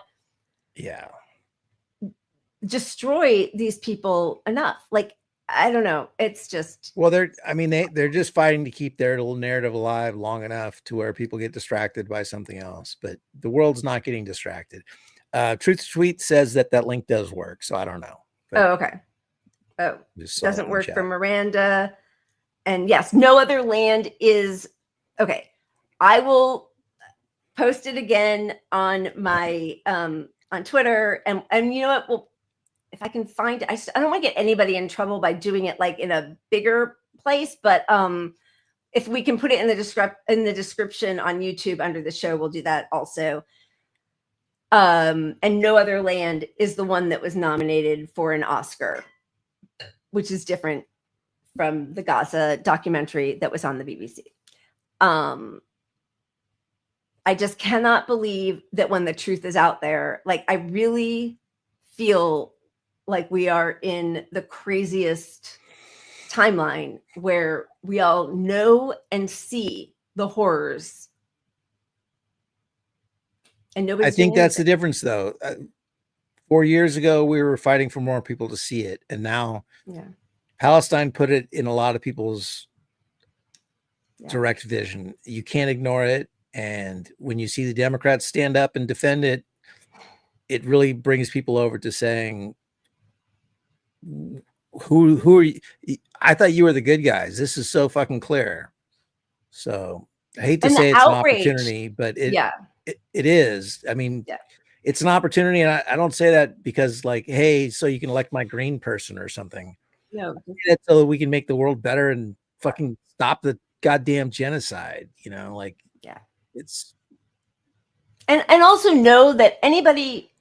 destroy these people enough. Like, I don't know. It's just
they're just fighting to keep their little narrative alive long enough to where people get distracted by something else. But the world's not getting distracted. Truth Tweet says that link does work, so I don't know.
Okay. Oh, doesn't work for Miranda. And yes, no other land is okay. I will post it again on my on Twitter, and you know what? Well, if I can find it, I don't want to get anybody in trouble by doing it like in a bigger place, but if we can put it in the description on YouTube under the show, we'll do that also. And No Other Land is the one that was nominated for an Oscar, which is different from the Gaza documentary that was on the BBC. I just cannot believe that when the truth is out there, like I really feel like we are in the craziest timeline where we all know and see the horrors. And I
think that's the difference, though. 4 years ago, we were fighting for more people to see it, and now Palestine put it in a lot of people's direct vision. You can't ignore it, and when you see the Democrats stand up and defend it, it really brings people over to saying, "Who are you? I thought you were the good guys. This is so fucking clear." So I hate to say it's outrage. An opportunity, but it is. I mean, it's an opportunity. And I don't say that because like, hey, so you can elect my green person or something.
No,
so that we can make the world better and fucking stop the goddamn genocide, it's.
And also know that anybody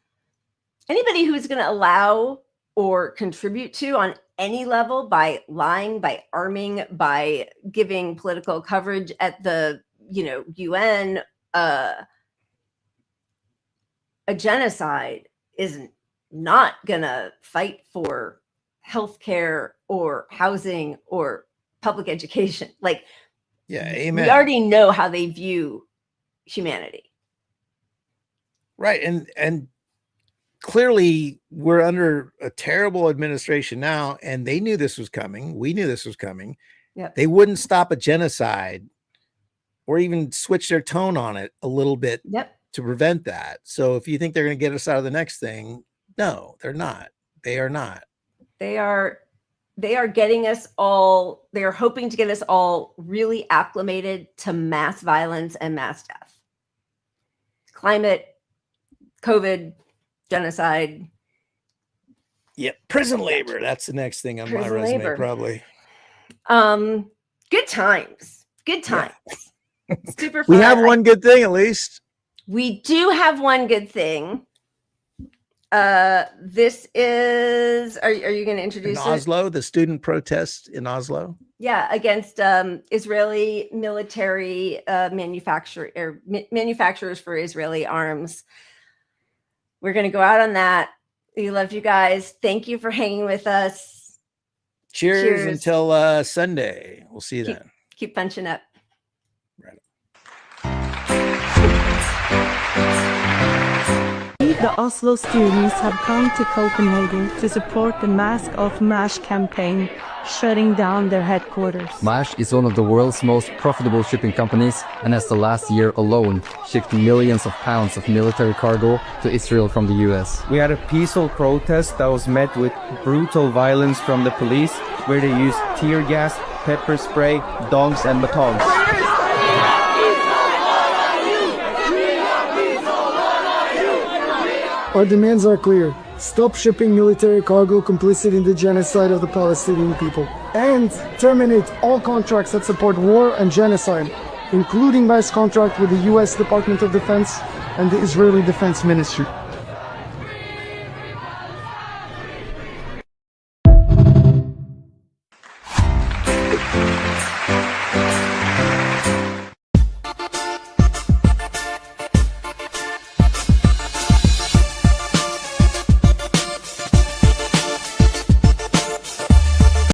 who is going to allow or contribute to on any level by lying, by arming, by giving political coverage at the, UN, a genocide is not gonna fight for healthcare or housing or public education. Like,
amen.
We already know how they view humanity.
Right. And clearly we're under a terrible administration now, and they knew this was coming. We knew this was coming.
Yep.
They wouldn't stop a genocide or even switch their tone on it a little bit to prevent that. So if you think they're going to get us out of the next thing, no, they're not. They are not.
They are getting us all, they are hoping to get us all really acclimated to mass violence and mass death. Climate, COVID, genocide.
Yep. Prison labor. That's the next thing on my resume, probably.
Good times. Good times. Yeah. Super fun.
We have one good thing, at least.
We do have one good thing. This is, are you going to introduce
in Oslo, the student protest in Oslo?
Yeah, against Israeli military manufacturers for Israeli arms. We're going to go out on that. We love you guys. Thank you for hanging with us.
Cheers. Until Sunday. We'll see you then.
Keep punching up.
The Oslo students have come to Copenhagen to support the Mask Off MASH campaign, shutting down their headquarters.
MASH is one of the world's most profitable shipping companies and has the last year alone shipped millions of pounds of military cargo to Israel from the US.
We had a peaceful protest that was met with brutal violence from the police, where they used tear gas,
pepper spray, dongs, and batons.
Our demands are clear. Stop shipping military cargo complicit in the genocide of the Palestinian people. And terminate all contracts that support war and genocide, including Vice contract with the U.S. Department of Defense and the Israeli Defense Ministry.